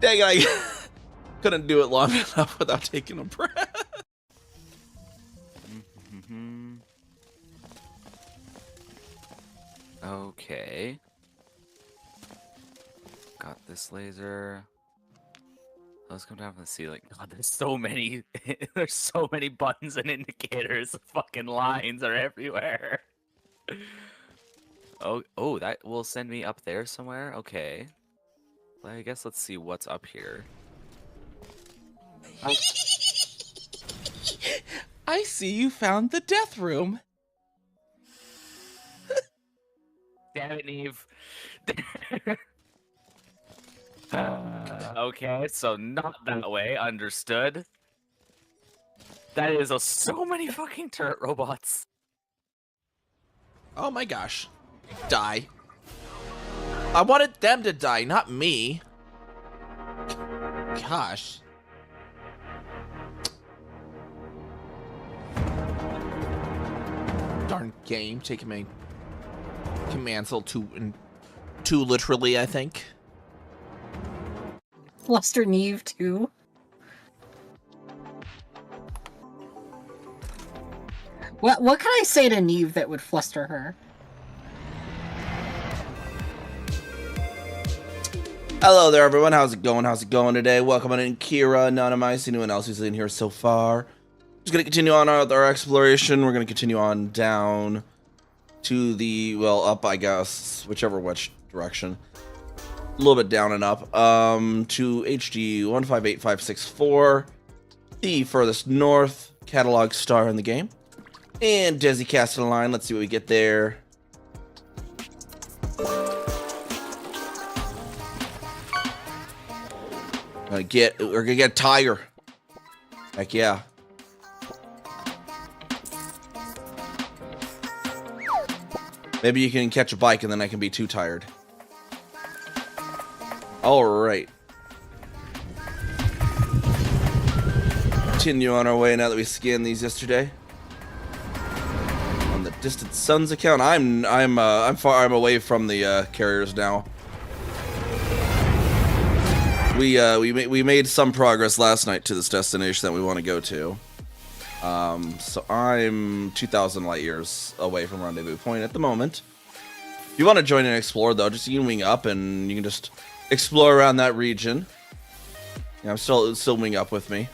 Dang it, I couldn't do it long enough without taking a breath. Okay. Got this laser. Let's come down from the ceiling. God, there's so many. There's so many buttons and indicators. Fucking lines are everywhere. Oh, that will send me up there somewhere. Okay. Well, I guess let's see what's up here. I see you found the death room. Damn it, Neve. Okay, so not that way. Understood. That is so many fucking turret robots. Oh my gosh. Die. I wanted them to die, not me. Gosh. Darn game, taking my commands a little too literally, I think. Fluster Neve too. What can I say to Neve that would fluster her? Hello there, everyone. How's it going? How's it going today? Welcome on in, Kira, Anonymous, anyone else who's in here so far. Just gonna continue on with our exploration. We're gonna continue on down to the, well, up, I guess, which direction. A little bit down and up. To HD 158564, the furthest north catalog star in the game. And Desi Castelline. Let's see what we get there. We're gonna get a tiger. Heck yeah. Maybe you can catch a bike and then I can be too tired. Alright. Continue on our way now that we scanned these yesterday. On the Distant Suns account, I'm away from the carriers now. We made some progress last night to this destination that we want to go to. So I'm 2,000 light years away from Rendezvous Point at the moment. If you want to join and explore, though, just you can wing up and you can just explore around that region. Yeah, I'm still wing up with me.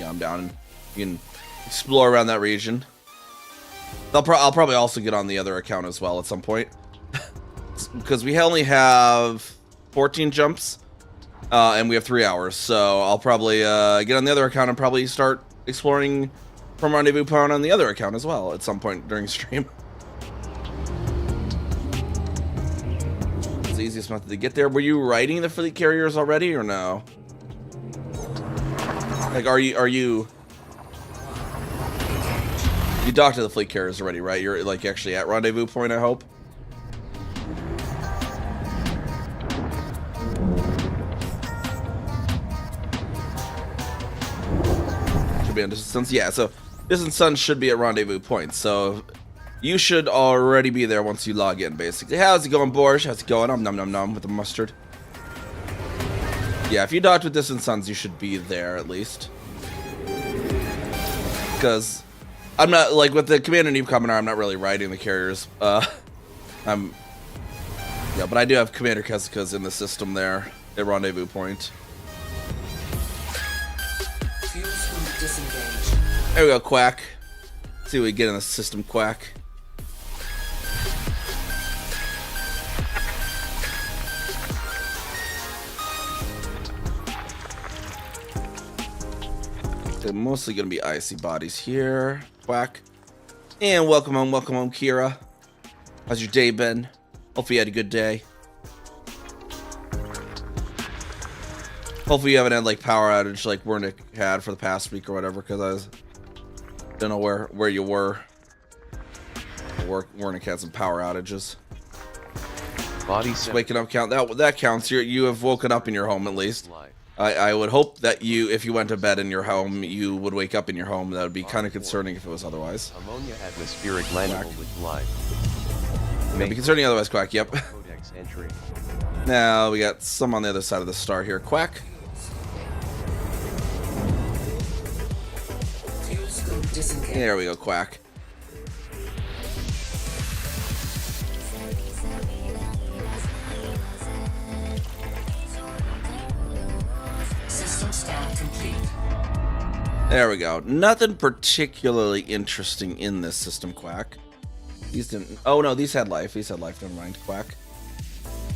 I'm down, and you can explore around that region. I'll probably also get on the other account as well at some point, because we only have 14 jumps, and we have 3 hours. So I'll probably get on the other account and probably start exploring from Rendezvous Point on the other account as well at some point during stream. It's the easiest method to get there. Were you riding the fleet carriers already or no? Like, are you docked to the fleet carriers already, right? You're like actually at Rendezvous Point, I hope. Should be on Distant Suns. Yeah, so Distant Suns should be at Rendezvous Point. So you should already be there once you log in, basically. How's it going, Borscht? How's it going? I'm nom with the mustard. Yeah, if you docked with Distant Suns, you should be there at least. Because I'm not, like, with the Commander NiamhKami, I'm not really riding the carriers. Yeah, but I do have Commander Kezuka's in the system there at Rendezvous Point. There we go, Quack. Let's see what we get in the system, Quack. They're mostly going to be icy bodies here. Quack. And welcome home, Kira. How's your day been? Hopefully you had a good day. Hopefully you haven't had like power outage like Wernick had for the past week or whatever, because don't know where you were. Wernick had some power outages. Body waking up count. That counts. You have woken up in your home at least. I would hope that if you went to bed in your home, you would wake up in your home. That would be kind of concerning if it was otherwise. Ammonia atmospheric landable with life. It'd be concerning otherwise, Quack. Yep. Codex entry. Now we got some on the other side of the star here, Quack. There we go, Quack. There we go. Nothing particularly interesting in this system, Quack. These didn't. Oh no, these had life. These had life. Never mind, Quack.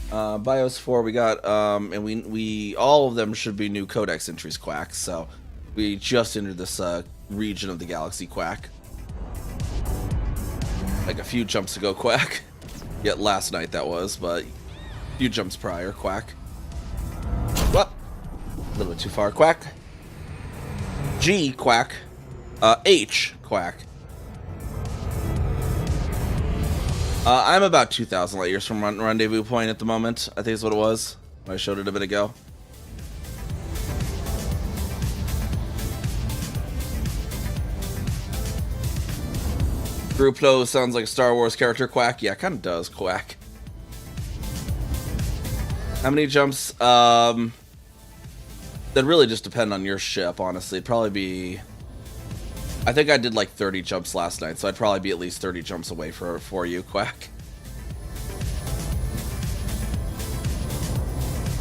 Bios 4. We got and we all of them should be new codex entries, Quack. So we just entered this region of the galaxy, Quack. Like a few jumps ago, Quack. Yet last night that was, but a few jumps prior, Quack. What? A little bit too far, Quack. G, Quack. H, Quack. I'm about 2,000 light years from Rendezvous Point at the moment. I think is what it was. I showed it a bit ago. Gruplo sounds like a Star Wars character, Quack. Yeah, kind of does, Quack. How many jumps? That really just depend on your ship, honestly. It'd probably be... I think I did like 30 jumps last night, so I'd probably be at least 30 jumps away for you, Quack.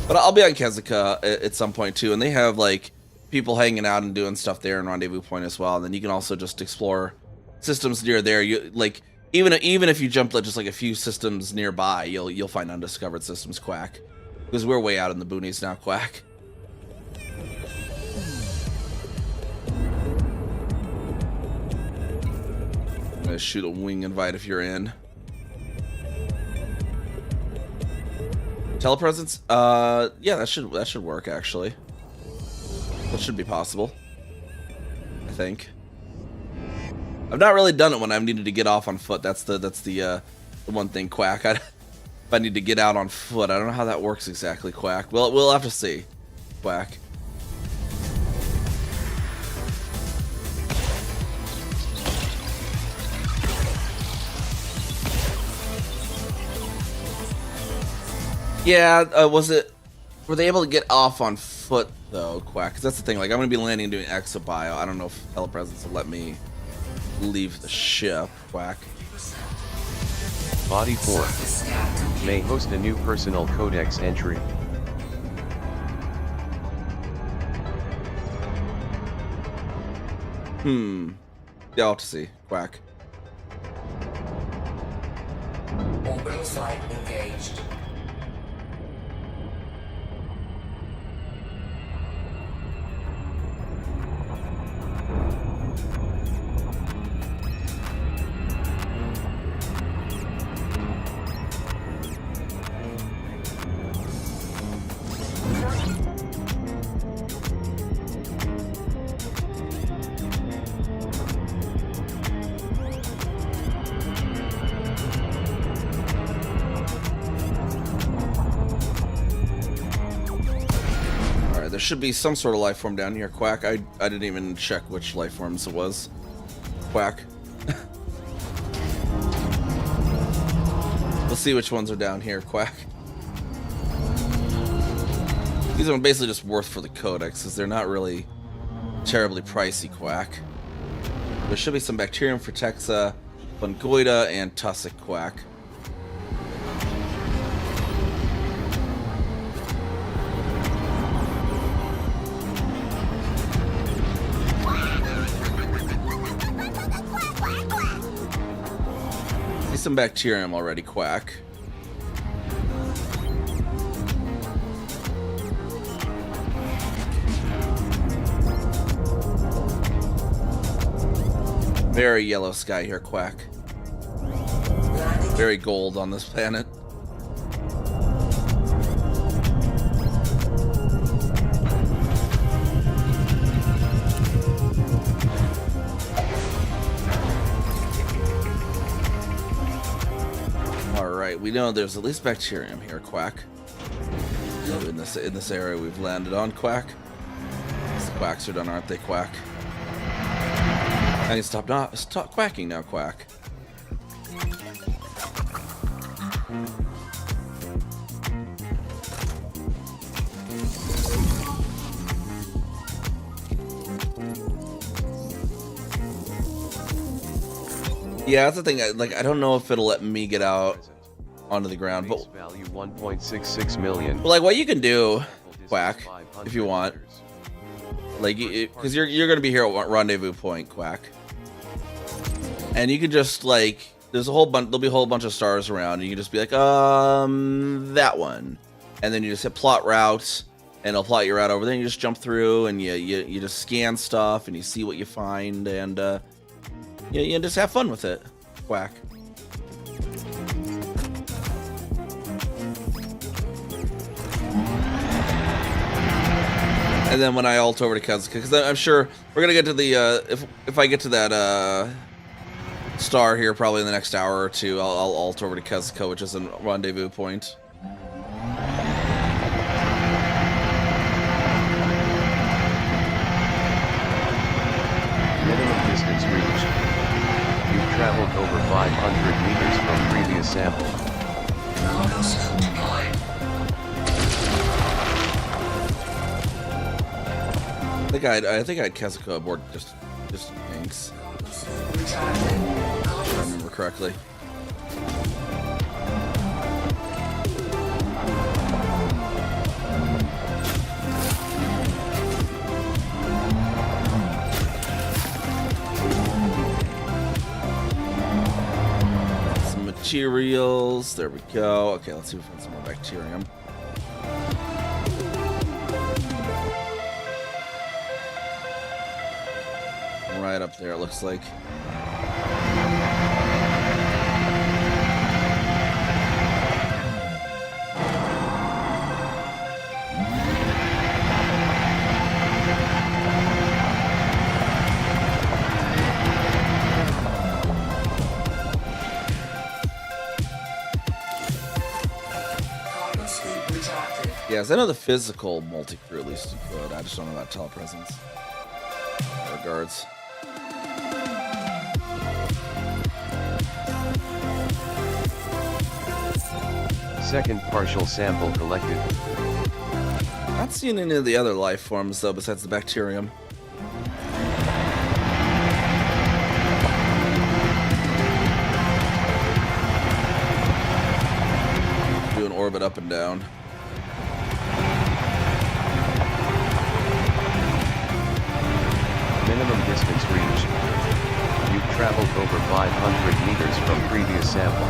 But I'll be on Kezuka at some point, too, and they have, like, people hanging out and doing stuff there in Rendezvous Point as well, and then you can also just explore systems near there. You like, even if you jump just like a few systems nearby, you'll find undiscovered systems, Quack. Because we're way out in the boonies now, Quack. I'm gonna shoot a wing invite if you're in. Telepresence? Yeah, that should work actually. That should be possible. I think. I've not really done it when I've needed to get off on foot. That's the one thing, Quack. If I need to get out on foot, I don't know how that works exactly, Quack. We'll have to see, Quack. Yeah, were they able to get off on foot though, Quack? 'Cause that's the thing, like I'm gonna be landing and doing exobio. I don't know if telepresence will let me leave the ship, Quack. Body 4 may host a new personal codex entry. Yeah, I'll have to see, Quack. Orbital site engaged. There should be some sort of life form down here, Quack. I didn't even check which life forms it was. Quack. We'll see which ones are down here, Quack. These are basically just worth for the codex, because they're not really terribly pricey, Quack. There should be some Bacterium, Fretexa, Fungoida, and Tussock, Quack. Some bacterium already, Quack. Very yellow sky here, Quack. Very gold on this planet. We know there's at least bacterium here, Quack. In this area we've landed on, Quack. These quacks are done, aren't they, Quack? I need to stop quacking now, Quack. Yeah, that's the thing. I don't know if it'll let me get out onto the ground, but value 1.66 million. But like what you can do, Quack, if you want, like because you're gonna be here at Rendezvous Point, Quack, and you can just like there'll be a whole bunch of stars around, and you can just be like that one, and then you just hit plot route, and it'll plot your route over there, and you just jump through, and you just scan stuff, and you see what you find, and you just have fun with it, Quack. And then when I ult over to Kazuka, because I'm sure we're gonna get to the if I get to that star here probably in the next hour or two, I'll ult over to Kazuka, which is a rendezvous point. Minimum distance reached. You've traveled over 500 meters from previous sample. I think I had Kazuka aboard just thanks. If I remember correctly. Some materials. There we go. Okay, let's see if we find some more bacterium. Right up there, it looks like. Yes, I know the physical multi-crew at least you could. I just don't know about telepresence. Regards. Second partial sample collected. Not seeing any of the other life forms though, besides the bacterium. Do an orbit up and down. Minimum distance reached. You've traveled over 500 meters from previous sample.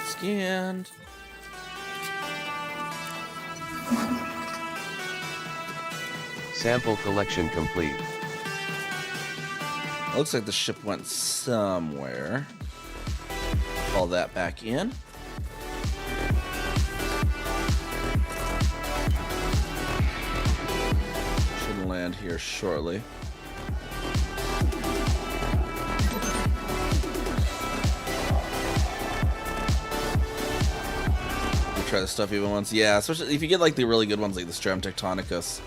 Scanned. Sample collection complete. Looks like the ship went somewhere. Call that back in. Should land here shortly. Try the stuff even once. Yeah, especially if you get like the really good ones like the Stram Tectonicus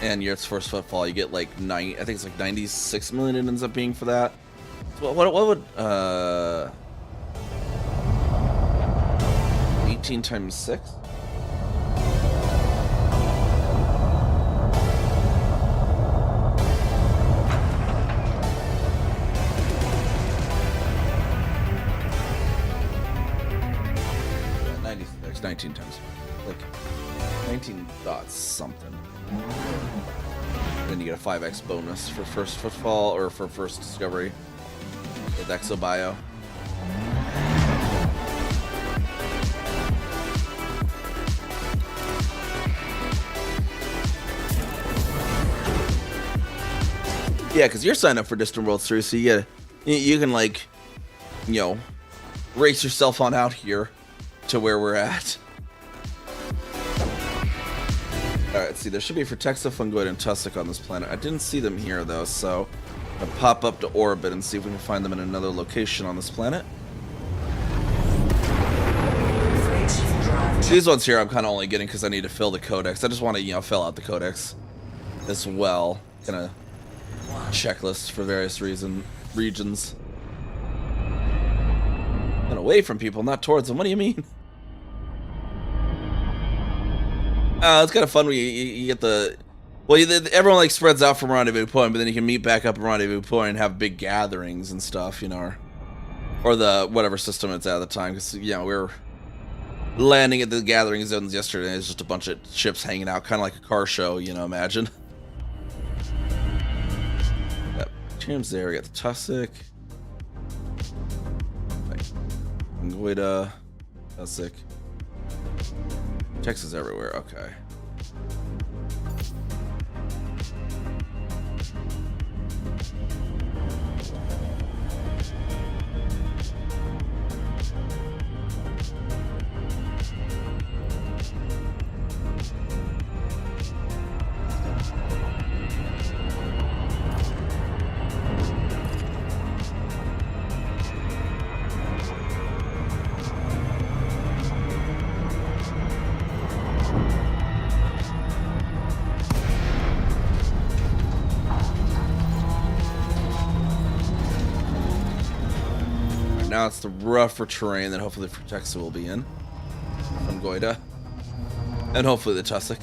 and Yurt's First Footfall, you get like I think it's like 96 million it ends up being for that. So what would 18 times 6? Yeah, 96, 19 times. Like 19 dots something. Then you get a 5x bonus for first footfall or for first discovery with Exobio. Yeah, because you're signed up for Distant Worlds 3, so you can like, you know, race yourself on out here to where we're at. Alright, see, there should be Frataxa, Fungoid, and Tussock on this planet. I didn't see them here, though, so I'll pop up to orbit and see if we can find them in another location on this planet. These ones here I'm kind of only getting because I need to fill the codex. I just want to, you know, fill out the codex as well. Kind of checklist for various regions. And away from people, not towards them. What do you mean? It's kind of fun when you get the... Well, everyone like spreads out from Rendezvous Point, but then you can meet back up at Rendezvous Point and have big gatherings and stuff, you know, or the whatever system it's at the time. Because, you know, we were landing at the gathering zones yesterday. It's just a bunch of ships hanging out, kind of like a car show, you know, imagine. Got Tombs there, we got the Tussock. Anguita, Tussock. Texas everywhere, okay. Now it's the rougher terrain that hopefully Frataxa will be in. From Goida. And hopefully the Tussock.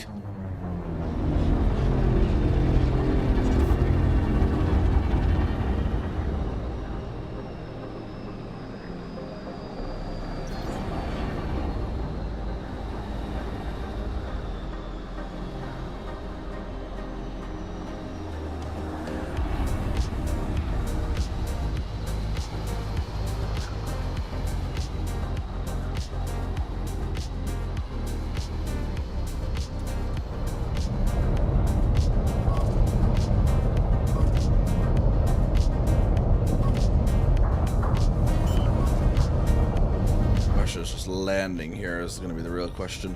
just landing here is going to be the real question.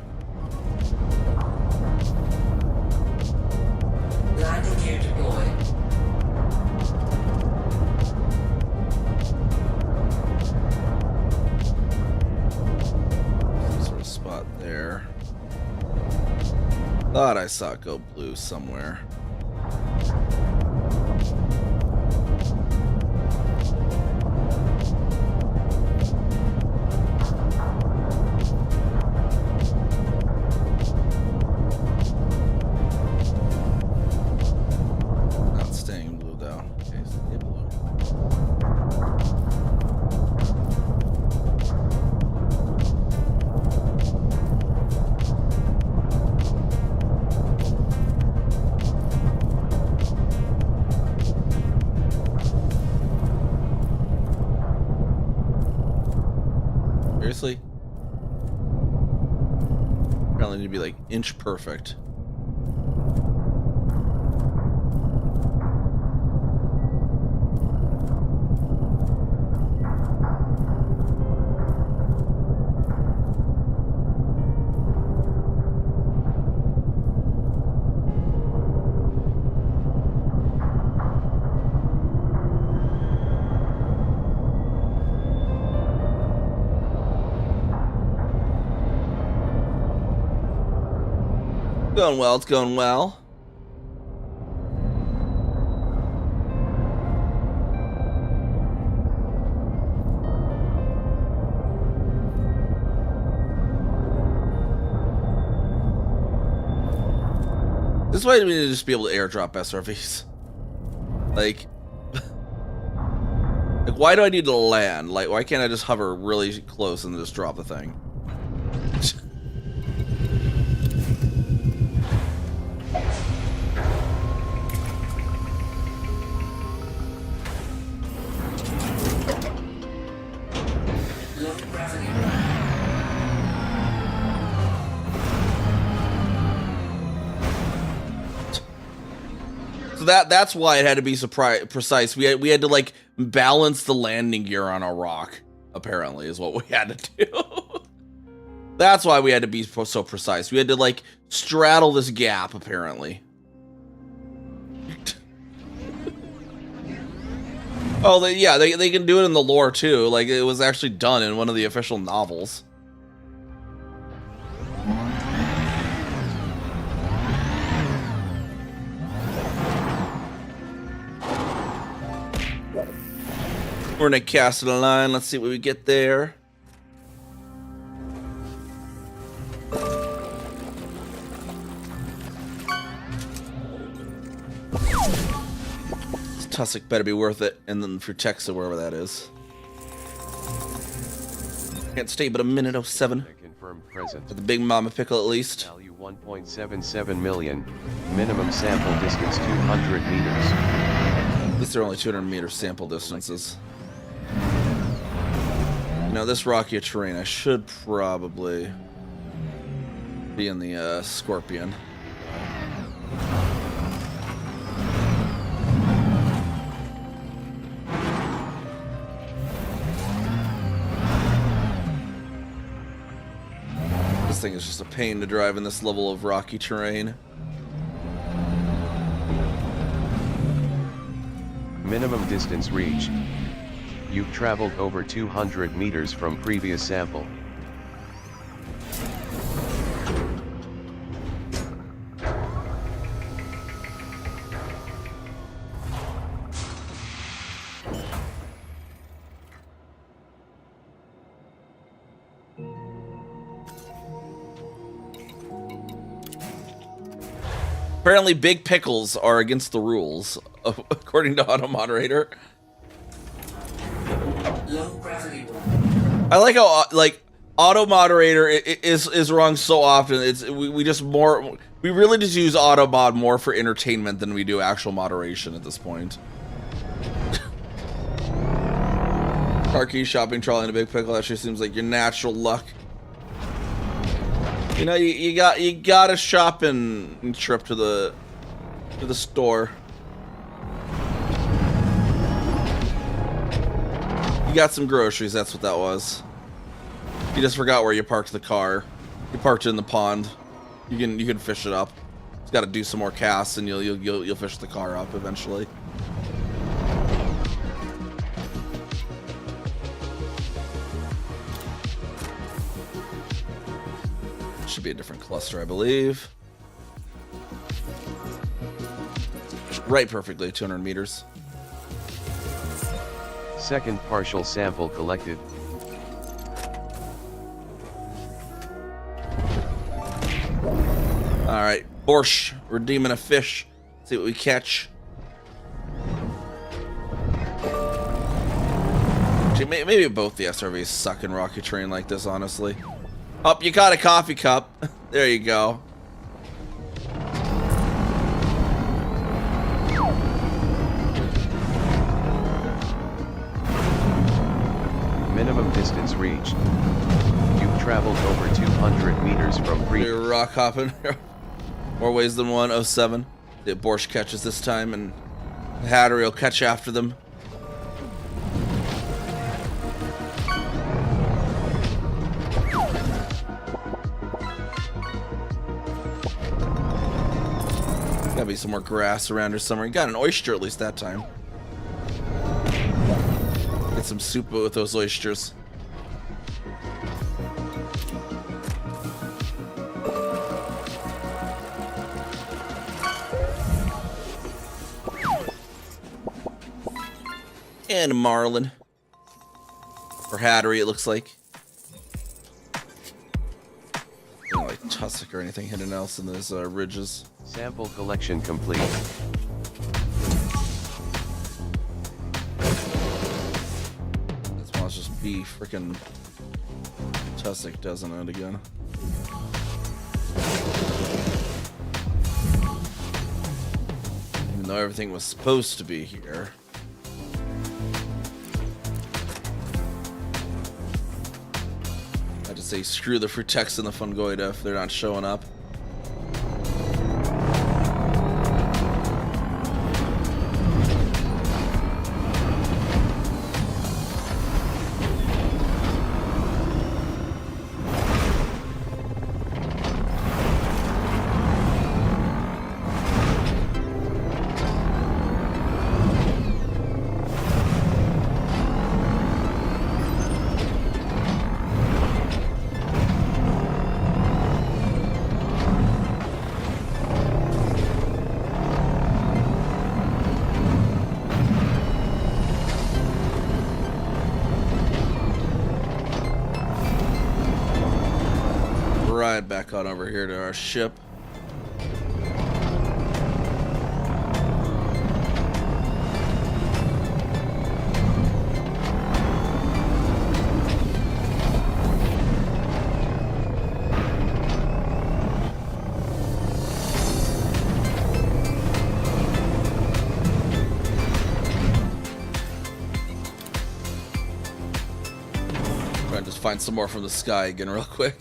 Landing gear deployed. Some sort of spot there. Thought I saw it go blue somewhere. Not staying blue though. Okay, stay blue. Seriously? Apparently need to be like inch perfect. Going well, it's going well. This way we need to just be able to airdrop SRVs. Like, like why do I need to land? Like, why can't I just hover really close and just drop the thing? Low gravity. So that's why it had to be precise. We had to like balance the landing gear on a rock. Apparently, is what we had to do. That's why we had to be so precise. We had to like straddle this gap. Apparently. Oh, they can do it in the lore too. Like it was actually done in one of the official novels. We're gonna cast a line. Let's see what we get there. This tussock better be worth it. And then for Texas, wherever that is. Can't stay but a minute 07. Confirmed present. With the Big Mama Pickle at least. Value 1.77 million. Minimum sample distance 200 meters. At least they're only 200 meter sample distances. You know, this rocky terrain, I should probably be in the Scorpion. This thing is just a pain to drive in this level of rocky terrain. Minimum distance reached. You've traveled over 200 meters from previous sample. Apparently, big pickles are against the rules, according to Auto Moderator. Low gravity. I like how like Auto Moderator is wrong so often. We really just use Auto Mod more for entertainment than we do actual moderation at this point. Car key, shopping trolley, and a big pickle actually seems like your natural luck. You know, you gotta shop and trip to the store. You got some groceries, that's what that was. You just forgot where you parked the car. You parked it in the pond. You can fish it up. Just got to do some more casts, and you'll fish the car up eventually. Should be a different cluster, I believe. Right, perfectly, 200 meters. Second partial sample collected. All right, Borscht, redeeming a fish. See what we catch. Actually, maybe both the SRVs suck in rocket terrain like this, honestly. Oh, you got a coffee cup. There you go. Minimum distance reached. You've traveled over 200 meters from You're rock hopping. More ways than one. 07. The Borscht catches this time, and the Hattery will catch after them. Gotta be some more grass around here somewhere. You got an oyster at least that time. Get some soup with those oysters. And a marlin. Or Hattery, it looks like. Not like tussock or anything hidden else in those ridges. Sample collection complete. This must just be freaking tussock, doesn't it, again? Even though everything was supposed to be here. I just say screw the Frutex and the Fungoida if they're not showing up. Right back on over here to our ship. Try and just find some more from the sky again real quick.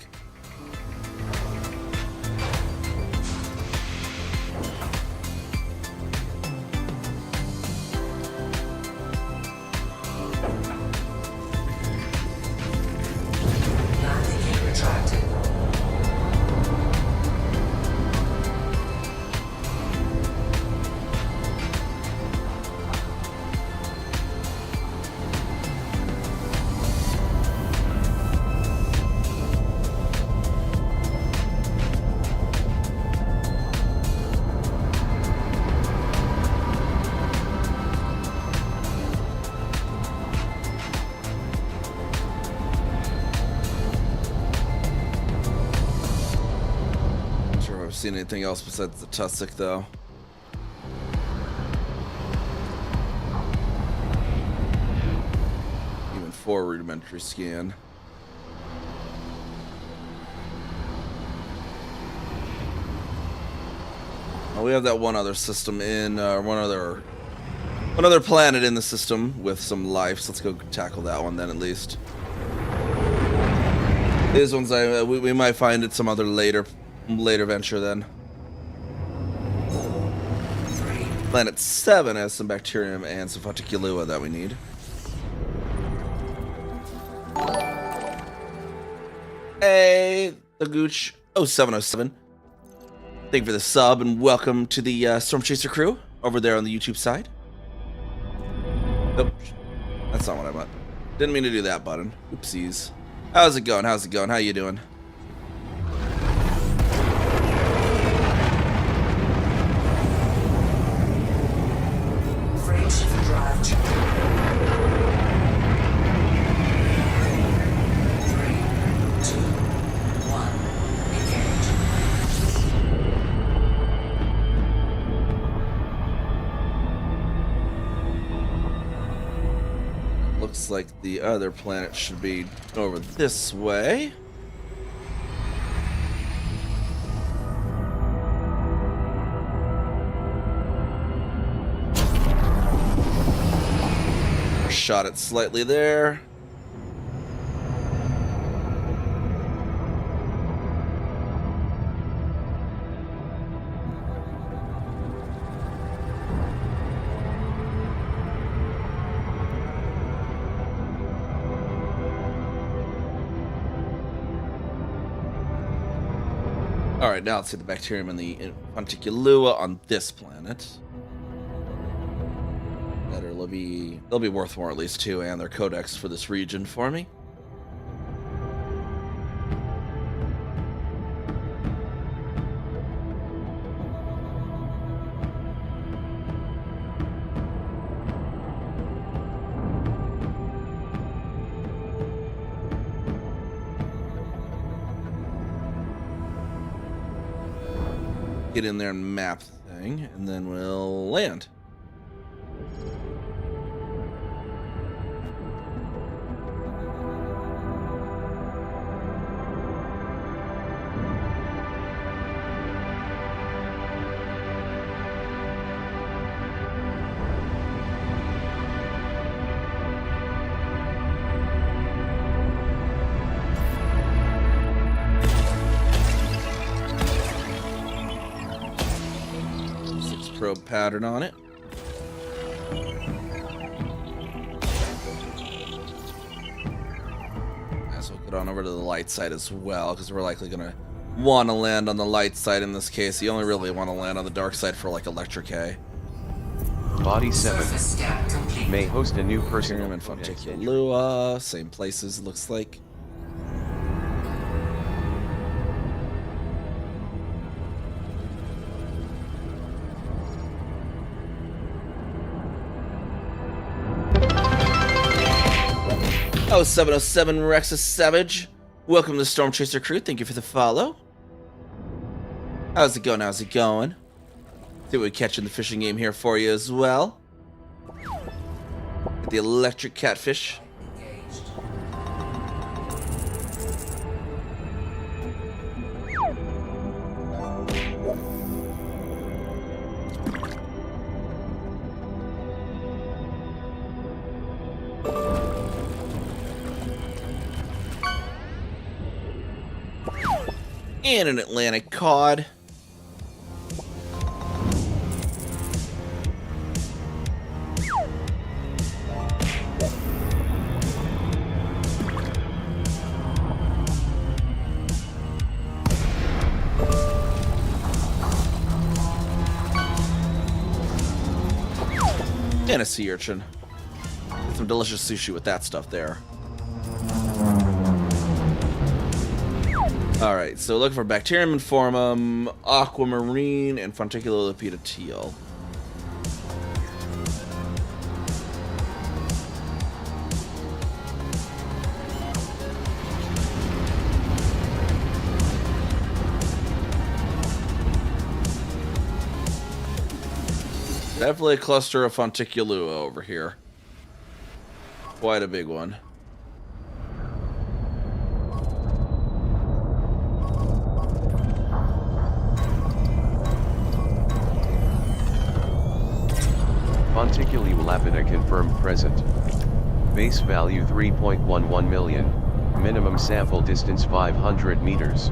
Landing gear retracted. Not sure if I've seen anything else besides the tussock, though. Even for a rudimentary scan. Oh, we have that one other system in, one other planet in the system with some life. So let's go tackle that one then, at least. These ones, we might find it some other later venture then. Planet 7 has some bacterium and some Faticulua that we need. Hey, the Gooch 0707. Thank you for the sub and welcome to the Storm Chaser crew over there on the YouTube side. Nope, that's not what I meant. Didn't mean to do that button. Oopsies. How's it going? How's it going? How you doing? Freight drive check. 3, 2, 1, engage. Looks like the other planet should be over this way. Shot it slightly there. All right, now let's see the bacterium and the Fonticulua on this planet. They'll be worth more at least too, and their codex for this region for me. Get in there and map the thing, and then we'll land. Probe pattern on it. So we'll get on over to the light side as well, because we're likely going to want to land on the light side in this case. You only really want to land on the dark side for like Electric A. Body 7 Surface scan complete. may host a new Bacterium personal and codex entry. Fonticulua, same places it looks like. Oh, 707 Rexus Savage. Welcome to the Storm Chaser crew. Thank you for the follow. How's it going? How's it going? See what we catch in the fishing game here for you as well. Get the electric catfish. Engaged. And an Atlantic cod. And a sea urchin. Some delicious sushi with that stuff there. Alright, so looking for Bacterium informum, Aquamarine, and Fonticulolipida teal. Definitely a cluster of Fonticulua over here. Quite a big one. Fonticulua lapida confirmed present. Base value 3.11 million. Minimum sample distance 500 meters.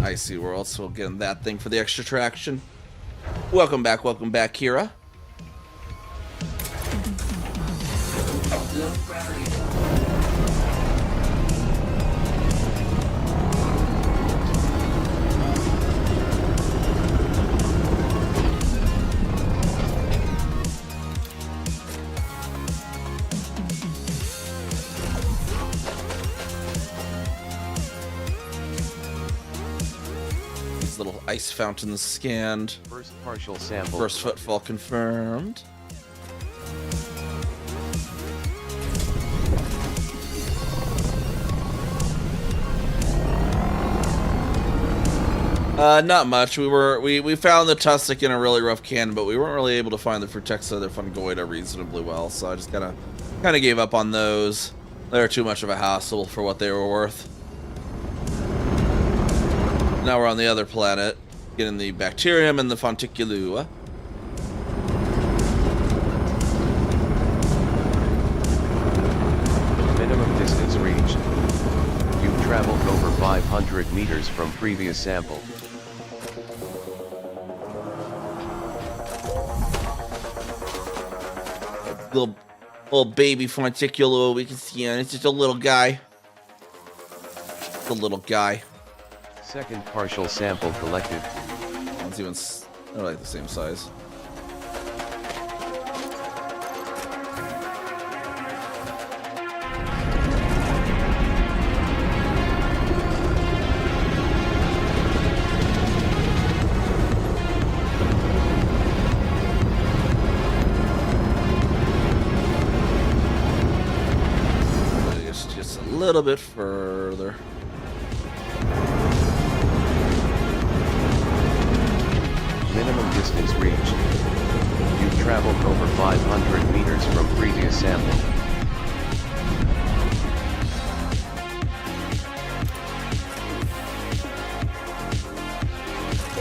I see, we're also getting that thing for the extra traction. Welcome back, Kira. Low gravity. Ice fountain scanned. First partial sample. First footfall confirmed. Not much. We found the tussock in a really rough canyon, but we weren't really able to find the Frutexa or the Fungoida reasonably well, so I just kind of gave up on those. They were too much of a hassle for what they were worth. Now we're on the other planet, getting the Bacterium and the Fonticulua. Minimum distance reached. You've traveled over 500 meters from previous sample. Little baby Fonticulua we can see on. It's just a little guy. The little guy. Second partial sample collected. It's even, they're like the same size. Just a little bit further. Minimum distance reached. You've traveled over 500 meters from previous sample.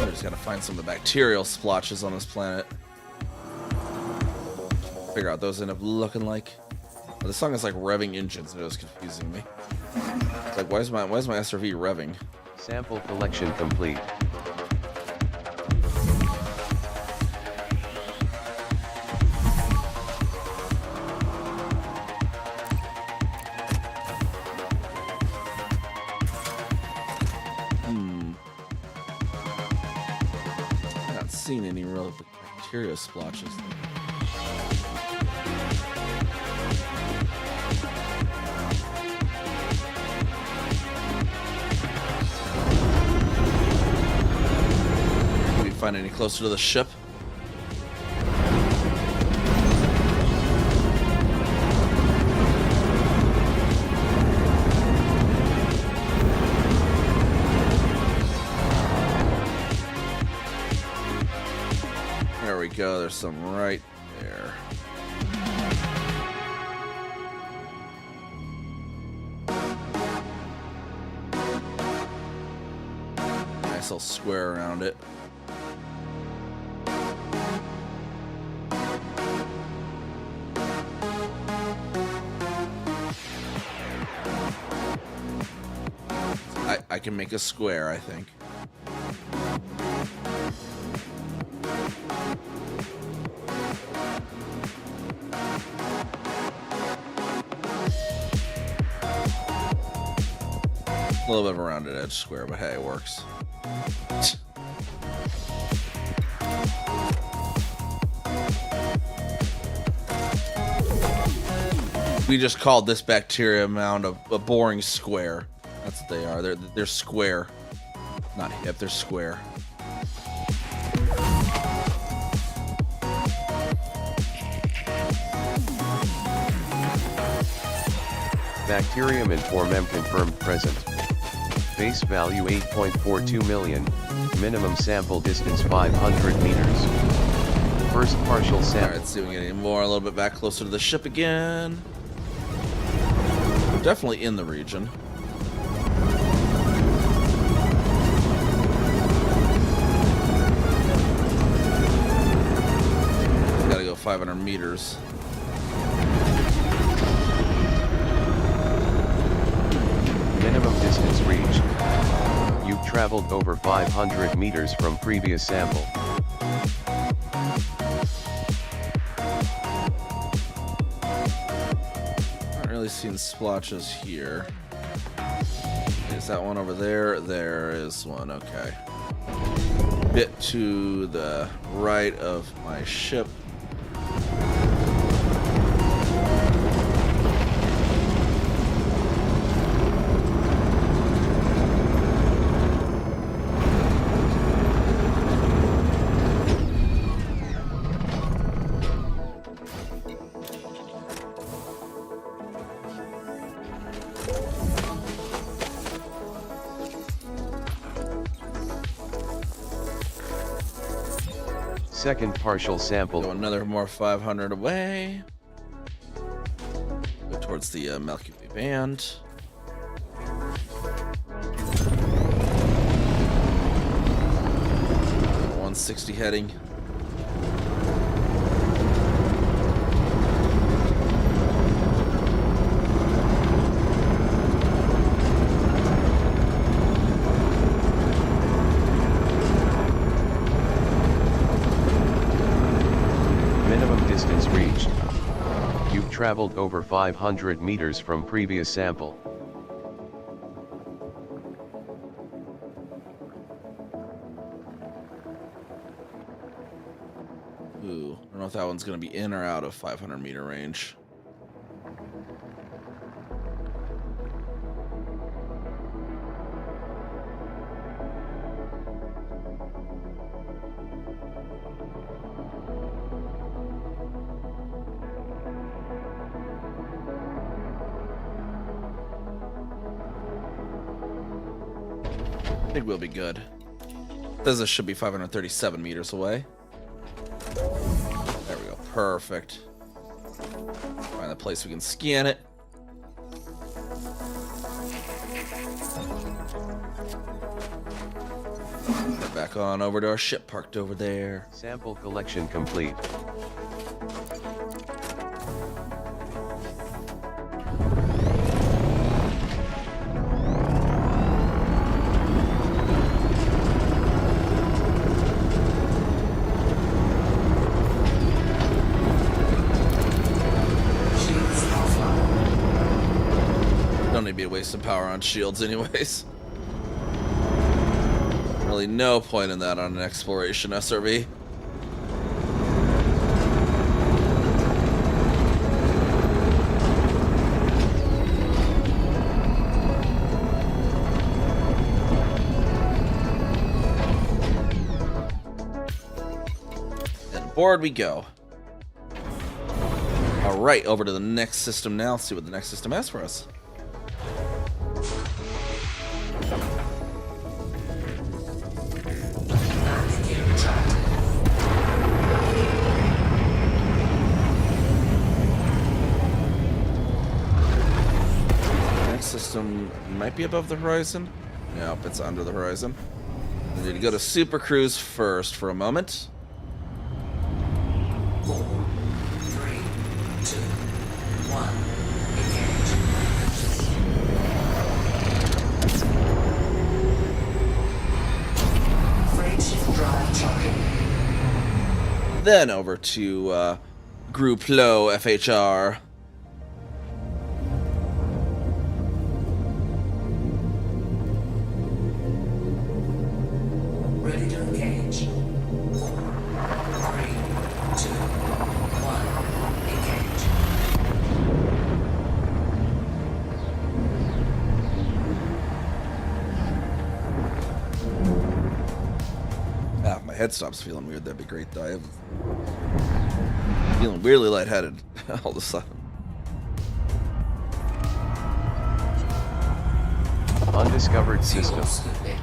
I just gotta find some of the bacterial splotches on this planet. Figure out what those end up looking like. Oh, this song is like revving engines, and it was confusing me. It's like, why is my SRV revving? Sample collection complete. I'm not seeing any real bacteria splotches. Did we find any closer to the ship? There we go, there's some right there. Nice little square around it. I can make a square, I think. A little bit of a rounded edge square, but hey, it works. We just called this bacteria mound a boring square. That's what they are. They're square. Not hip, they're square. Bacterium and Formem confirmed present. Base value 8.42 million. Minimum sample distance 500 meters. First partial sample. Alright, let's see if we can get any more. A little bit back closer to the ship again. We're definitely in the region. Gotta go 500 meters. Minimum distance reached. You've traveled over 500 meters from previous sample. Not really seeing splotches here. Is that one over there? There is one, okay. Bit to the right of my ship. Second partial sample. Go another more 500 away. Go towards the NiamhKami band. .160 heading. Minimum distance reached. You've traveled over 500 meters from previous sample. Ooh, I don't know if that one's going to be in or out of 500 meter range. I think we'll be good. This should be 537 meters away. There we go. Perfect. Find the place we can scan it. Get back on over to our ship parked over there. Sample collection complete. Shields offline. Don't need to be a waste of power on shields anyways. Really no point in that on an exploration SRV. And aboard we go. Alright, over to the next system now. See what the next system has for us. Navigator tracked. Next system might be above the horizon. Nope, it's under the horizon. We need to go to Super Cruise first for a moment. 4, 3, 2, 1. Engage. Freight ship drive charging. Then over to Group Low FHR. Ready to engage. 3, 2, 1. Engage. Ah, my head stops feeling weird. That'd be great though. I'm feeling weirdly lightheaded all of a sudden. Undiscovered system. Fuel scooping.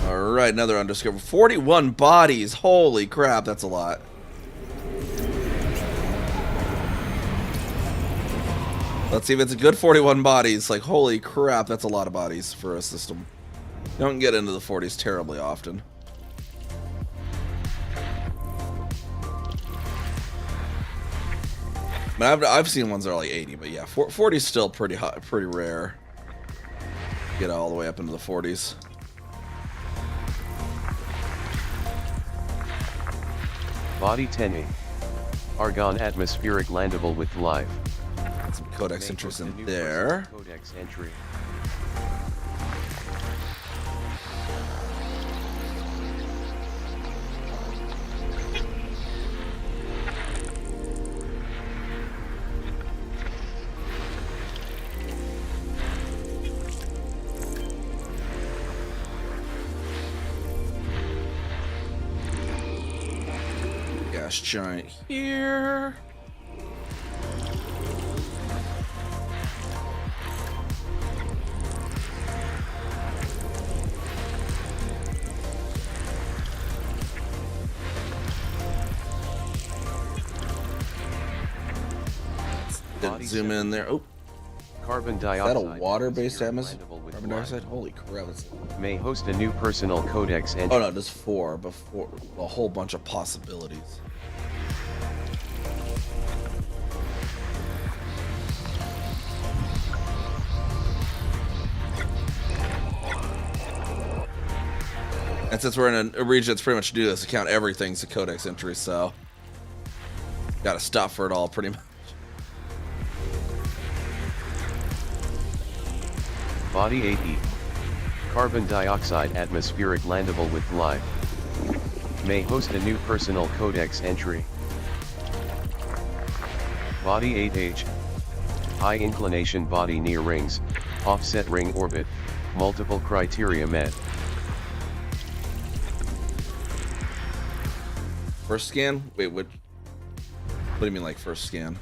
Alright, another undiscovered. 41 bodies. Holy crap, that's a lot. Let's see if it's a good 41 bodies. Like, holy crap, that's a lot of bodies for a system. Don't get into the 40s terribly often. I've seen ones that are like 80, but yeah, 40 is still pretty hot, pretty rare. Get all the way up into the 40s. Body 10A. Argon atmospheric landable with life. Some codex Make entries the in new there. Codex entry. Gas giant here. Didn't Body zoom in there. Oh, Carbon is that dioxide. a water-based atmosphere atmosphere? blendable with Carbon lime. dioxide? Holy crap. That's... May host a new personal codex entry. Oh no, just 4, but 4, a whole bunch of possibilities. And since we're in a region that's pretty much new to this account, everything's a codex entry, so gotta stop for it all pretty much. Body 8E. Carbon dioxide atmospheric landable with glide. May host a new personal codex entry. Body 8H. High inclination body near rings, offset ring orbit, multiple criteria met. First scan? Wait, what do you mean like first scan?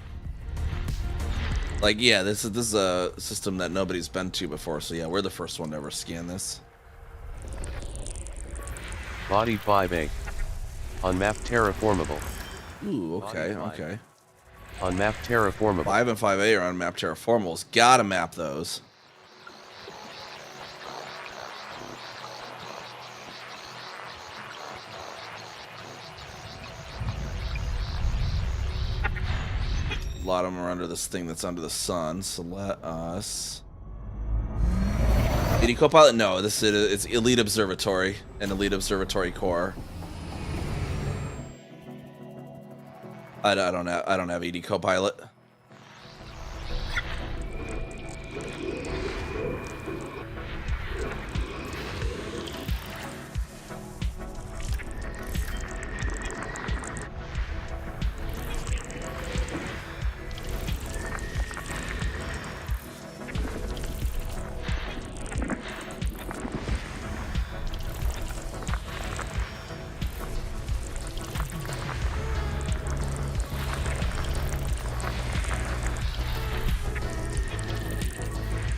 Like, yeah, this is a system that nobody's been to before, so yeah, we're the first one to ever scan this. Body 5A. Unmapped terraformable. Ooh, okay, Body 5. okay. Unmapped terraformable. 5 and 5A are unmapped terraformables. Gotta map those. A lot of them are under this thing that's under the sun, so let us... ED Copilot? No, it's Elite Observatory and Elite Observatory Core. I don't have ED Copilot.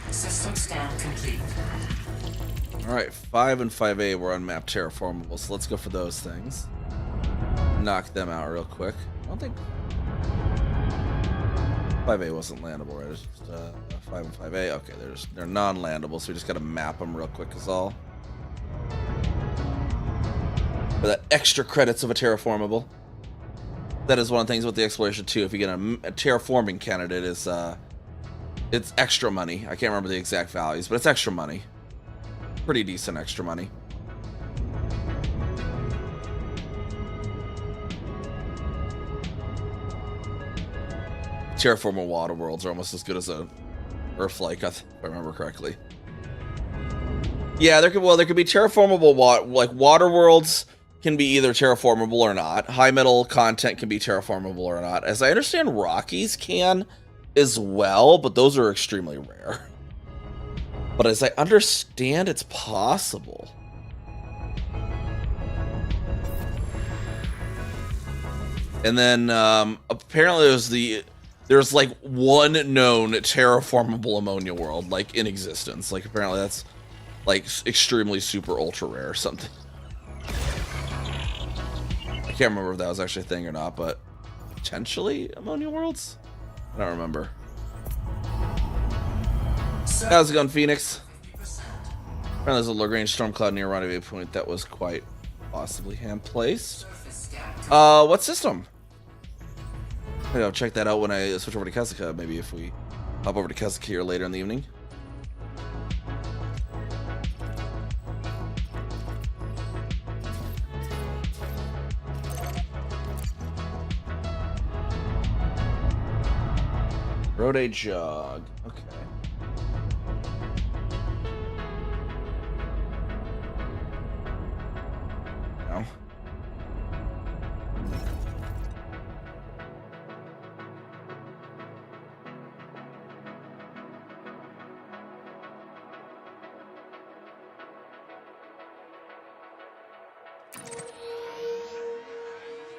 System scan complete. Alright, 5 and 5A were unmapped terraformable, so let's go for those things. Knock them out real quick. I don't think 5A wasn't landable, right? It's just 5 and 5A. Okay, they're non-landable, so we just gotta map them real quick is all. For that extra credits of a terraformable. That is one of the things with the exploration too. If you get a terraforming candidate, it's extra money. I can't remember the exact values, but it's extra money. Pretty decent extra money. Terraforming water worlds are almost as good as a Earth-like, if I remember correctly. Yeah, there could be terraformable water worlds can be either terraformable or not. High metal content can be terraformable or not. As I understand, Rockies can as well, but those are extremely rare. But as I understand, it's possible. And then apparently there's like one known terraformable ammonia world like in existence. Like apparently that's like extremely super ultra rare or something. I can't remember if that was actually a thing or not, but potentially ammonia worlds? I don't remember. How's it going, Phoenix? Apparently there's a Lagrange storm cloud near Rendezvous point that was quite possibly hand placed. What system? Maybe I'll check that out when I switch over to Kasuka. Maybe if we hop over to Kasuka here later in the evening. Road a jog. Okay. No.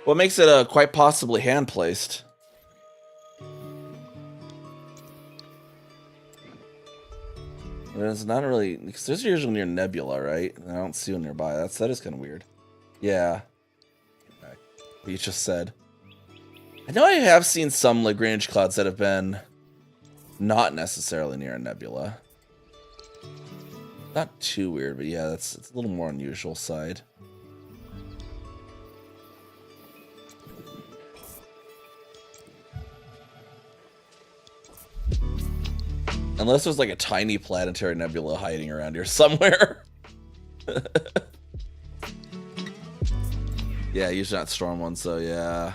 What makes it quite possibly hand placed? It's not really, because there's usually near Nebula, right? And I don't see one nearby. That is kind of weird. Yeah. Okay. What you just said. I know I have seen some Lagrange clouds that have been not necessarily near a nebula. Not too weird, but yeah, it's a little more unusual side. Unless there's like a tiny planetary nebula hiding around here somewhere. Yeah, usually not storm ones, so yeah.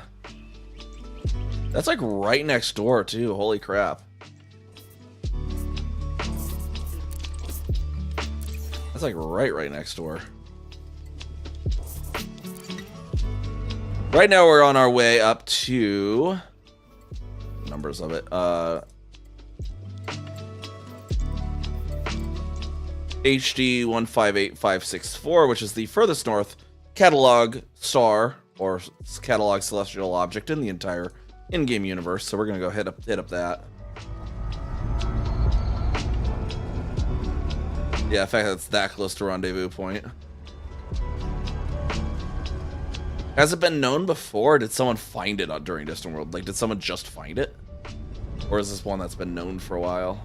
That's like right next door too, holy crap. That's like right next door. Right now we're on our way up to numbers of it. HD 158564, which is the furthest north catalog star or catalog celestial object in the entire in-game universe. So we're gonna go hit up that. Yeah, in fact, that's that close to Rendezvous Point. Has it been known before? Or did someone find it during Distant World? Like, did someone just find it? Or is this one that's been known for a while?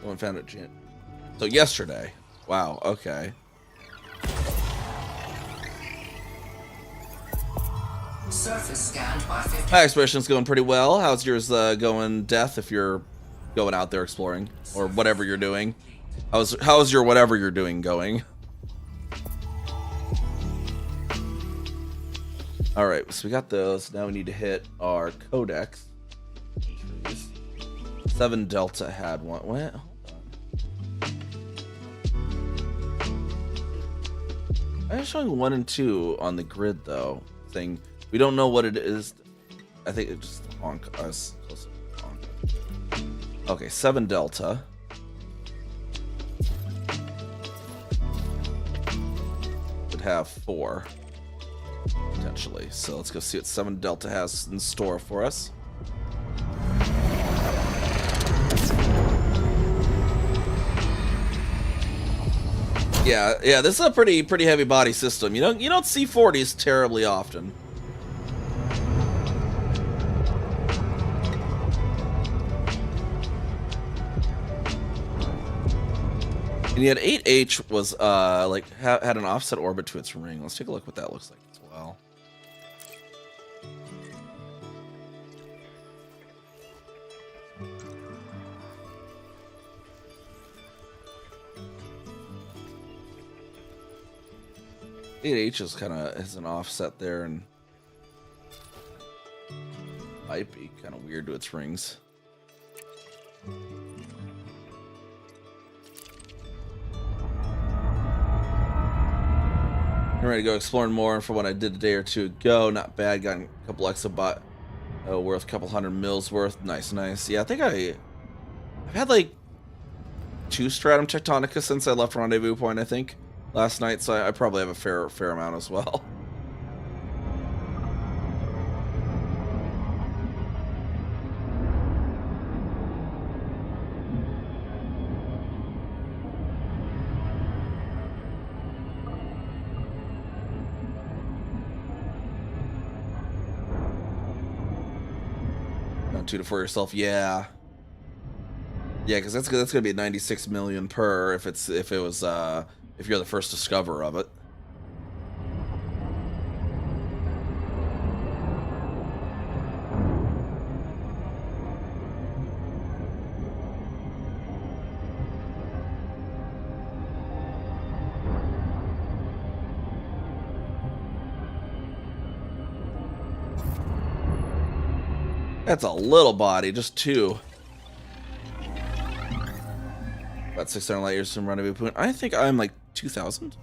Someone found it, so yesterday. Wow, okay. Surface scanned by 50. My expedition's going pretty well. How's yours going, Death, if you're going out there exploring? Or whatever you're doing. How's your whatever you're doing going? Alright, so we got those. Now we need to hit our codex. 7 Delta had one. What? Hold on. I'm showing 1 and 2 on the grid, though. Saying we don't know what it is. I think it just honk us. Okay, 7 Delta. Would have 4 potentially. So let's go see what 7 Delta has in store for us. Yeah, this is a pretty heavy body system. You don't see 40s terribly often. And yet 8H was like had an offset orbit to its ring. Let's take a look what that looks like as well. H is kind of has an offset there and might be kind of weird to its rings. I'm ready to go exploring more for what I did a day or two ago. Not bad. Got a couple exabyte worth, a couple hundred mils worth. Nice. Yeah, I think I've had like 2 Stratum Tectonica since I left Rendezvous Point, I think, last night, so I probably have a fair amount as well. Not 2 to 4 yourself, yeah. Yeah, because that's gonna be 96 million per if you're the first discoverer of it. That's a little body, just 2. About 600 light years from Rendezvous Point. I think I'm like 2,000.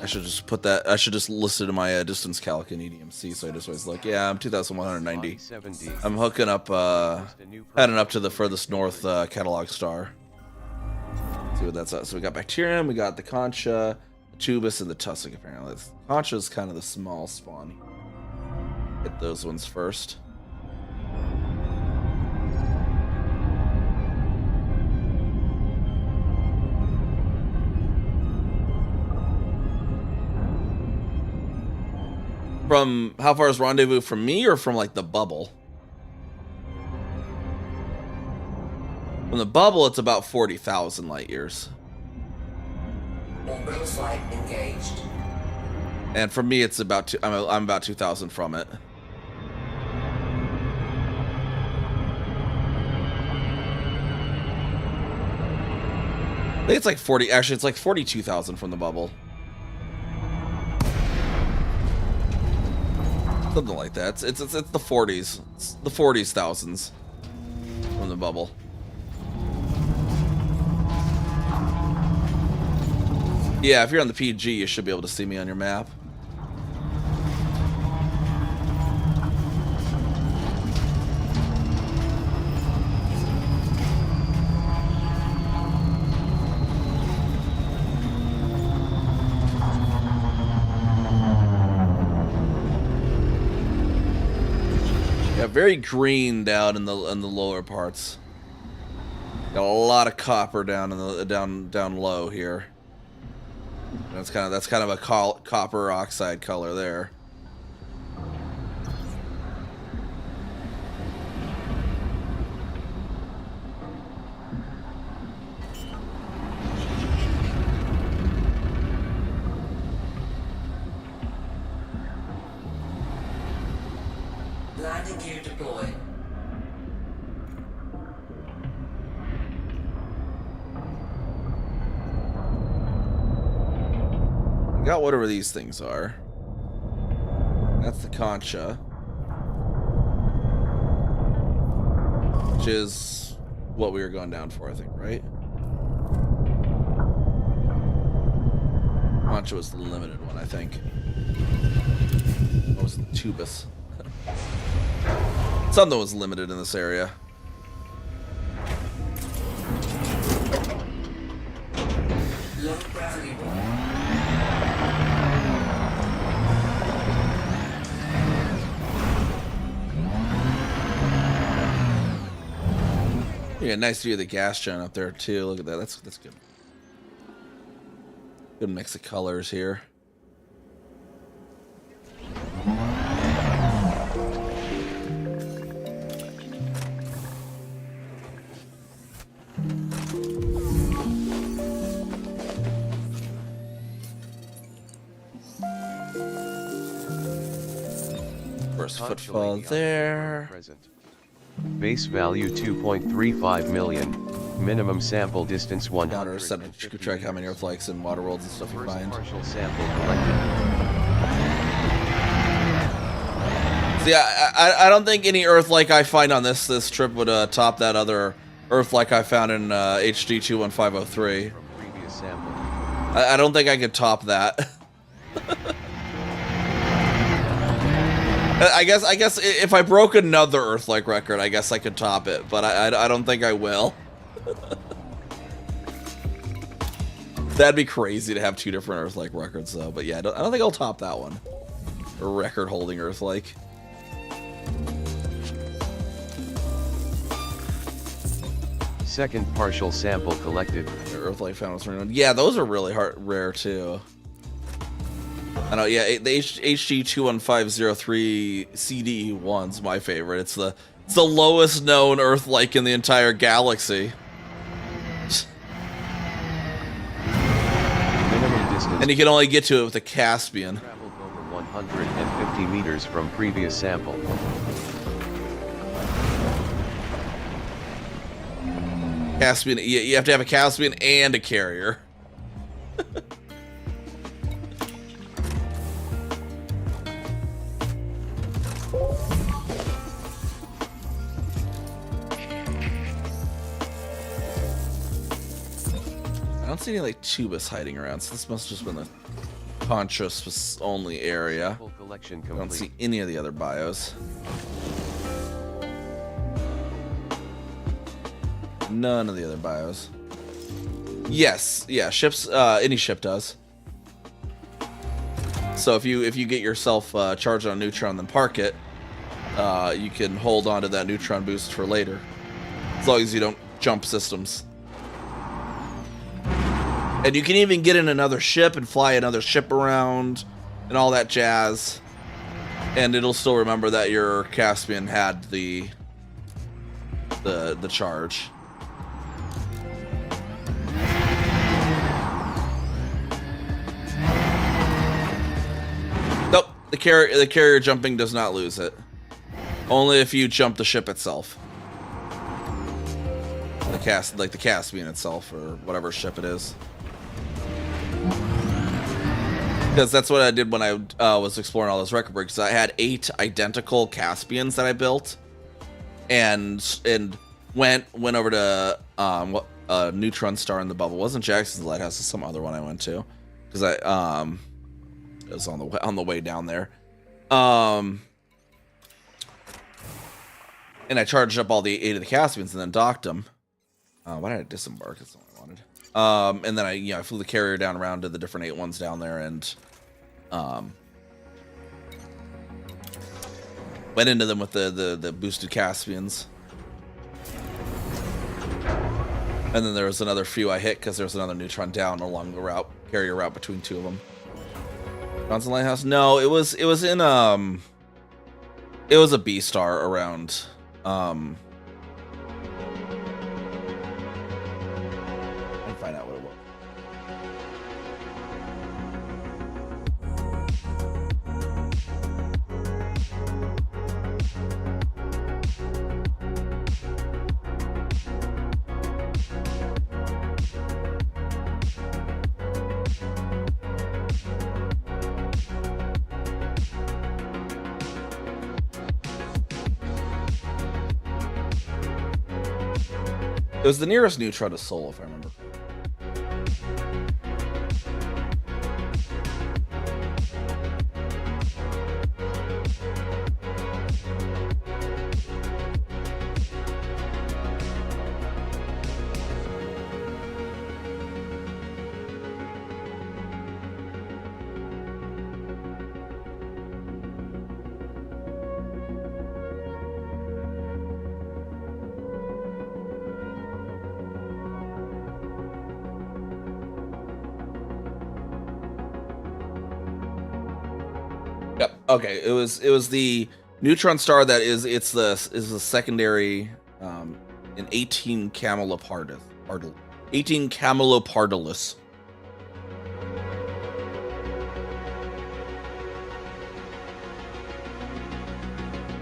I should just put that. I should just list it in my distance calc in EDMC. So I just always look. Yeah, I'm 2,190. I'm hooking up, heading up to the furthest north catalog star. See what that's at. So we got bacterium, we got the concha, the tubus, and the tussock. Apparently, the concha is kind of the small spawn. Hit those ones first. From how far is Rendezvous from me, or from like the bubble? From the bubble, it's about 40,000 light years. Orbital flight engaged. And from me, it's about I'm about 2,000 from it. I think it's like 40. Actually, it's like 42,000 from the bubble. Something like that. It's the 40s. It's the 40s thousands from the bubble. Yeah, if you're on the PG, you should be able to see me on your map. Yeah, very green down in the lower parts. Got a lot of copper down in the down low here. That's kind of a copper oxide color there. Landing gear deployed. Got whatever these things are. That's the concha, which is what we were going down for, I think, right? Concha was the limited one, I think. What was the tubus? Something was limited in this area. Low gravity warning. Yeah, nice view of the gas gen up there too. Look at that. That's good. Good mix of colors here. First footfall there. Present. Base value 2.35 million. Minimum sample distance 100. You could track how many Earthlikes and water worlds and stuff you First find. partial sample collected. See, I don't think any Earthlike I find on this trip would top that other Earthlike I found in HD 21503. From previous sample. I don't think I could top that. I guess if I broke another Earthlike record, I guess I could top it, but I don't think I will. That'd be crazy to have two different Earthlike records, though. But yeah, I don't think I'll top that one. A record-holding Earthlike. Second partial sample collected. Earthlike found was running. Yeah, those are really rare too. I know. Yeah, the HG 21503 CDE1's my favorite. It's the lowest known Earthlike in the entire galaxy. Minimum distance. And you can only get to it with a Caspian. Traveled over 150 meters from previous sample. Caspian. You have to have a Caspian and a carrier. I don't see any like tubus hiding around, so this must have just been the Concha only area. Sample collection I don't complete. see any of the other bios. None of the other bios. Yes, yeah, ships. Any ship does. So if you get yourself charged on a neutron, then park it, you can hold on to that neutron boost for later, as long as you don't jump systems. And you can even get in another ship and fly another ship around, and all that jazz. And it'll still remember that your Caspian had the charge. Nope, the carrier jumping does not lose it. Only if you jump the ship itself. The Caspian itself, or whatever ship it is. Because that's what I did when I was exploring all those record breaks. I had 8 identical Caspians that I built, and went over to a neutron star in the bubble. It wasn't Jackson's Lighthouse, it's some other one I went to, because it was on the way down there. And I charged up all the 8 of the Caspians and then docked them. Why did I disembark? That's not what I wanted. And then I flew the carrier down around to the different 8 ones down there, and went into them with the boosted Caspians. And then there was another few I hit because there was another neutron down along the carrier route between 2 of them. Johnson Lighthouse? No, it was in it was a B star around I can find out what it was. It was the nearest neutron to Sol, if I remember. Yep. Okay. It was the neutron star that is the secondary in 18 Camelopardus. 18 Camelopardulus.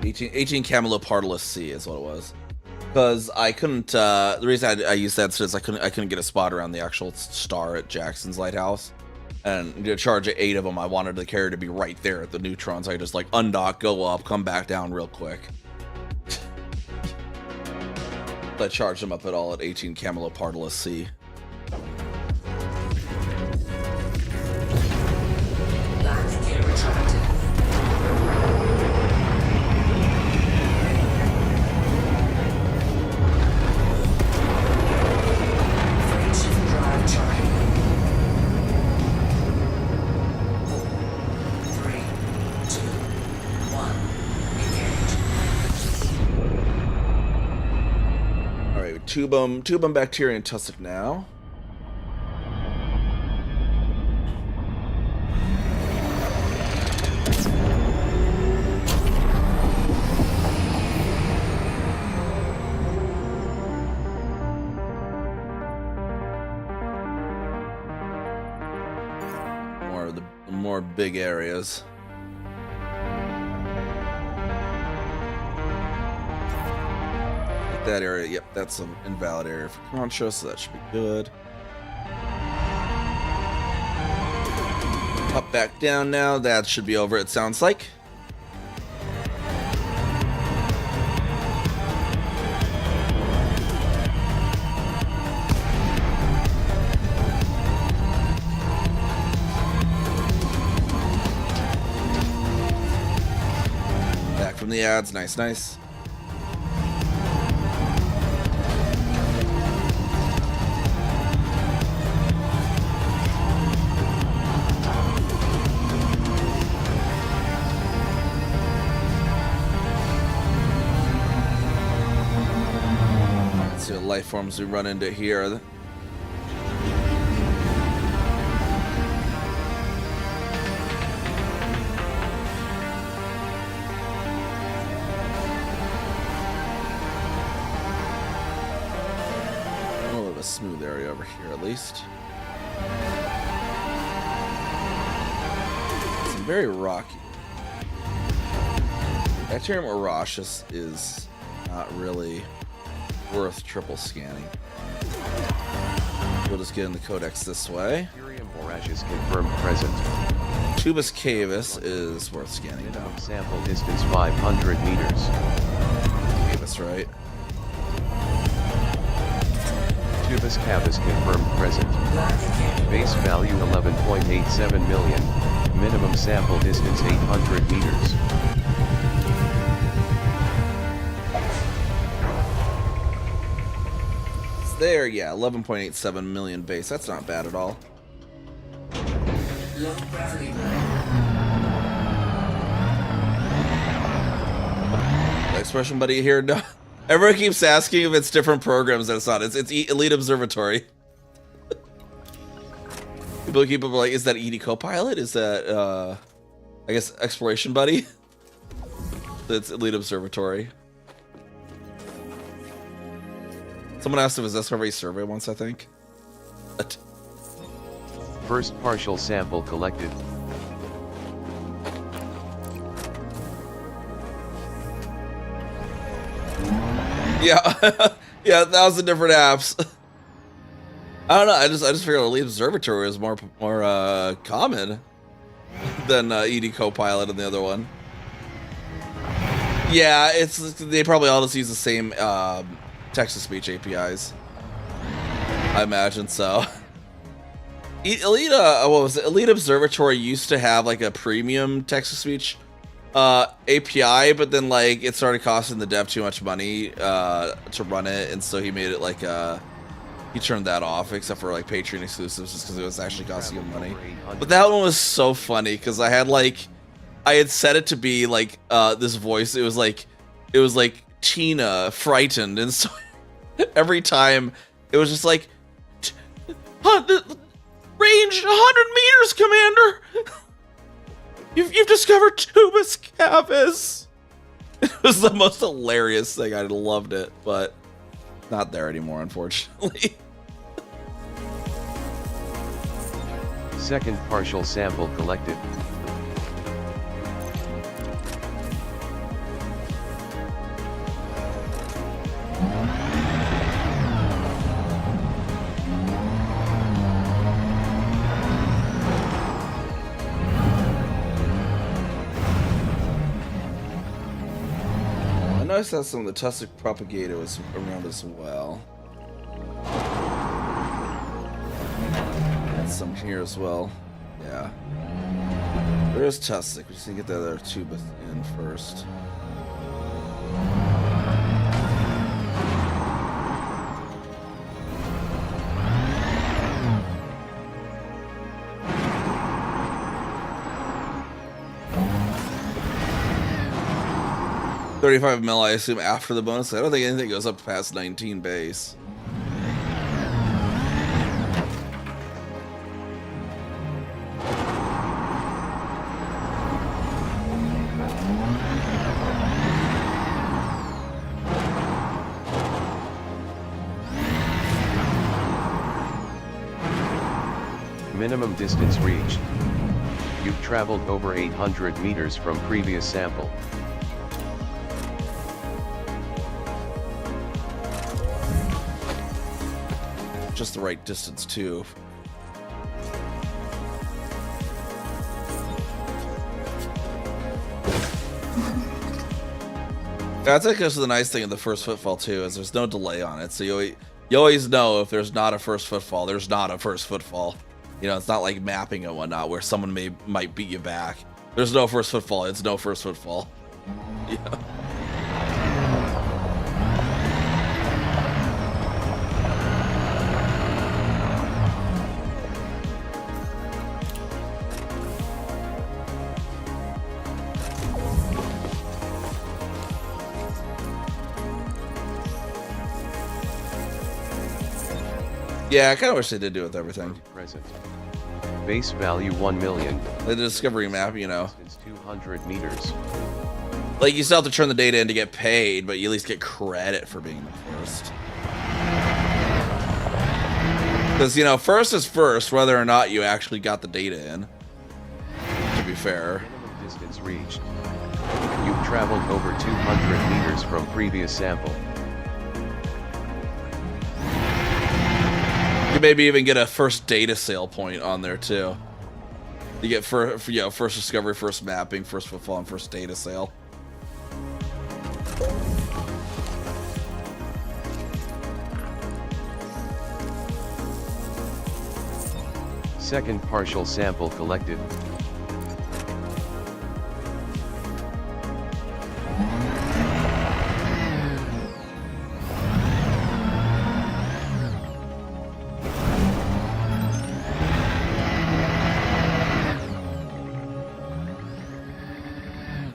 18 Camelopardulus C is what it was. Because I couldn't. The reason I used that is I couldn't get a spot around the actual star at Jackson's Lighthouse. And to charge at 8 of them, I wanted the carrier to be right there at the neutrons. I just like undock, go up, come back down real quick. I charged them up at all at 18 Camelopardulus C. Live gear retracted. Freight ship drive charging. 3, 2, 1, engage. All right, tube 'em bacteria and tussock now. More big areas. That area, yep, that's an invalid area for Contra, so that should be good. Up back down now, that should be over, it sounds like. Back from the ads, nice. life forms we run into here. A little bit of a smooth area over here, at least. It's very rocky. Bacterium Orachis is not really worth triple scanning. We'll just get in the codex this way. Bacterium Orachis confirmed present. Tubus cavus is worth scanning. Minimum sample distance 500 meters. Cavus, right? Tubus cavus confirmed present. Base value 11.87 million. Minimum sample distance 800 meters. There, yeah, 11.87 million base. That's not bad at all. Low gravity. Expression buddy here. No, everyone keeps asking if it's different programs. And it's not. It's Elite Observatory. People keep like, is that ED Copilot? Is that I guess Exploration Buddy? It's Elite Observatory. Someone asked if it was Discovery Survey once, I think. But First partial sample collected. yeah, yeah, 1,000 different apps. I don't know. I just figured Elite Observatory is more common than ED Copilot and the other one. Yeah, they probably all just use the same text-to-speech APIs. I imagine so. Elite, what was it? Elite Observatory used to have like a premium text-to-speech API, but then like it started costing the dev too much money to run it, and so he made it like he turned that off, except for like Patreon exclusives, just because it was actually costing him money. But that one was so funny because I had set it to be like this voice. It was like Tina frightened, and so every time it was just like range 100 meters, Commander. You've discovered Tubus cavus. It was the most hilarious thing. I loved it, but not there anymore, unfortunately. Second partial sample collected. I noticed that some of the Tussock propagator was around as well. And some here as well. Yeah. There is Tussock. We just need to get the other Tubus in first. $35 mil, I assume, after the bonus. I don't think anything goes up past 19 base. Minimum distance reached. You've traveled over 800 meters from previous sample. Just the right distance too. That's like just the nice thing of the first footfall too, is there's no delay on it, so you always know if there's not a first footfall, there's not a first footfall. You know, it's not like mapping and whatnot where someone might beat you back. There's no first footfall, it's no first footfall. Yeah. Yeah, I kind of wish they did do it with everything. Present. Base value 1 million. The discovery map, you know. Distance 200 meters. Like, you still have to turn the data in to get paid, but you at least get credit for being the first. Because, you know, first is first, whether or not you actually got the data in. To be fair. Minimum distance reached. You've traveled over 200 meters from previous sample. You maybe even get a first data sale point on there, too. You get, first discovery, first mapping, first footfall, and first data sale. Second partial sample collected.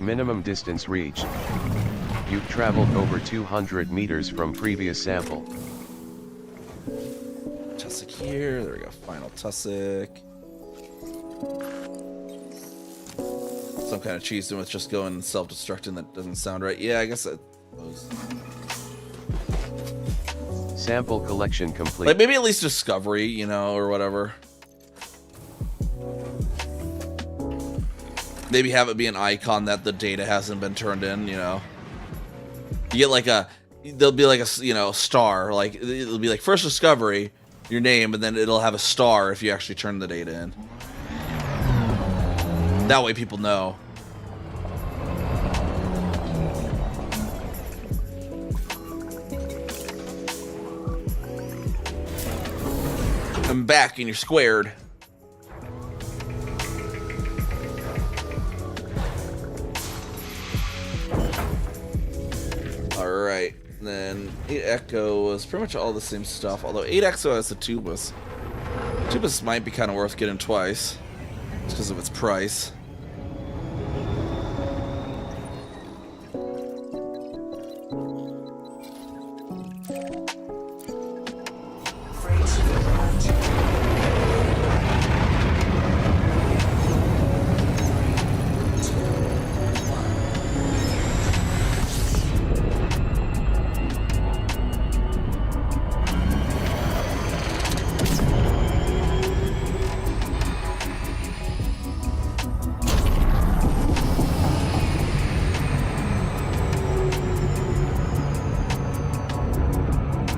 Minimum distance reached. You've traveled over 200 meters from previous sample. Tussock here. There we go. Final Tussock. Some kind of cheese with just going self-destructing that doesn't sound right. Yeah, I guess that. Sample collection complete. Like maybe at least discovery, you know, or whatever. Maybe have it be an icon that the data hasn't been turned in, you know. You get like there'll be like a, you know, star, like it'll be like first discovery, your name, and then it'll have a star if you actually turn the data in. That way people know. I'm back and you're squared. Alright, then 8 Echo was pretty much all the same stuff, although 8 Echo has the Tubus. Tubus might be kind of worth getting twice, just because of its price. Freight ship drive checking.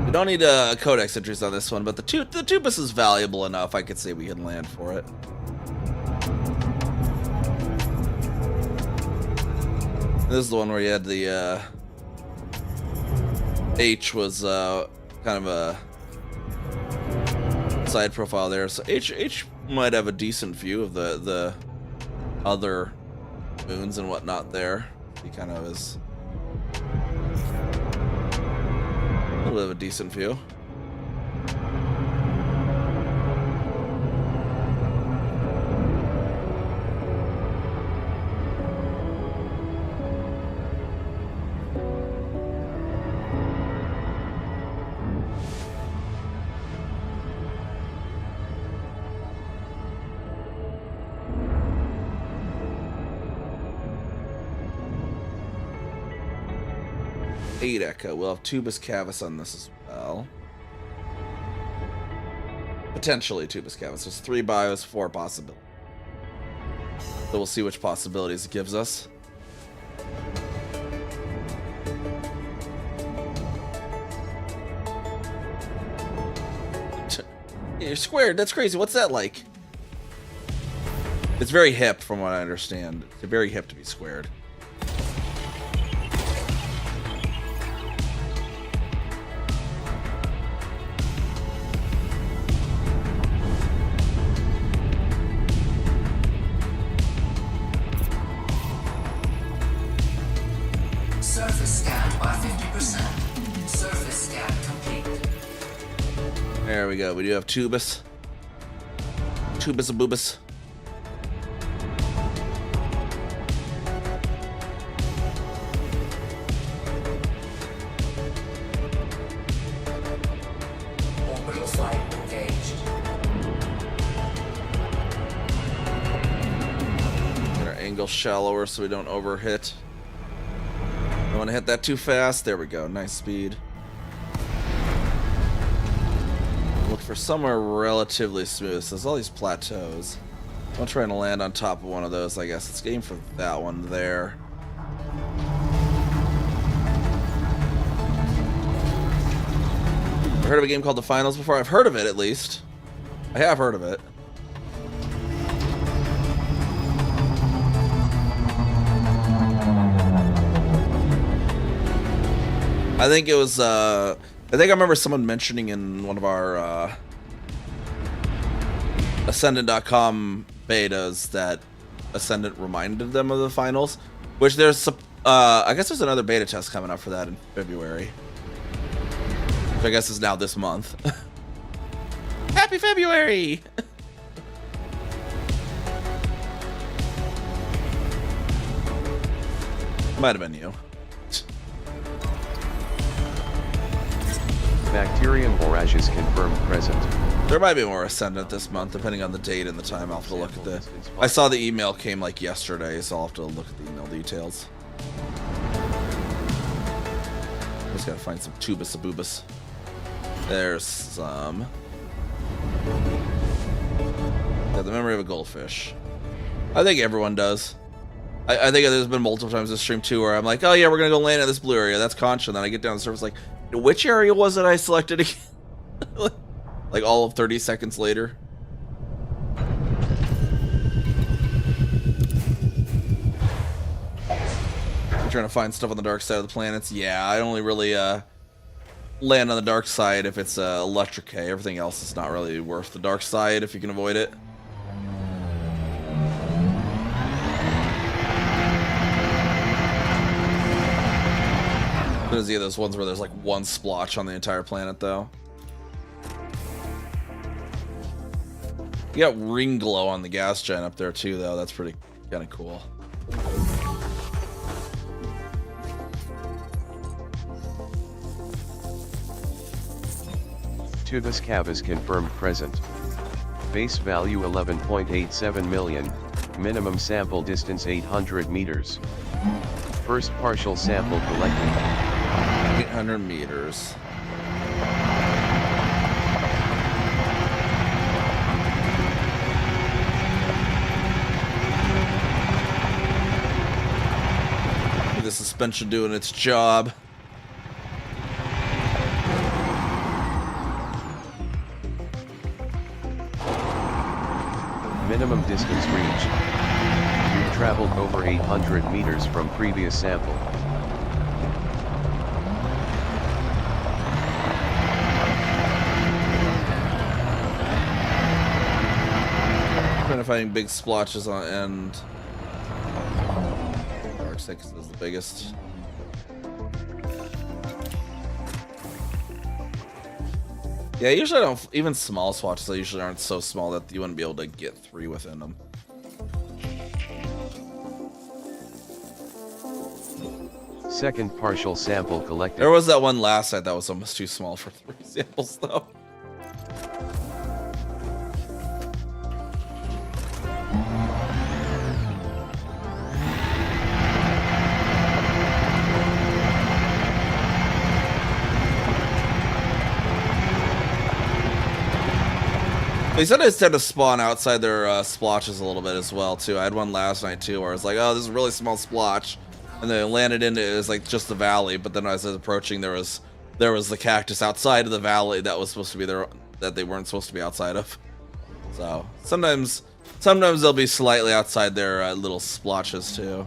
We don't need codex entries on this one, but the Tubus is valuable enough. I could say we can land for it. This is the one where you had the H was kind of a side profile there, so H might have a decent view of the other moons and whatnot there. He kind of is. A little bit of a decent view. Eight Echo. We'll have Tubus Cavus on this as well. Potentially Tubus Cavus. There's 3 bios, 4 possibilities. So we'll see which possibilities it gives us. You're squared. That's crazy. What's that like? It's very hip, from what I understand. It's very hip to be squared. Surface scanned by 50%. Surface scan complete. There we go. We do have Tubus. Tubus and Boobus. Orbital flight and go shallower so we don't overhit. Don't want to hit that too fast. There we go. Nice speed. Look for somewhere relatively smooth. So there's all these plateaus. I'm trying to land on top of one of those, I guess. Let's aim for that one there. I've heard of a game called The Finals before. I've heard of it, at least. I have heard of it. I think it was, I think I remember someone mentioning in one of our, Ascendant.com betas that Ascendant reminded them of the finals, which there's, I guess there's another beta test coming up for that in February. Which I guess is now this month. Happy February! Might have been you. Bacterium voracious confirmed present. There might be more Ascendant this month, depending on the date and the time. I'll have to look at the... I saw the email came like yesterday, so I'll have to look at the email details. Just gotta find some tubus abubus. There's some. Yeah, the memory of a goldfish. I think everyone does. I think there's been multiple times this stream too where I'm like, oh yeah, we're gonna go land in this blue area. That's Concha. And then I get down the surface like, which area was it I selected again? Like all of 30 seconds later. I'm trying to find stuff on the dark side of the planets. Yeah, I only really land on the dark side if it's electric K. Everything else is not really worth the dark side if you can avoid it. There's those ones where there's like one splotch on the entire planet though. You got ring glow on the gas gen up there too though. That's pretty kind of cool. To this cab is confirmed present. Base value 11.87 million. Minimum sample distance 800 meters. First partial sample collected. 800 meters. The suspension doing its job. Minimum distance reached. We've traveled over 800 meters from previous sample. Trying to find big splotches on end. Dark Six is the biggest. Yeah, usually I don't. Even small swatches, they usually aren't so small that you wouldn't be able to get 3 within them. Second partial sample collected. There was that one last night that was almost too small for 3 samples, though. They sometimes tend to spawn outside their splotches a little bit as well too. I had one last night too where I was like, oh, this is a really small splotch, and then it landed into it was like just the valley. But then as I was approaching, there was the cactus outside of the valley that was supposed to be there that they weren't supposed to be outside of. So sometimes they'll be slightly outside their little splotches too.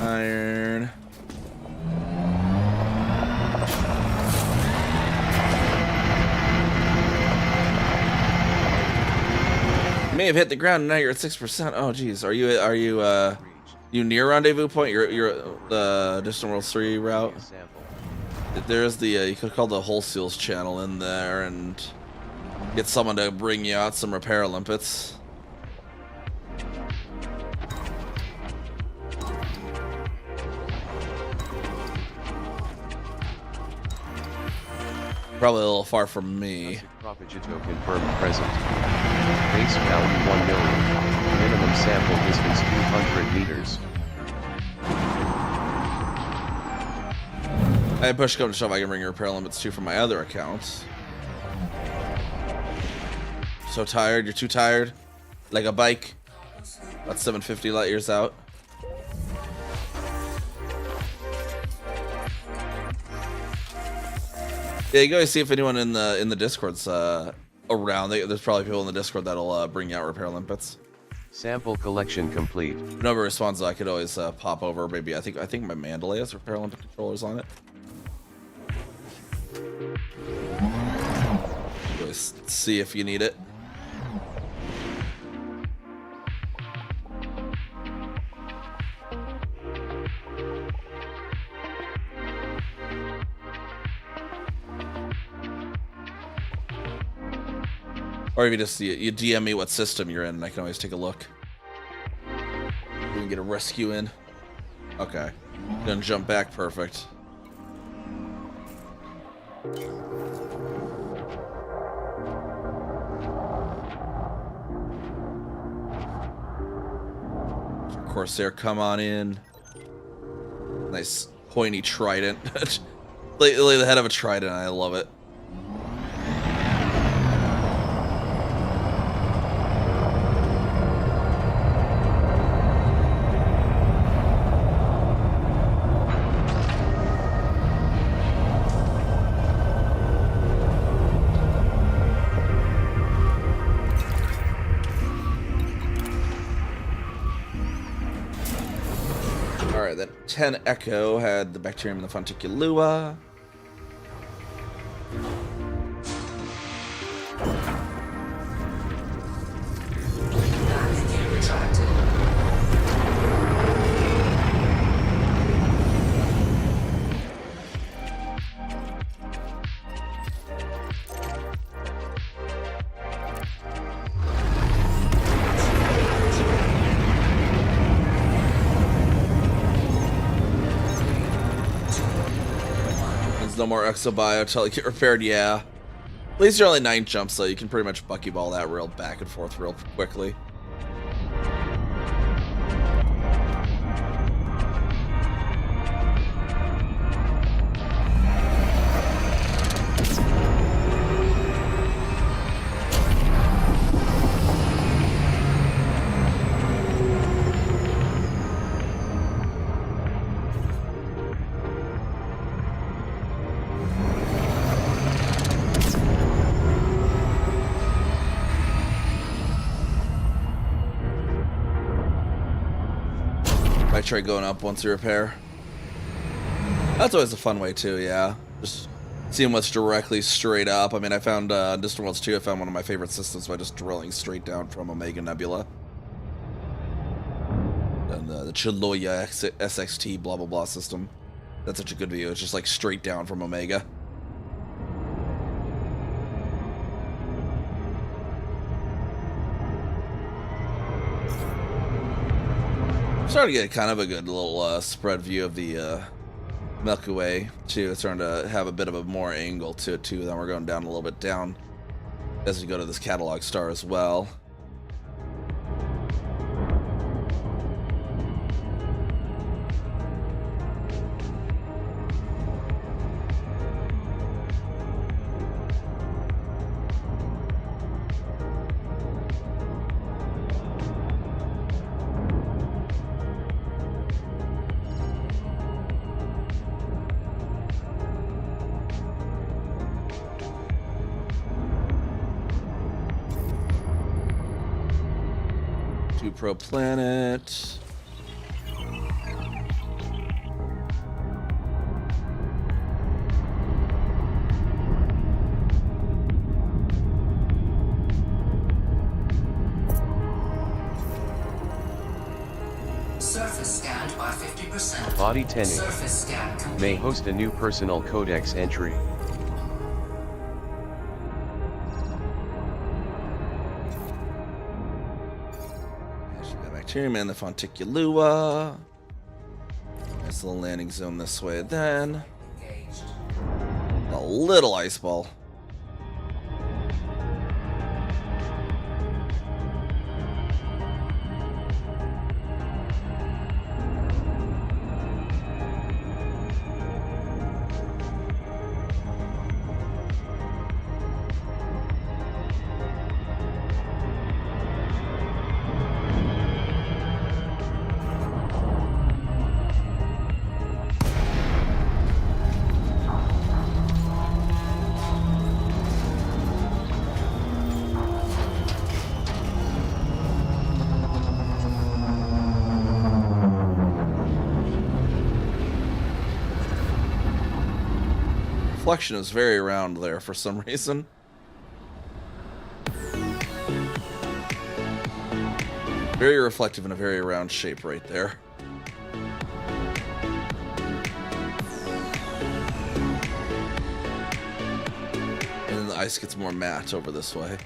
Iron. You may have hit the ground and now you're at 6%. Oh geez, are you near Rendezvous Point? You're the Distant Worlds 3 route. There's the you could call the Wholesales channel in there and get someone to bring you out some repair limpets. Probably a little far from me. Propagato confirmed present. Base value 1 million. Minimum sample distance 200 meters. I had push come to shove. I can bring your repair limits too from my other accounts. So tired. You're too tired. Like a bike. About 750 light years out. Yeah, you guys see if anyone in the Discord's around. There's probably people in the Discord that'll bring out repair limpets. Sample collection complete. If nobody responds, I could always pop over. Maybe I think my Mandalay has repair limpet controllers on it. Always see if you need it. Or if you just you DM me what system you're in, and I can always take a look. We can get a rescue in. Okay. Gonna jump back, perfect. Corsair, come on in. Nice pointy trident. lay the head of a trident, I love it. Alright, then 10 Echo had the bacterium and the Fonticulua. Back retracted. There's no more Exobio until you get repaired, yeah. At least you're only 9 jumps, so you can pretty much buckyball that real back and forth real quickly. I try going up once you repair. That's always a fun way too, yeah. Just seeing what's directly straight up. I mean, I found Distant Worlds 2, I found one of my favorite systems by just drilling straight down from Omega Nebula. And the Chiloya SXT blah blah blah system. That's such a good view. It's just like straight down from Omega. Starting to get kind of a good little spread view of the Milky Way too. It's starting to have a bit of a more angle to it too. Then we're going down a little bit down as we go to this catalog star as well. To Pro Planet. Surface scanned by 50%. Body 10 Surface scan complete. may host a new personal codex entry. Bacterium and the Fonticulua. Nice little landing zone this way then. Engaged. A a little ice ball. Reflection is very round there for some reason. Very reflective in a very round shape right there. And then the ice gets more matte over this way.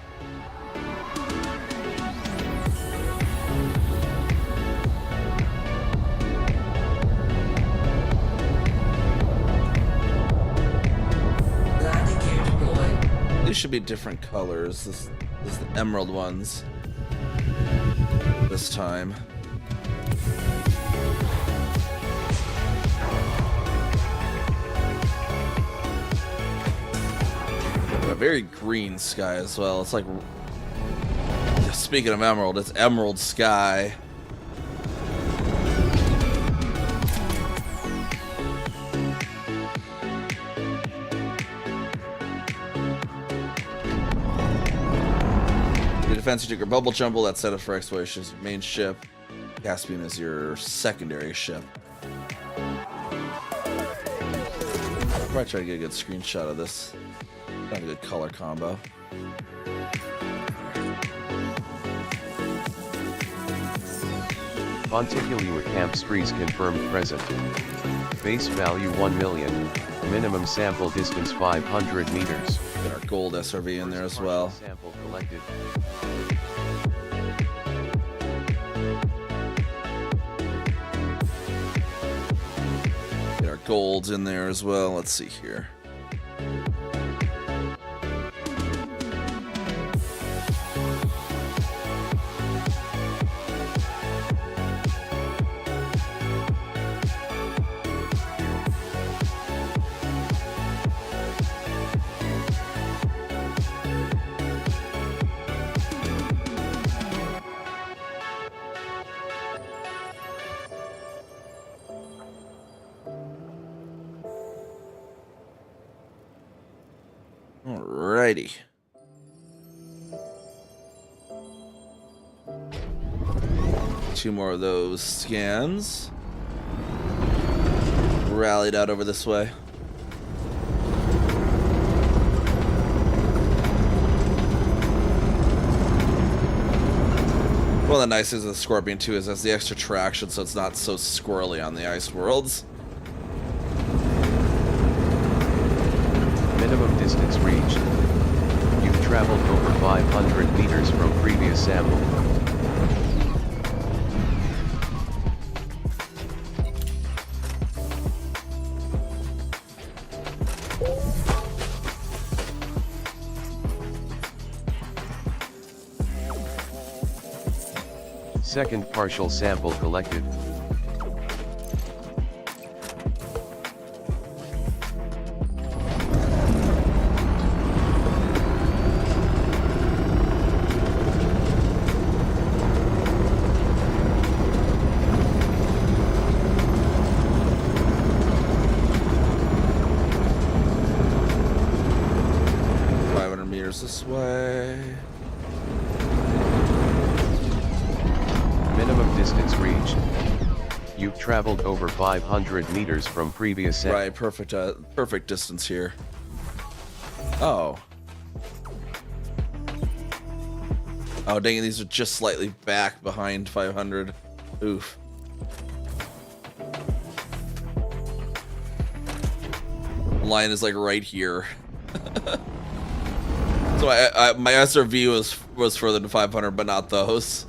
These should be different colors. This is the emerald ones this time. A very green sky as well. It's like, speaking of emerald, it's emerald sky. Defense, you took your bubble jumble. That's set up for exploration as your main ship. Caspian is your secondary ship. I'll probably try to get a good screenshot of this. Not a good color combo. Ponticuli camp sprees confirmed present. Base value 1 million. Minimum sample distance 500 meters. Get our gold SRV in there as well. Sample collected. Get our golds in there as well. Let's see here. Alrighty. Two more of those scans. Rallied out over this way. One of the nice things of the Scorpion 2 is it has the extra traction, so it's not so squirrely on the ice worlds. Minimum distance reached. You've traveled over 500 meters from previous sample. Second partial sample collected. This way. Minimum distance reached. You've traveled over 500 meters from previous sample. Right, perfect distance here. Oh. Oh, dang it, these are just slightly back behind 500. Oof. The line is like right here. So my SRV was further than 500, but not those.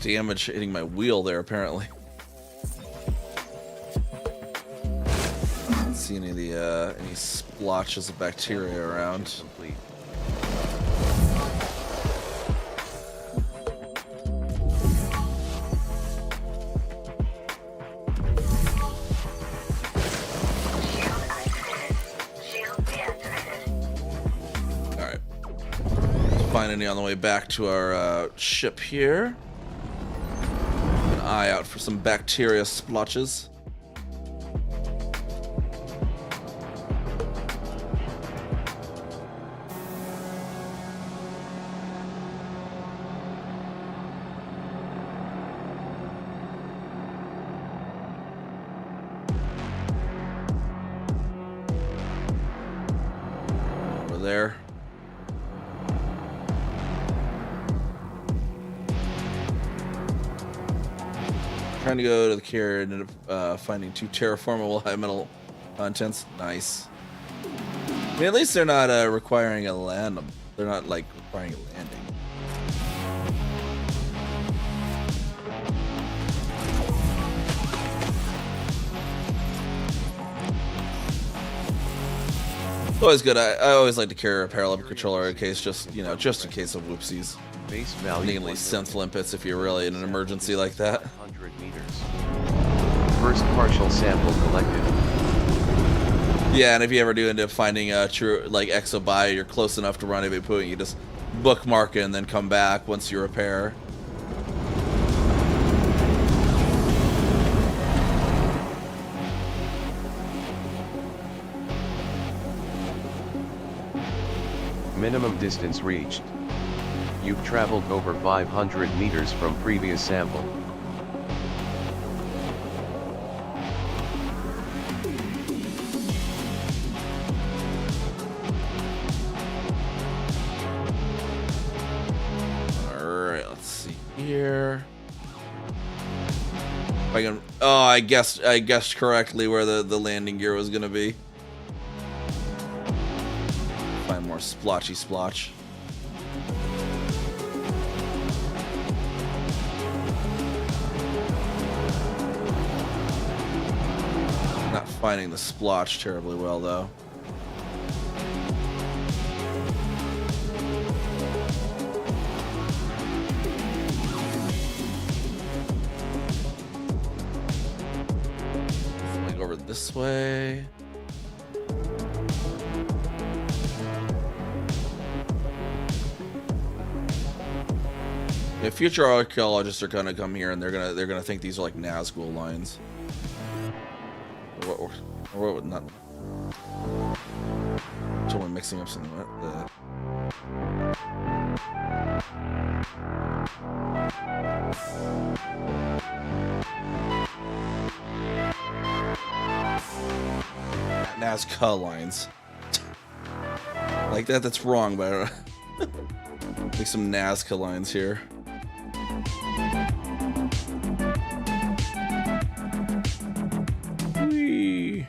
damage hitting my wheel there, apparently. Don't see any of the any splotches of bacteria around. Complete. Alright. Find any on the way back to our ship here. Keep an eye out for some bacteria splotches. Over there. Trying to go to the carrier and ended up finding 2 terraformable high metal contents. Nice. I mean, at least they're not requiring a land. They're not like requiring a landing. It's always good. I always like to carry a parallel controller in case, just in case of whoopsies. Base value Needing at least synth limpets if you're really in an emergency like that. 100 meters. First partial sample collected. Yeah, and if you ever do end up finding a true like exobi, you're close enough to Rendezvous point, you just bookmark it and then come back once you repair. Minimum distance reached. You've traveled over 500 meters from previous sample. Alright, let's see here. If I can, oh, I guessed correctly where the landing gear was gonna be. Find more splotchy splotch. Not finding the splotch terribly well though. Flying over this way. Yeah, future archaeologists are gonna come here and they're gonna think these are like Nazgul lines. Or not. Totally mixing up something like that. Nazca lines. Like that, that's wrong, but I don't know. Like some Nazca lines here. Whee.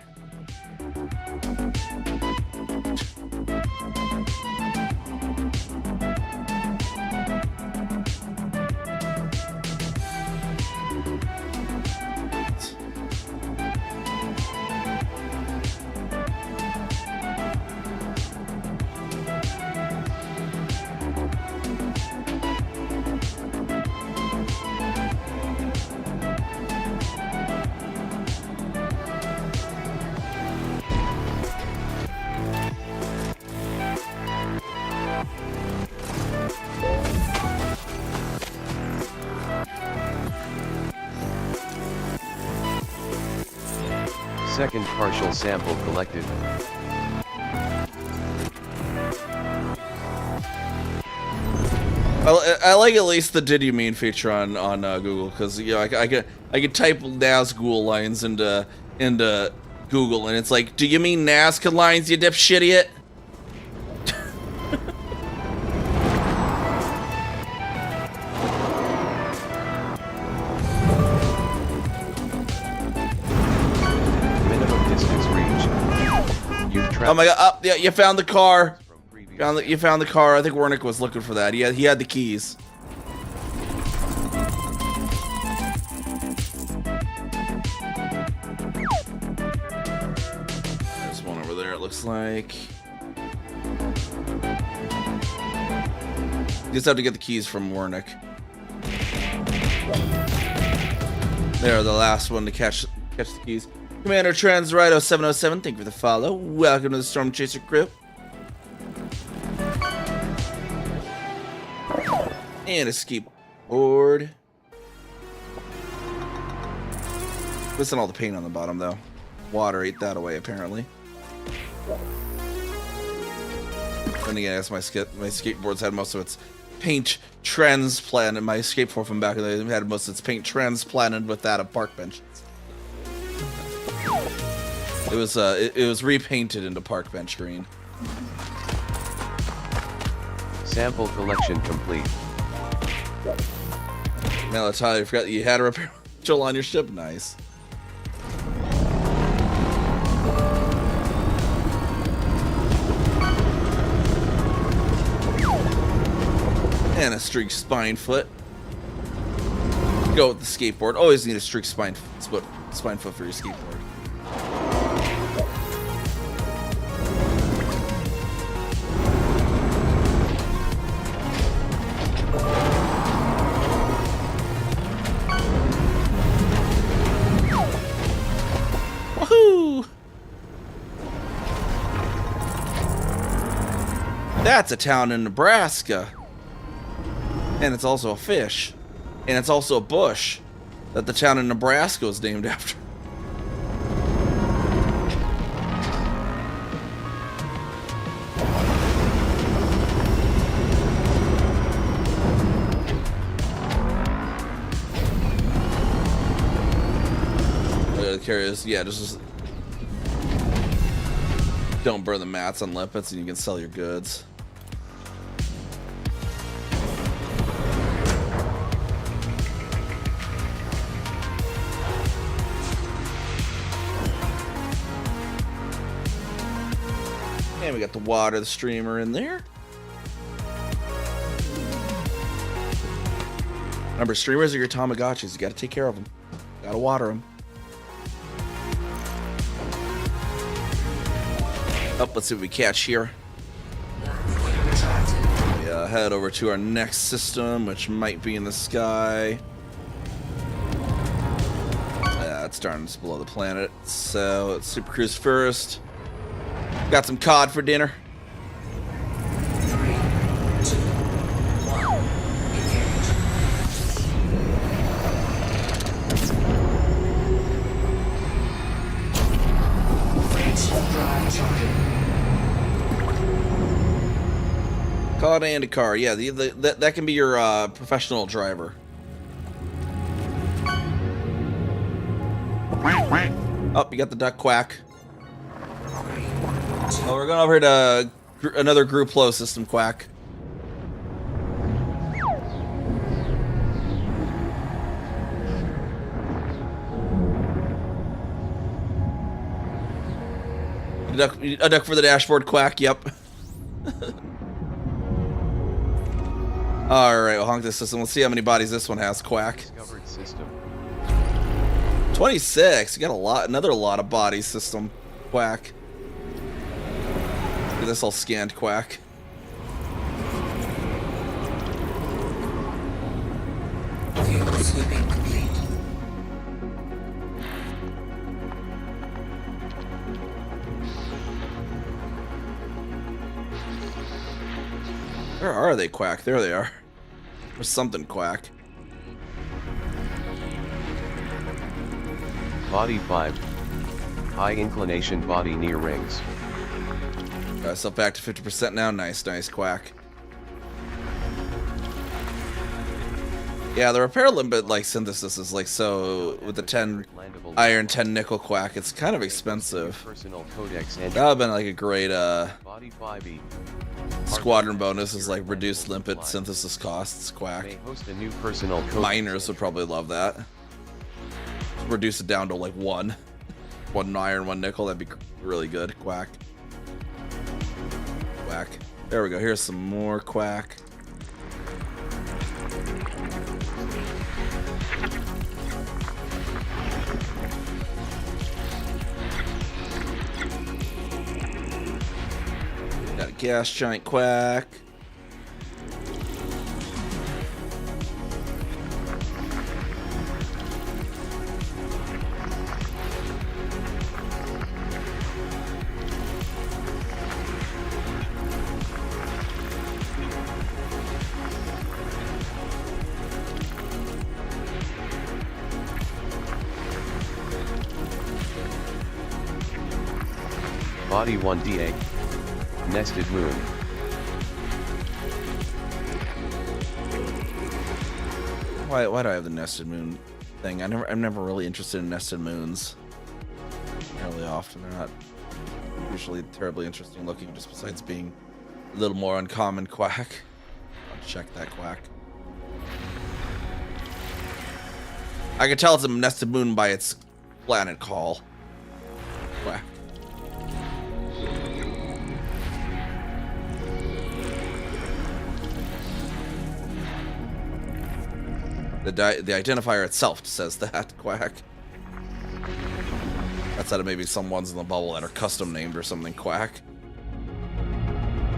Second partial sample collected. I like at least the "Did you mean" feature on Google, because I could type Nazgul lines into Google and it's like, do you mean Nazca lines, you dipshit idiot? Minimum distance reached. You've traveled. Oh my god! Oh, yeah, you found the car. You found the car. I think Wernick was looking for that. He had the keys. There's one over there, it looks like. You just have to get the keys from Warnick. They're the last one to catch the keys. Commander Transrido 707, thank you for the follow. Welcome to the Storm Chaser crew. And escape board. Listen, all the paint on the bottom though. Water ate that away apparently. Then again, I guess my skateboard's had most of its paint transplanted. My skateboard from back in the day had most of its paint transplanted with that of park benches. It was repainted into park bench green. Sample collection complete. Now, Tyler, you forgot that you had a repair module on your ship. Nice. And a streak spine foot. Go with the skateboard. Always need a streak spine foot for your skateboard. Woohoo! That's a town in Nebraska. And it's also a fish. And it's also a bush that the town in Nebraska was named after. Curious, yeah, just don't burn the mats on limpets and you can sell your goods. And we got the water, the streamer in there. Remember, streamers are your Tamagotchis. You got to take care of them. Got to water them. Oh, let's see what we catch here. Yeah, head over to our next system, which might be in the sky. Yeah, it's starting to below the planet. So let's super cruise first. Got some cod for dinner. 3, 2, 1, engage. Freight drive charging. Cod and a car. Yeah, that can be your professional driver. Oh, you got the duck quack. Oh, we're going over to another group flow system quack. A duck for the dashboard quack, yep. Alright, we'll honk this system. Let's see how many bodies this one has, quack. Discovered system. 26. You got another lot of bodies system, quack. Get this all scanned, quack. Fuel sweeping complete. Where are they, quack? There they are. There's something, quack. Body 5. High inclination body near rings. Got myself back to 50% now. Nice, nice, quack. Yeah, the repair limit like synthesis is like so with the 10 iron, 10 nickel quack. It's kind of expensive. Personal codex and That would have been like a great body 5e. squadron bonus is like reduced limpet synthesis costs. Quack. May host a new personal codex. Miners would probably love that. Reduce it down to like one iron, 1 nickel. That'd be really good. Quack. Quack. There we go. Here's some more quack. ass giant quack. Body 1D egg. Nested moon. Why do I have the nested moon thing? I'm never really interested in nested moons. Fairly often, they're not usually terribly interesting looking, just besides being a little more uncommon. Quack. I'll check that quack. I can tell it's a nested moon by its planet call. Quack. The identifier itself says that, quack. That's out of maybe some ones in the bubble that are custom named or something, quack.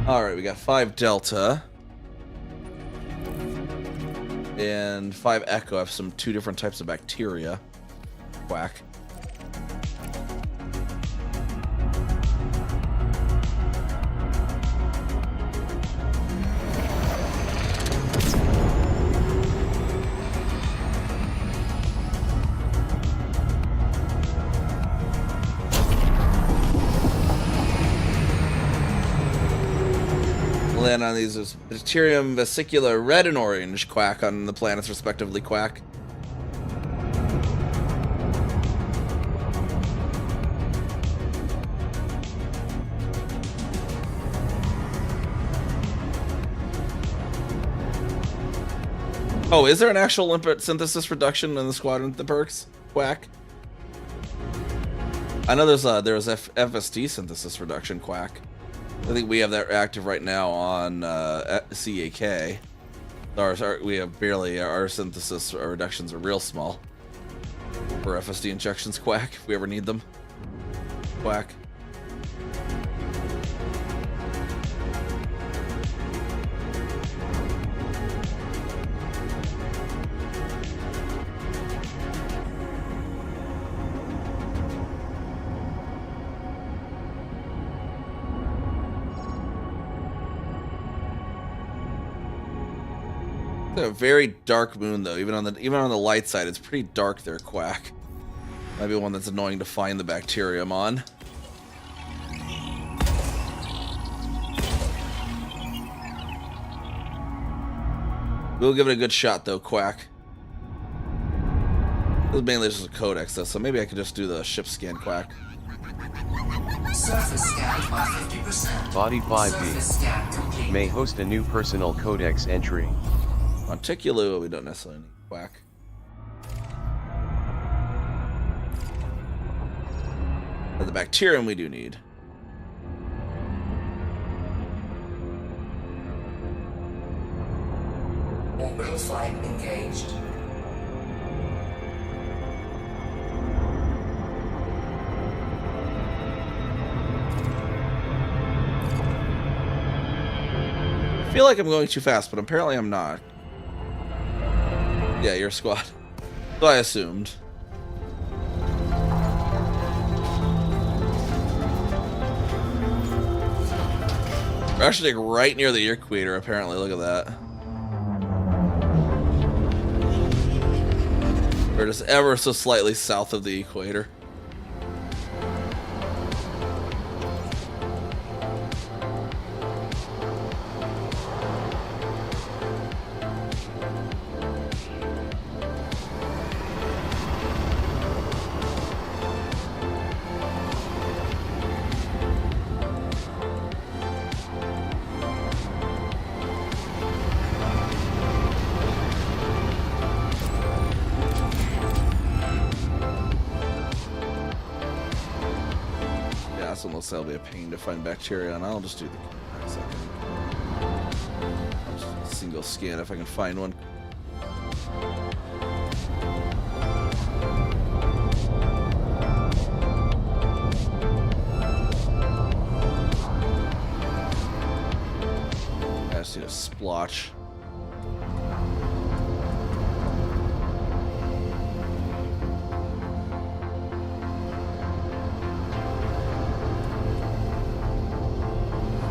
Alright, we got 5 Delta. And 5 Echo. I have some 2 different types of bacteria. Quack. Land on these is Bacterium vesicula red and orange, quack, on the planets respectively, quack. Oh, is there an actual limpet synthesis reduction in the squadron, the perks, quack? I know there's FSD synthesis reduction, quack. I think we have that active right now on CAK. We have barely, our synthesis reductions are real small for FSD injections, quack, if we ever need them. Quack. A very dark moon though, even on the light side, it's pretty dark there, quack. Might be one that's annoying to find the bacterium on. We'll give it a good shot though, quack. This is mainly just a codex though, so maybe I could just do the ship scan, quack. Surface scanned by 50%. Body 5D. Surface scan complete. May host a new personal codex entry. Monticulum, we don't necessarily need, quack. But the bacterium we do need. Orbital flight engaged. I feel like I'm going too fast, but apparently I'm not. Yeah, your squad. So I assumed. We're actually like right near the equator, apparently. Look at that. We're just ever so slightly south of the equator. Unless that'll be a pain to find bacteria, and I'll just do the single scan if I can find one. splotch.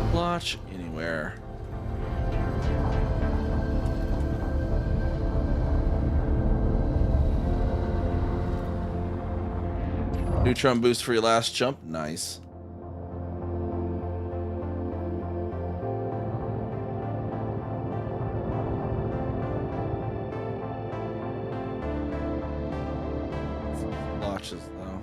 Splotch anywhere. Neutron boost for your last jump. Nice. Splotches though.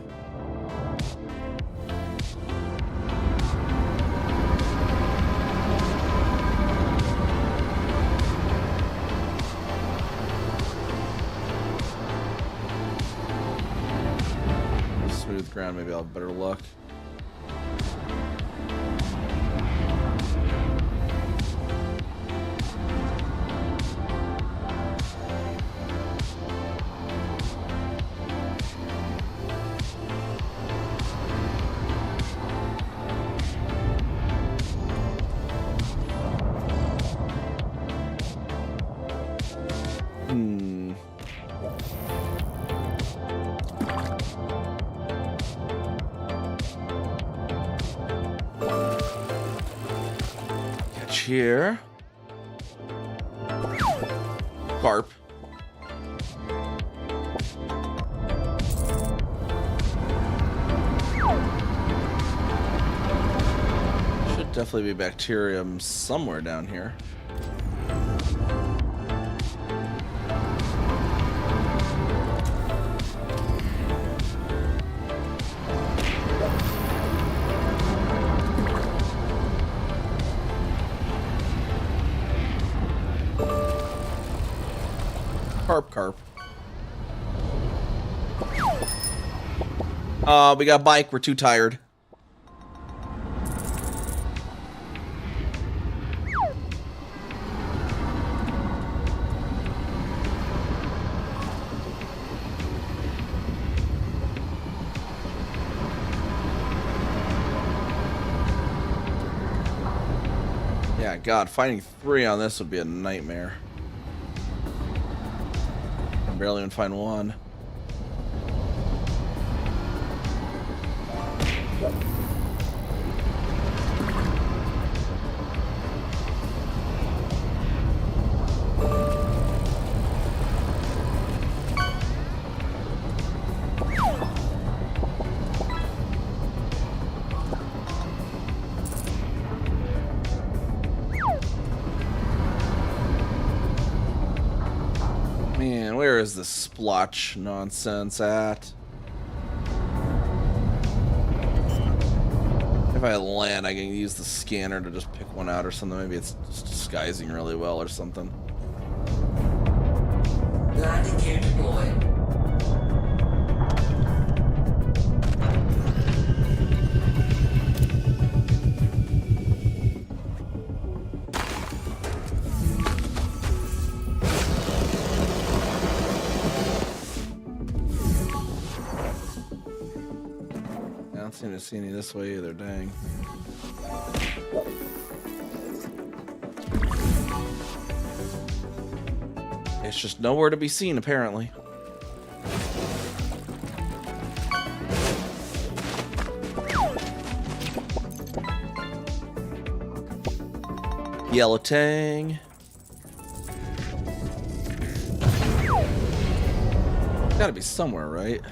Smooth ground, maybe I'll have better luck. Here. Carp. Should definitely be bacterium somewhere down here. Carp. We got bike. We're too tired. Yeah, God, finding 3 on this would be a nightmare. Barely even find 1. Man, where is this splotch nonsense at? If I land, I can use the scanner to just pick one out or something. Maybe it's just disguising really well or something. Landing gear deployed. I don't seem to see any this way either, dang. It's just nowhere to be seen, apparently. Yellow tang. Gotta be somewhere, right?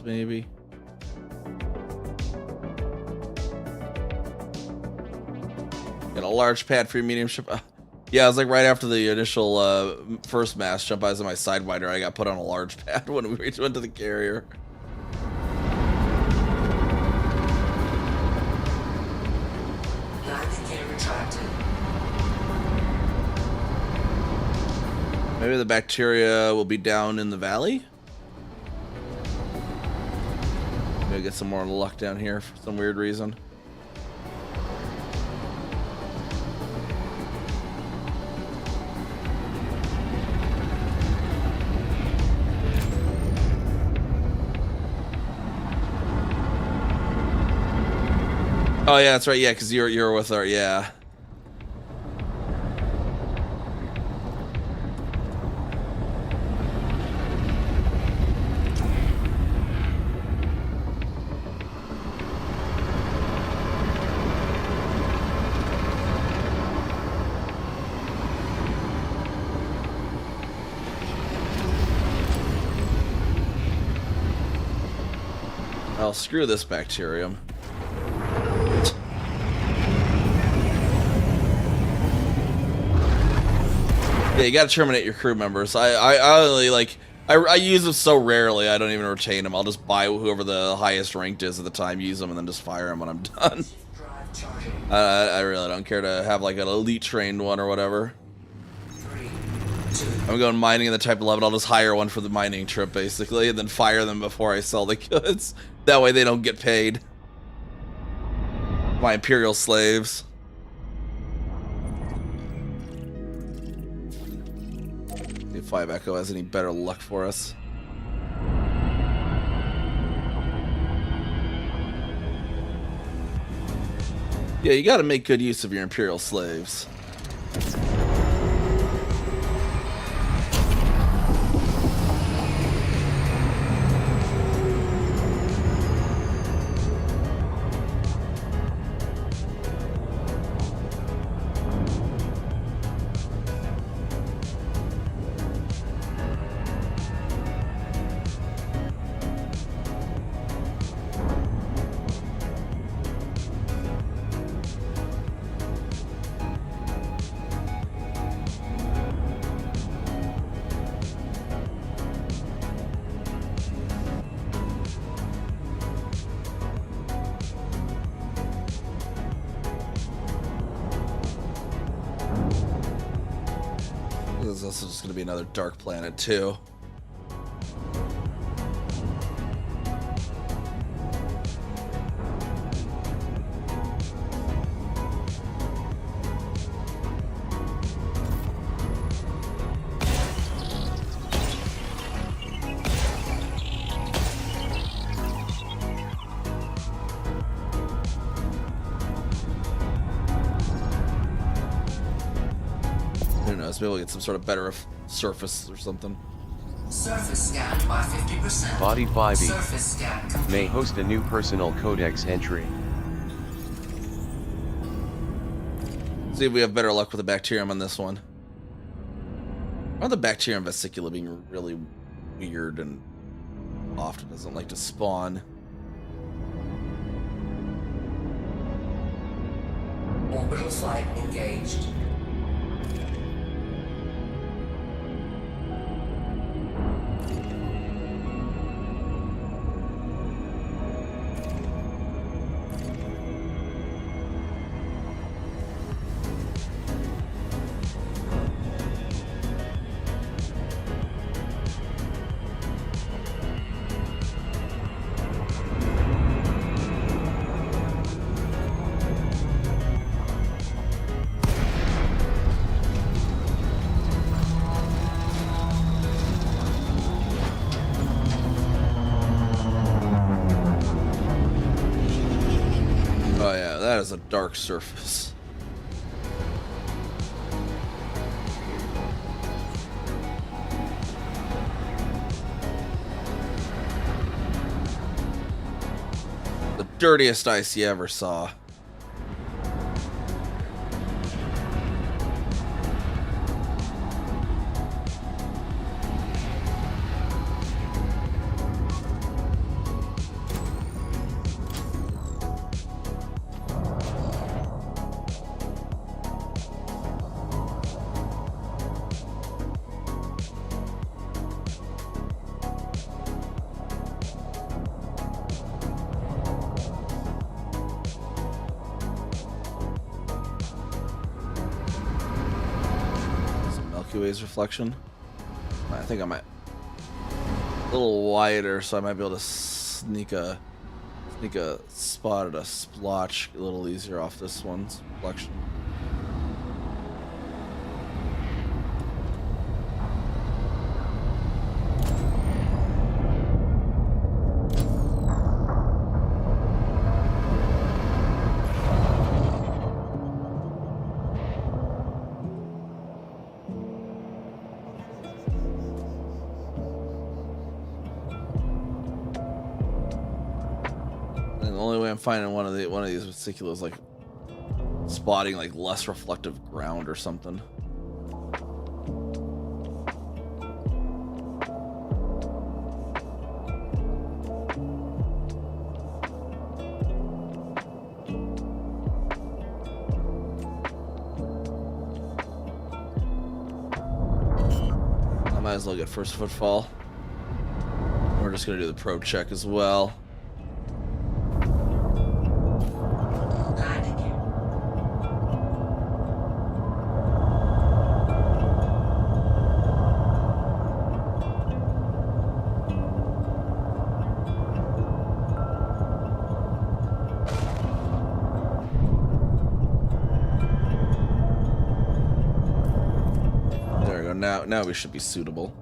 Maybe. Got a large pad for your medium ship. Yeah, it was like right after the initial first mass jump. I was in my sidewinder. I got put on a large pad when we went to the carrier. Landing gear retracted. Maybe the bacteria will be down in the valley? Maybe get some more luck down here for some weird reason. Oh yeah, that's right. Yeah, because you're with her. Yeah. Well, screw this bacterium. Yeah, you gotta terminate your crew members. I only like I use them so rarely I don't even retain them. I'll just buy whoever the highest ranked is at the time, use them, and then just fire them when I'm done. Drive charging. I really don't care to have like an elite trained one or whatever. 3, 2, I'm going mining in the type 11. I'll just hire one for the mining trip basically, and then fire them before I sell the goods. That way they don't get paid. My imperial slaves. See if 5 Echo has any better luck for us. Yeah, you gotta make good use of your imperial slaves. This is also just going to be another dark planet, too. Who knows? Maybe we'll get some sort of better surface or something. surface scanned by 50%. Body 5E Surface scan complete. may host a new personal codex entry. See if we have better luck with the bacterium on this one. Or the bacterium vesicula being really weird and often doesn't like to spawn. Orbital flight engaged. Oh yeah, that is a dark surface. The dirtiest ice you ever saw. Some Milky Way's reflection. I think I might a little wider, so I might be able to sneak a spot at a splotch a little easier off this one's reflection. And the only way I'm finding one of these particular is like spotting like less reflective ground or something. I might as well get first footfall. We're just gonna do the probe check as well. There we go. Now we should be suitable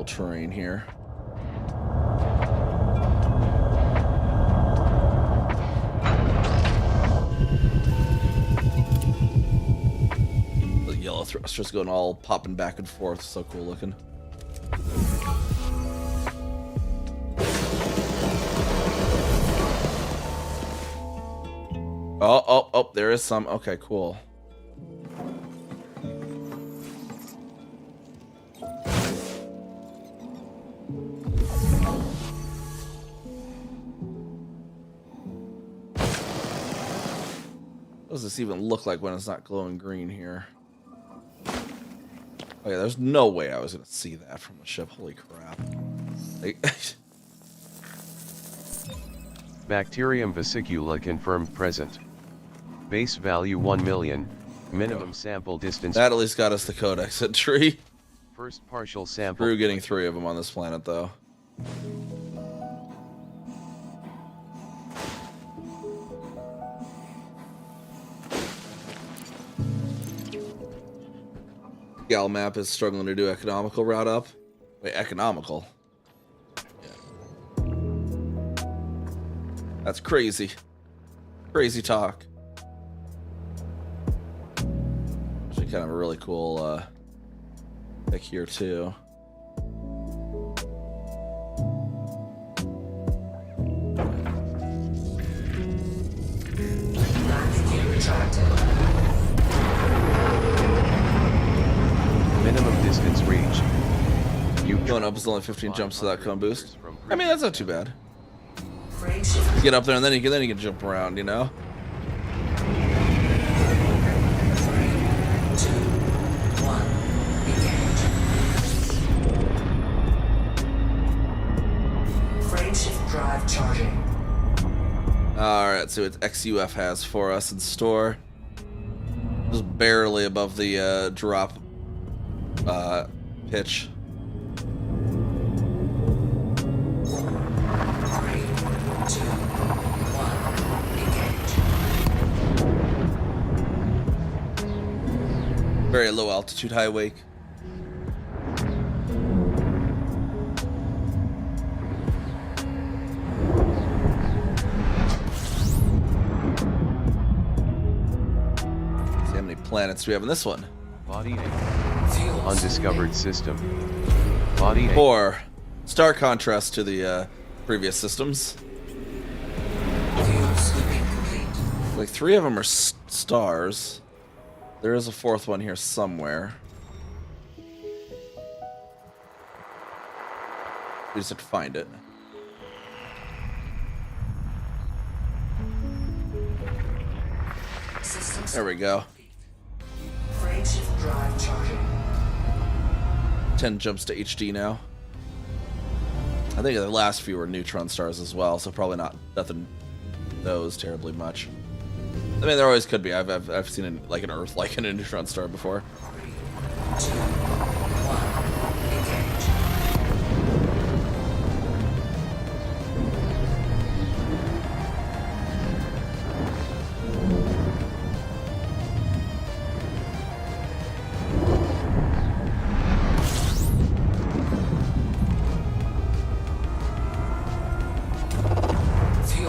terrain here. The yellow thruster's going all popping back and forth. So cool looking. Oh, there is some. Okay, cool. What does this even look like when it's not glowing green here? Oh yeah, there's no way I was gonna see that from the ship. Holy crap. Like, Bacterium vesicula confirmed present. Base value 1 million. Minimum sample distance. that at least got us the codex entry. First partial sample. Through getting 3 of them on this planet though. Gal map is struggling to do economical route up. Wait, economical? Yeah. That's crazy. Crazy talk. Actually, kind of a really cool pick here too. Landing gear retracted. Minimum distance reached. You Going up is only 15 jumps to that cone boost. I mean, that's not too bad. Frame shift. You get up there and then you can jump around, you know. 3, 2, 1. Engage. Frame shift drive charging. All right, so what XUF has for us in store. Just barely above the drop pitch. 3, 2, 1. Engage. Very low altitude, high wake. See how many planets we have in this one. Body A. Fuel Undiscovered system. Body A. 4. Stark contrast to the previous systems. Fuel sweeping complete. Like 3 of them are stars. There is a 4th one here somewhere. We just have to find it. Systems There we go. frame shift drive charging. 10 jumps to HD now. I think the last few were neutron stars as well, so probably nothing those terribly much. I mean, there always could be. I've seen like an Earth like in a neutron star before. 3, 2, 1.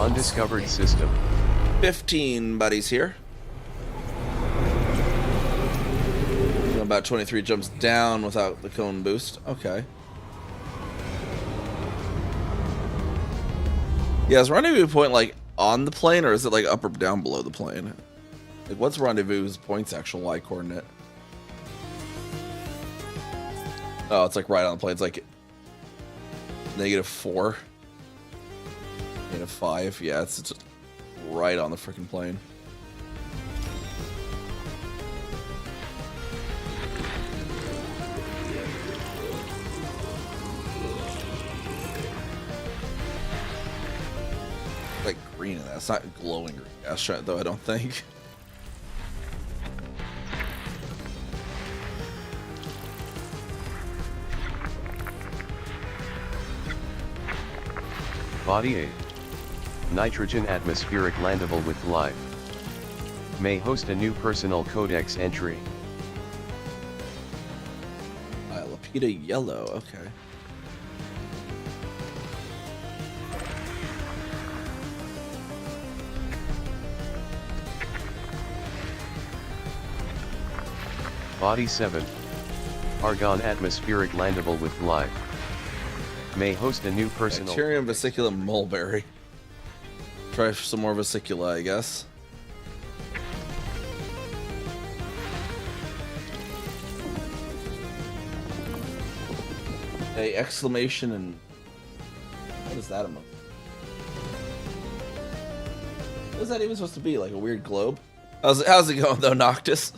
Undiscovered system. 15 buddies here. About 23 jumps down without the cone boost. Okay. Yeah, is rendezvous point like on the plane, or is it like up or down below the plane? Like, what's rendezvous point's actual Y coordinate? Oh, it's like right on the plane. It's like -4, -5. Yeah, it's just right on the freaking plane. Like green in that. It's not glowing green gas shot though, I don't think. Body 8. Nitrogen atmospheric landable with life. May host a new personal codex entry. Lapita yellow, okay. Body 7. Argon atmospheric landable with life. May host a new personal. Bacterium vesiculum mulberry. Try some more vesicula, I guess. A exclamation and what is that emoji? What is that even supposed to be? Like a weird globe? How's it going though, Noctis?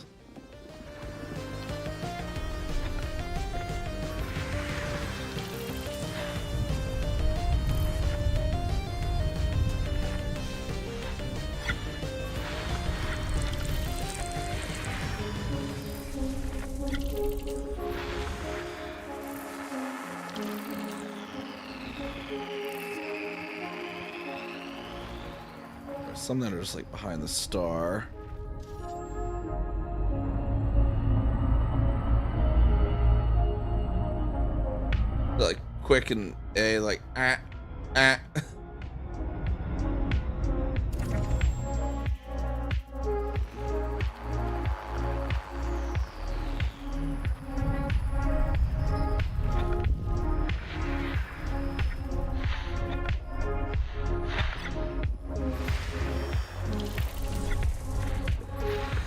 Some that are just like behind the star. They're like quick and A, like ah.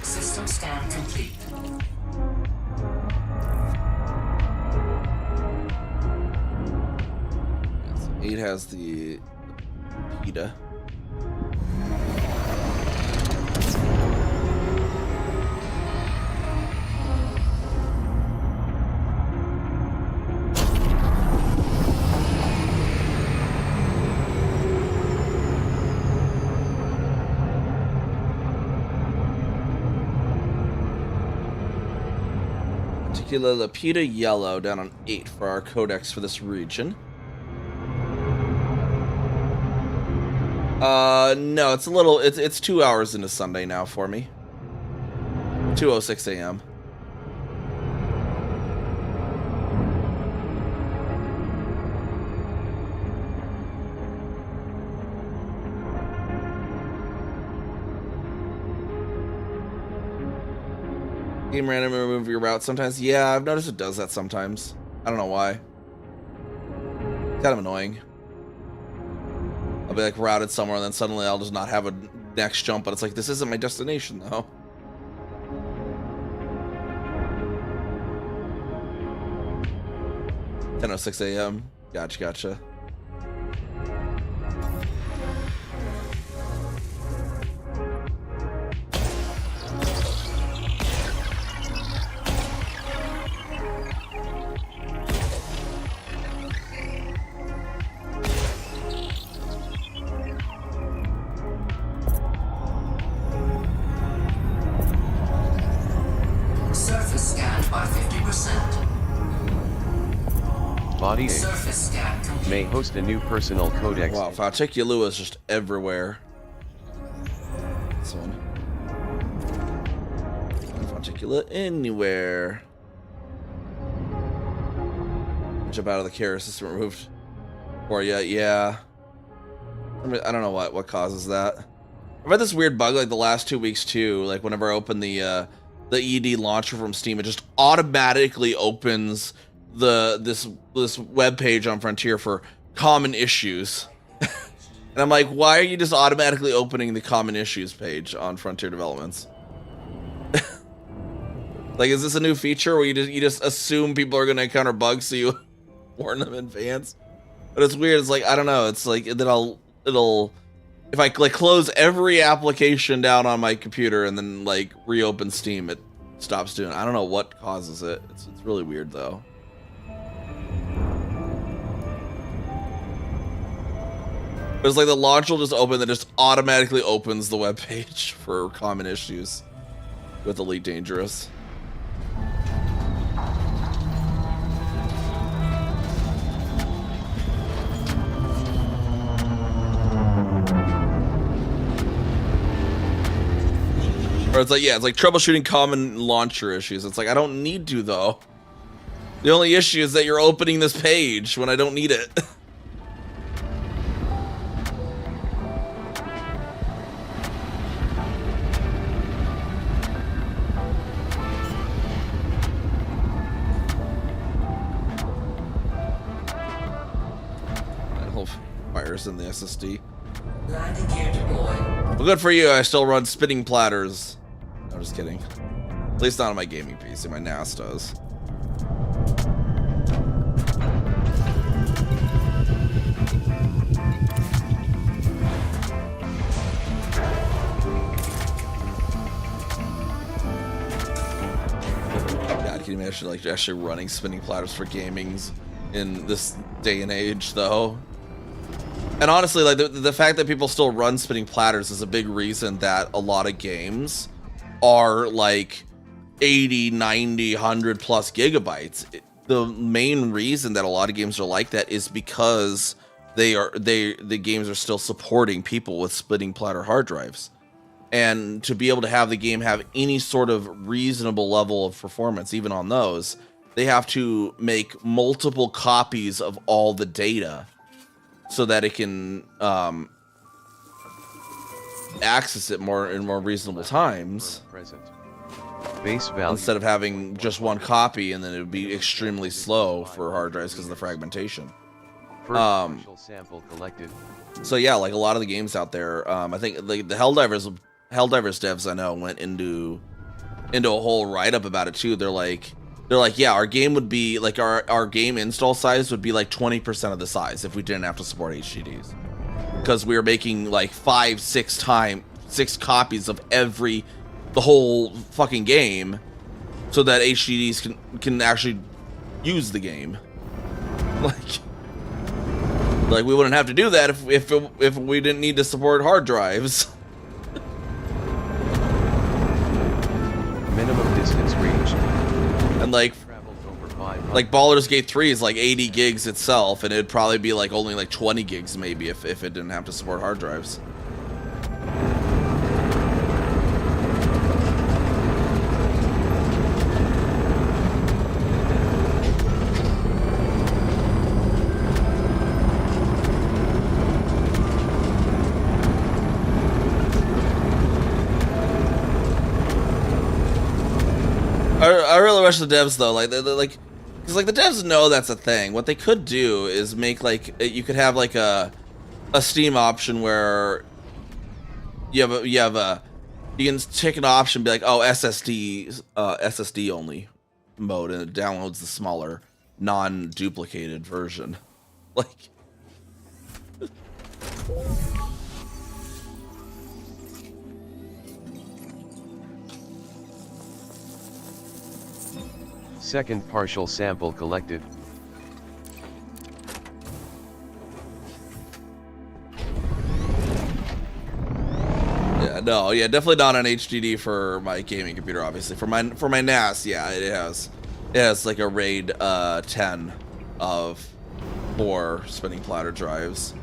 System scan complete. So 8 has the PETA. Lapita yellow down on 8 for our codex for this region. No, it's a little, it's 2 hours into Sunday now for me. 2:06 a.m. Game randomly remove your route sometimes. Yeah, I've noticed it does that sometimes. I don't know why. It's kind of annoying. I'll be like routed somewhere and then suddenly I'll just not have a next jump, but it's like, this isn't my destination though. (10:06 a.m.) Gotcha. Surface scanned by 50%. Body 8. Surface scan complete. May host a new personal codex. Wow, Faticulua is just everywhere. This one. Faticula anywhere. Jump out of the carrier system removed. Or yeah. I mean, I don't know what causes that. I've had this weird bug like the last 2 weeks too. Like whenever I open the ED launcher from Steam, it just automatically opens this web page on Frontier for common issues. And I'm like, why are you just automatically opening the common issues page on Frontier Developments? Like, is this a new feature where you just assume people are going to encounter bugs, so you warn them in advance? But it's weird. It's like, I don't know. It's like then it'll if I like close every application down on my computer and then like reopen Steam, it stops doing it. I don't know what causes it. It's really weird though. But it's like the launch will just open, that just automatically opens the web page for common issues with Elite Dangerous. Or it's like, yeah, it's like troubleshooting common launcher issues. It's like, I don't need to though. The only issue is that you're opening this page when I don't need it. Virus in the SSD. Landing gear deployed. Well, good for you. I still run spinning platters. No, I'm just kidding. At least not on my gaming PC. My NAS does. God, can you imagine like actually running spinning platters for gamings in this day and age, though? And honestly, like the fact that people still run spinning platters is a big reason that a lot of games are like 80, 90, 100 plus gigabytes. The main reason that a lot of games are like that is because the games are still supporting people with splitting platter hard drives. And to be able to have the game have any sort of reasonable level of performance, even on those, they have to make multiple copies of all the data so that it can access it in more reasonable times. Base value. Instead of having just one copy, and then it would be extremely slow for hard drives because of the fragmentation. Sample collected. So yeah, like a lot of the games out there, I think like the Helldivers devs I know went into a whole write-up about it too. They're like, yeah, our game would be like our game install size would be like 20% of the size if we didn't have to support HDDs, because we were making like 6 copies of the whole fucking game, so that HDDs can actually use the game. Like we wouldn't have to do that if we didn't need to support hard drives. Minimum distance reached. And like Baldur's Gate 3 is like 80 gigs itself, and it'd probably be like only like 20 gigs maybe if it didn't have to support hard drives. I really wish the devs though, like because like the devs know that's a thing. What they could do is make like you could have like a Steam option where you can take an option, be like, oh, SSD only mode, and it downloads the smaller non-duplicated version. Like Second partial sample collected. Yeah, definitely not an HDD for my gaming computer. Obviously, for my NAS, yeah, it has like a RAID 10 of 4 spinning platter drives.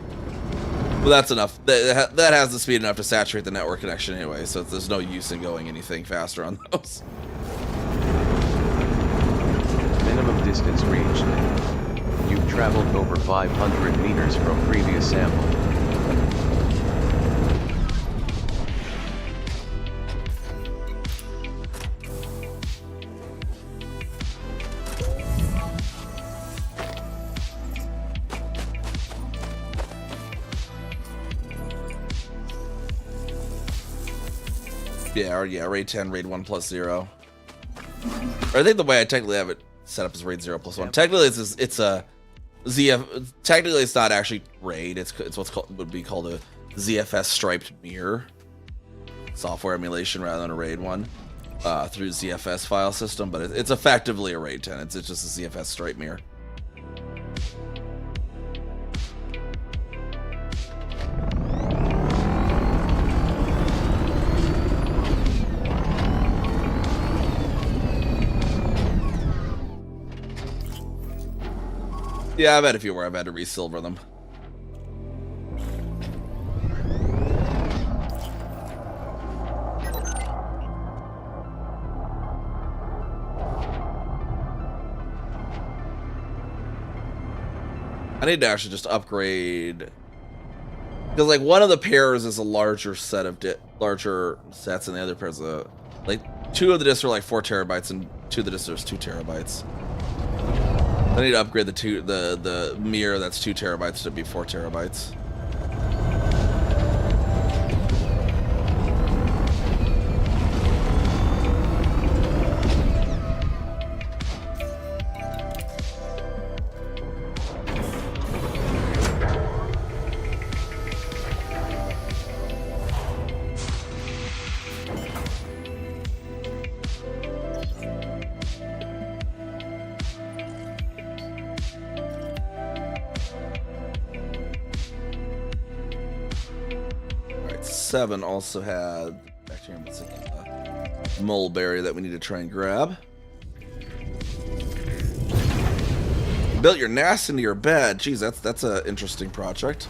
But that's enough. That has the speed enough to saturate the network connection anyway, so there's no use in going anything faster on those. Minimum distance reached. You've traveled over 500 meters from previous sample. Yeah, or yeah, raid 10, raid 1 plus 0. Or I think the way I technically have it set up is raid 0 plus 1. Technically, it's a ZF. Technically, it's not actually raid. It's what's called would be called a ZFS striped mirror software emulation rather than a raid one through ZFS file system. But it's effectively a raid 10. It's just a ZFS striped mirror. Yeah, I've had a few where I've had to resilver them. I need to actually just upgrade, because like one of the pairs is a larger set of larger sets, and the other pairs are like 2 of the discs are like 4 terabytes, and 2 of the discs are 2 terabytes. I need to upgrade the mirror that's 2 terabytes to be 4 terabytes. Alright, 7 also had bacterium mulberry that we need to try and grab. Built your nest into your bed. Geez, that's an interesting project.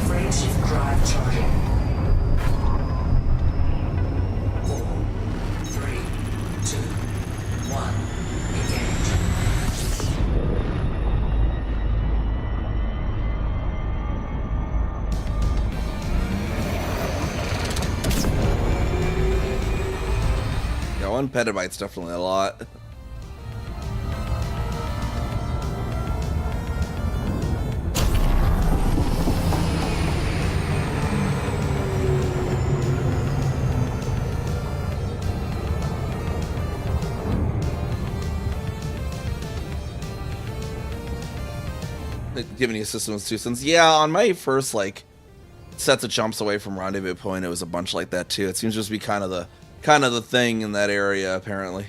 Frameshift drive charging. 4, 3, 2, 1. Engage. Yeah, 1 petabyte's definitely a lot. Giving you systems 2 cents. Yeah, on my first like sets of jumps away from Rendezvous Point, it was a bunch like that too. It seems to just be kind of the thing in that area apparently.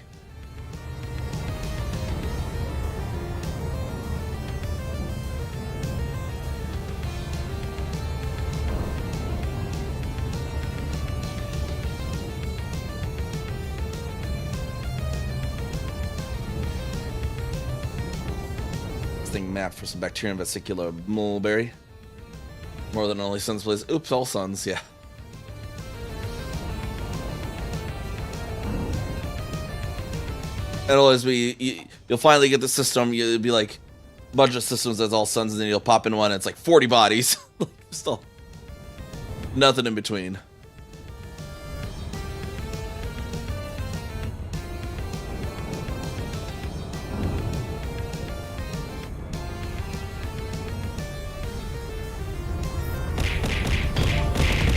Map for some bacterium vesicular mulberry. More than only suns, please. Oops, all suns, yeah. It'll always be, you'll finally get the system, you'll be like, a bunch of systems that's all suns, and then you'll pop in one, and it's like 40 bodies. Still, nothing in between.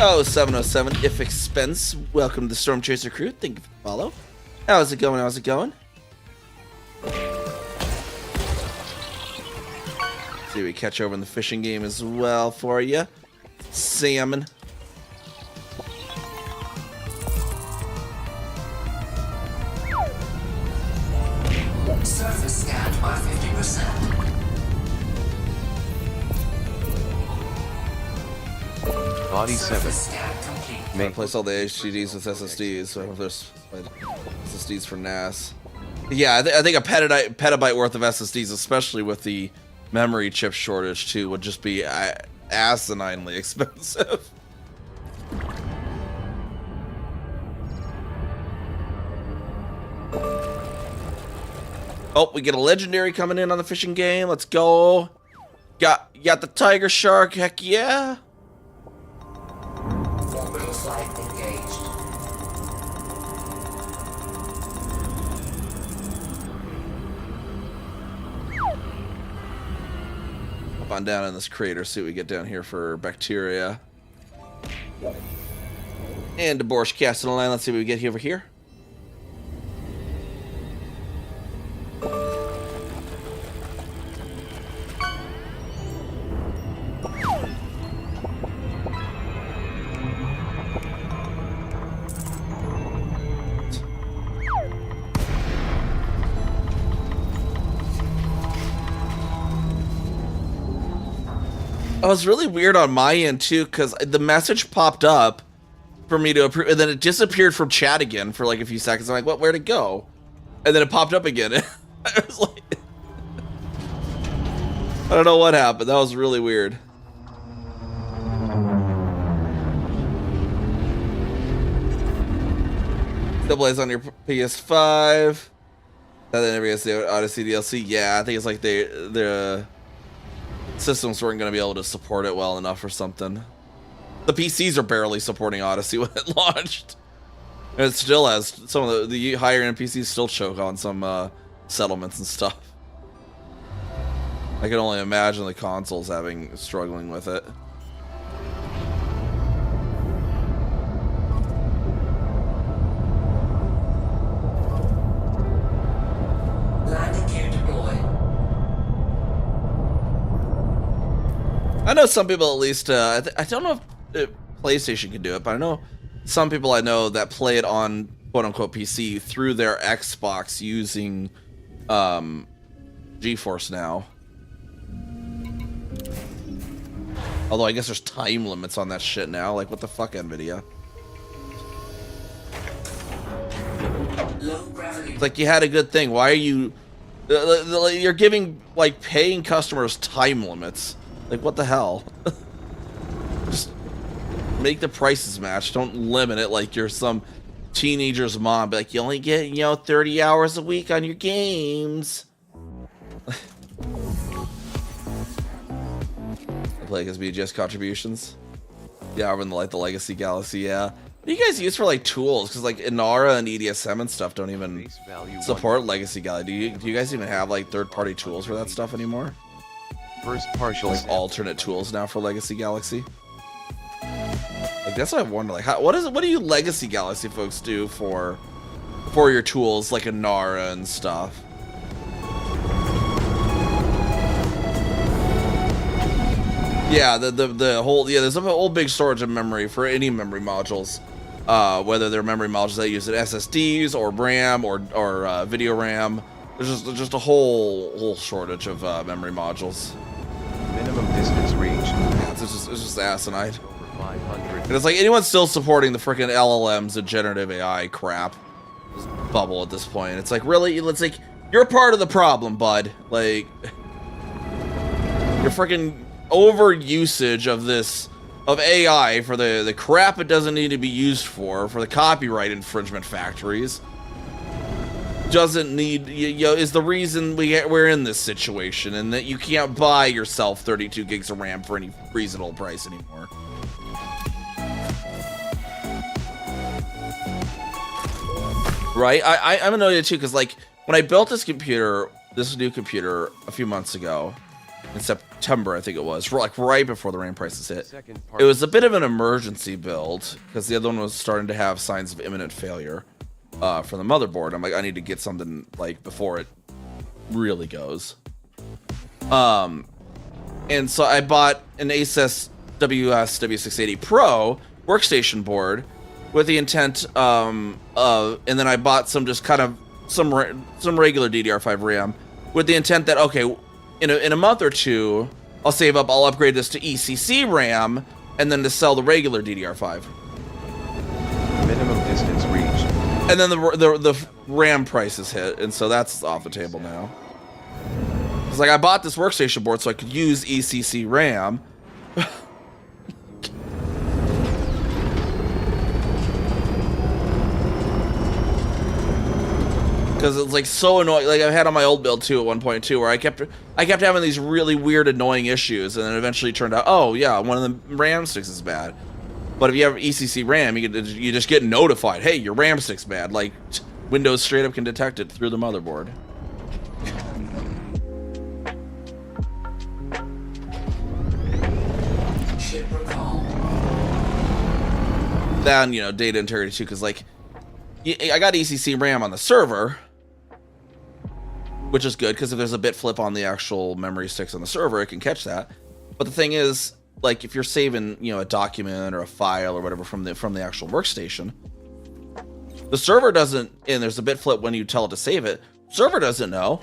Oh, 707, if expense. Welcome to the Storm Chaser crew. Thank you for the follow. How's it going? How's it going? See, we catch over in the fishing game as well for you. Salmon. Surface scanned by 50%. Body 7. Surface scan complete. I'm gonna place all the HDDs with SSDs, so there's SSDs for NAS. Yeah, I think a petabyte worth of SSDs, especially with the memory chip shortage too, would just be asininely expensive. Oh, we get a legendary coming in on the fishing game. Let's go. Got the tiger shark. Heck yeah. Orbital flight engaged. hop on down in this crater, see what we get down here for bacteria. And Borscht Castle Line, let's see what we get over here. Oh, it was really weird on my end too, because the message popped up for me to approve, and then it disappeared from chat again for like a few seconds. I'm like, what? Where'd it go? And then it popped up again. I was like, I don't know what happened. That was really weird. Still plays on your PS5. That then every the Odyssey DLC. Yeah, I think it's like the systems weren't going to be able to support it well enough or something. The PCs are barely supporting Odyssey when it launched. And it still has some of the higher end PCs still choke on some settlements and stuff. I can only imagine the consoles struggling with it. Landing gear deployed. I know some people at least, I don't know if PlayStation can do it, but I know some people I know that play it on quote-unquote PC through their Xbox using GeForce Now. Although I guess there's time limits on that shit now. Like, what the fuck, NVIDIA? Low gravity. It's like, you had a good thing. Why are you... You're giving, like, paying customers time limits. Like, what the hell? Just make the prices match. Don't limit it like you're some teenager's mom. Be like, you only get, 30 hours a week on your games. Play as BGS contributions. Yeah, over in the Legacy Galaxy, yeah. What do you guys use for, like, tools? Because, like, Inara and EDSM and stuff don't even support Legacy Galaxy. Do you guys even have, like, third-party tools for that stuff anymore? First partial Like, alternate tools now for Legacy Galaxy? Like, that's what I wonder. Like, what do you Legacy Galaxy folks do for your tools, like Inara and stuff? Yeah, the whole, there's a whole big storage of memory for any memory modules, whether they're memory modules that use SSDs or RAM or video RAM. There's just a whole shortage of memory modules. Minimum distance reached. Yeah, it's just asinine. Over 500. And it's like anyone's still supporting the freaking LLMs and generative AI crap. Just bubble at this point. It's like, really? It's like, you're part of the problem, bud. Like, you're freaking over usage of AI for the crap it doesn't need to be used for the copyright infringement factories doesn't need, is the reason we're in this situation, and that you can't buy yourself 32 gigs of RAM for any reasonable price anymore. Right? I'm annoyed too, because like when I built this new computer a few months ago, in September, I think it was, like right before the RAM prices hit. It was a bit of an emergency build because the other one was starting to have signs of imminent failure for the motherboard. I'm like, I need to get something like before it really goes. And so I bought an Asus W680 Pro workstation board with the intent and then I bought some regular DDR5 RAM with the intent that, okay, in a month or two, I'll save up, I'll upgrade this to ECC RAM, and then to sell the regular DDR5. Minimum distance reached. And then the RAM prices hit, and so that's off the table now. It's like I bought this workstation board so I could use ECC RAM. Because it's like so annoying. Like I had on my old build too at one point too, where I kept having these really weird, annoying issues, and then eventually turned out, oh yeah, one of the RAM sticks is bad. But if you have ECC RAM, you just get notified, hey, your RAM stick's bad. Like Windows straight up can detect it through the motherboard. that and, you know, data integrity too, because like I got ECC RAM on the server, which is good because if there's a bit flip on the actual memory sticks on the server, it can catch that. But the thing is, like, if you're saving, you know, a document or a file or whatever from the actual workstation, the server doesn't, and there's a bit flip when you tell it to save it. Server doesn't know.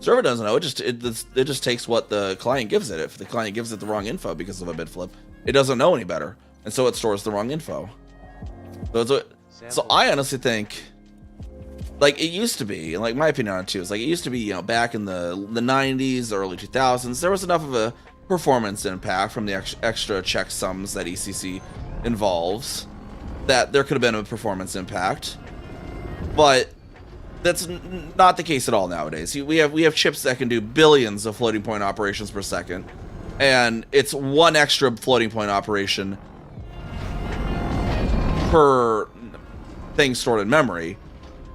Server doesn't know. It just takes what the client gives it. If the client gives it the wrong info because of a bit flip, it doesn't know any better, and so it stores the wrong info. So I honestly think, like, it used to be, like, my opinion on it too is like it used to be, you know, back in the 90s, early 2000s, there was enough of a performance impact from the extra checksums that ECC involves that there could have been a performance impact, but that's not the case at all nowadays. We have chips that can do billions of floating point operations per second, and it's one extra floating point operation per thing stored in memory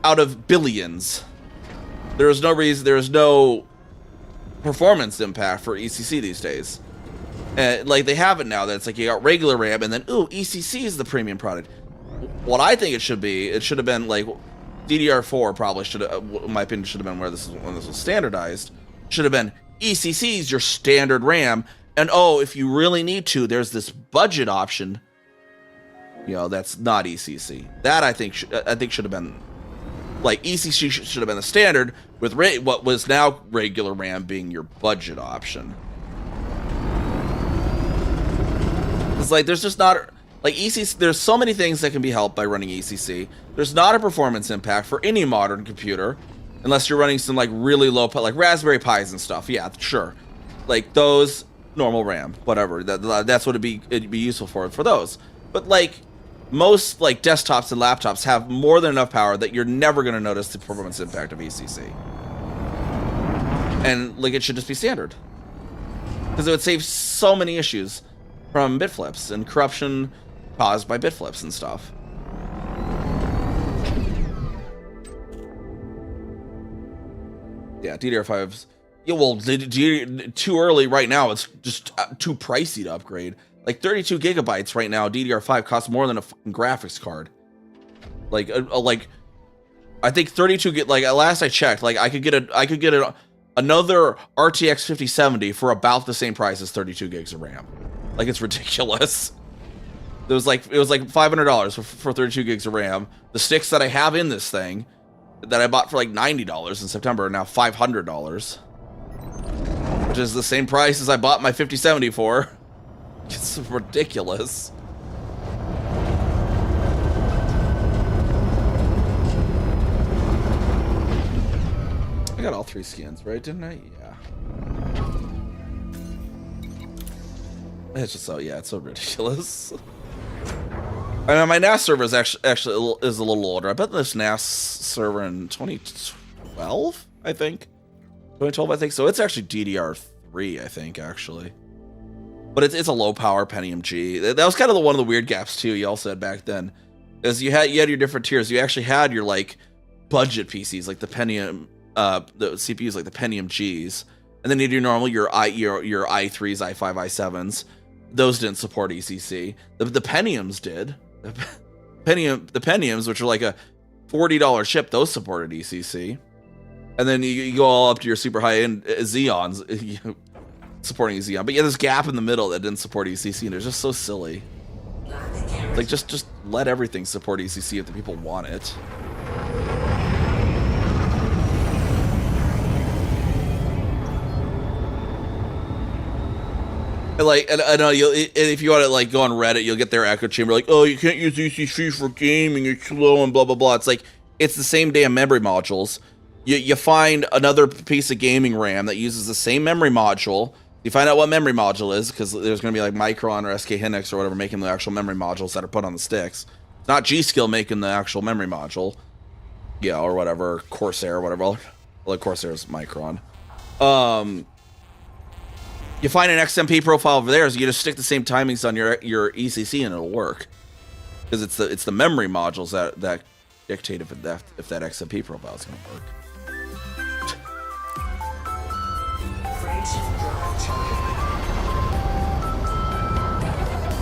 out of billions. There is no performance impact for ECC these days. And like they have it now that it's like you got regular RAM and then ooh, ECC is the premium product. What I think it should have been like DDR4 probably should have, in my opinion, should have been when this was standardized. Should have been ECC is your standard RAM, and oh, if you really need to, there's this budget option. You know, that's not ECC. That I think should have been like ECC should have been the standard with what was now regular RAM being your budget option. It's like there's just not like ECC. There's so many things that can be helped by running ECC. There's not a performance impact for any modern computer, unless you're running some like really low, like Raspberry Pis and stuff. Yeah, sure, like those normal RAM, whatever. That's what it'd be useful for those. But like most like desktops and laptops have more than enough power that you're never going to notice the performance impact of ECC, and like it should just be standard because it would save so many issues from bit flips and corruption caused by bit flips and stuff. Yeah, DDR5's... Yeah, well, too early right now. It's just too pricey to upgrade. Like 32 gigabytes right now, DDR5 costs more than a fucking graphics card. Like, I think 32 like last I checked, like I could get another RTX 5070 for about the same price as 32 gigs of RAM. Like it's ridiculous. It was like $500 for 32 gigs of RAM. The sticks that I have in this thing that I bought for like $90 in September are now $500, which is the same price as I bought my 5070 for. It's ridiculous. I got all 3 skins, right? Didn't I? Yeah. It's just so, yeah, it's so ridiculous. I know my NAS server is actually is a little older. I bet this NAS server in 2012, I think. 2012, I think. So it's actually DDR3, I think, actually. But it's a low power Pentium G. That was kind of one of the weird gaps too. You all said back then, is you had your different tiers. You actually had your like budget PCs, like the Pentium, the CPUs like the Pentium Gs, and then you do your i3s, i5, i7s. Those didn't support ECC. The Pentiums did. The Pentiums, which are like a $40 chip, those supported ECC. And then you go all up to your super high-end Xeons, supporting Xeon. But yeah, this gap in the middle that didn't support ECC, and it's just so silly. Like, just let everything support ECC if the people want it. And I know if you want to like go on Reddit, you'll get their echo chamber like, oh, you can't use ECC for gaming, it's slow and blah blah blah. It's like it's the same damn memory modules. You find another piece of gaming RAM that uses the same memory module. You find out what memory module is because there's going to be like Micron or SK Hynix or whatever making the actual memory modules that are put on the sticks. It's not G-Skill making the actual memory module, yeah, or whatever, Corsair or whatever. Well, Corsair is Micron. You find an XMP profile over there, so you just stick the same timings on your ECC and it'll work. Because it's the memory modules that dictate if that XMP profile is going to work.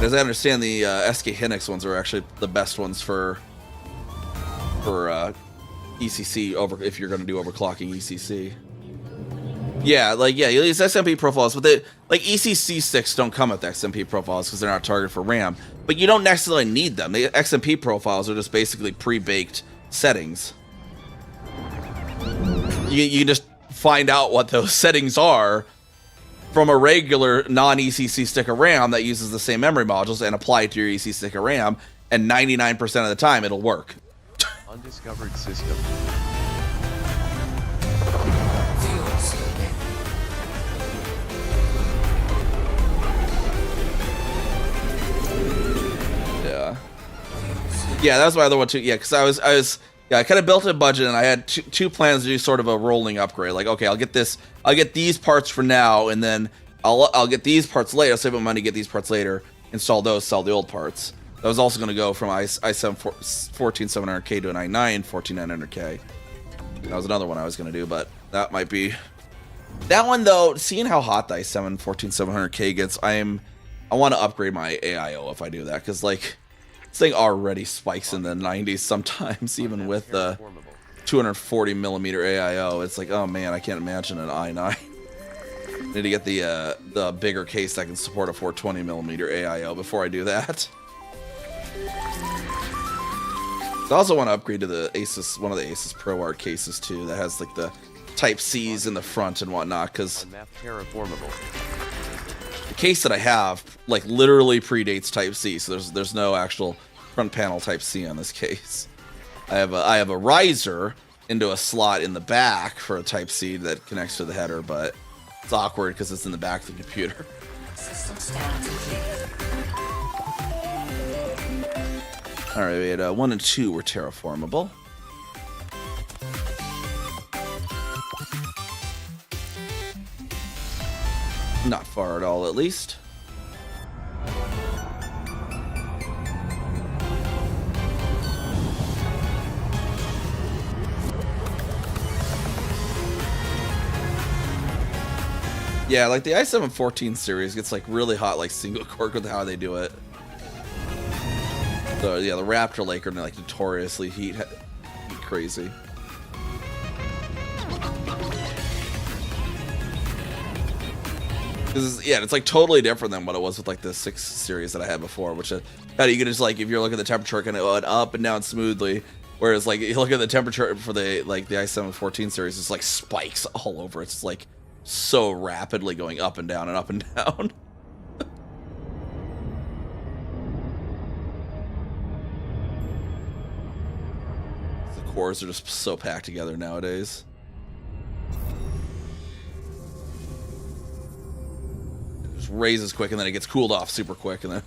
As I understand, the SK Hynix ones are actually the best ones for ECC over if you're going to do overclocking ECC. Yeah, like you use XMP profiles, but like ECC sticks don't come with XMP profiles because they're not targeted for RAM. But you don't necessarily need them. The XMP profiles are just basically pre-baked settings. You just find out what those settings are from a regular non-ECC stick of RAM that uses the same memory modules and apply it to your ECC stick of RAM, and 99% of the time it'll work. Undiscovered system. Fuel slipping. Yeah, that was my other one too. Yeah, because I kind of built a budget and I had two plans to do sort of a rolling upgrade. Like, okay, I'll get these parts for now, and then I'll get these parts later. I'll save my money, get these parts later, install those, sell the old parts. I was also going to go from i7 14700K to an i9 14900K. That was another one I was going to do, but that might be that one though. Seeing how hot the i7 14700K gets, I want to upgrade my AIO if I do that, because like this thing already spikes in the 90s sometimes, even with the 240 millimeter AIO. It's like, oh man, I can't imagine an i9. Need to get the bigger case that can support a 420 millimeter AIO before I do that. I also want to upgrade to the Asus, one of the Asus ProArt cases too, that has like the Type C's in the front and whatnot, because the case that I have like literally predates Type C, so there's no actual front panel Type C on this case. I have a riser into a slot in the back for a Type C that connects to the header, but it's awkward because it's in the back of the computer. System scan complete. Alright, we had 1 and 2 were terraformable. Not far at all, at least. Yeah, like the i7 14 series gets like really hot, like single core with how they do it. So yeah, the Raptor Lake are like notoriously heat crazy. Yeah, it's like totally different than what it was with like the 6 series that I had before, which you can just like, if you're looking at the temperature, kind of went up and down smoothly. Whereas like you look at the temperature for the i7 14 series, it's like spikes all over. It's like so rapidly going up and down and up and down. The cores are just so packed together nowadays. It just raises quick and then it gets cooled off super quick and then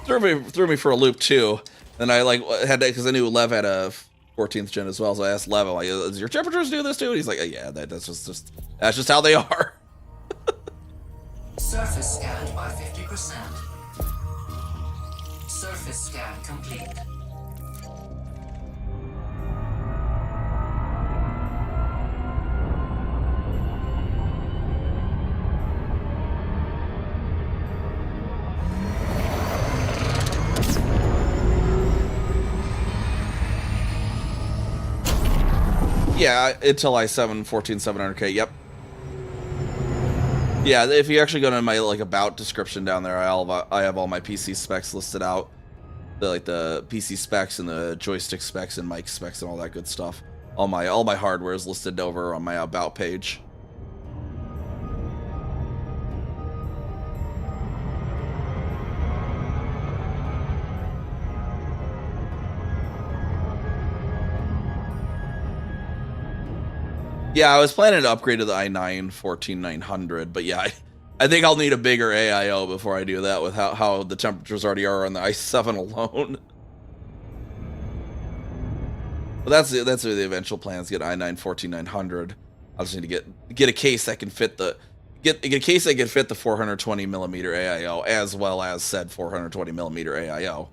threw me for a loop too. And I like had to, because I knew Lev had a 14th gen as well, so I asked Lev, like, "Does your temperatures do this too?" And he's like, "Yeah, that's just how they are." Surface scanned by 50%. Surface scan complete. Yeah, Intel i7 14700K. Yep. Yeah, if you actually go to my like about description down there, I have all my PC specs listed out. The PC specs and the joystick specs and mic specs and all that good stuff. All my hardware is listed over on my about page. Yeah, I was planning to upgrade to the i9 14900, but yeah, I think I'll need a bigger AIO before I do that with how the temperatures already are on the i7 alone. But that's the eventual plans. Get i9 14900. I just need to get a case that can fit the get a case that can fit the 420 millimeter AIO as well as said 420 millimeter AIO.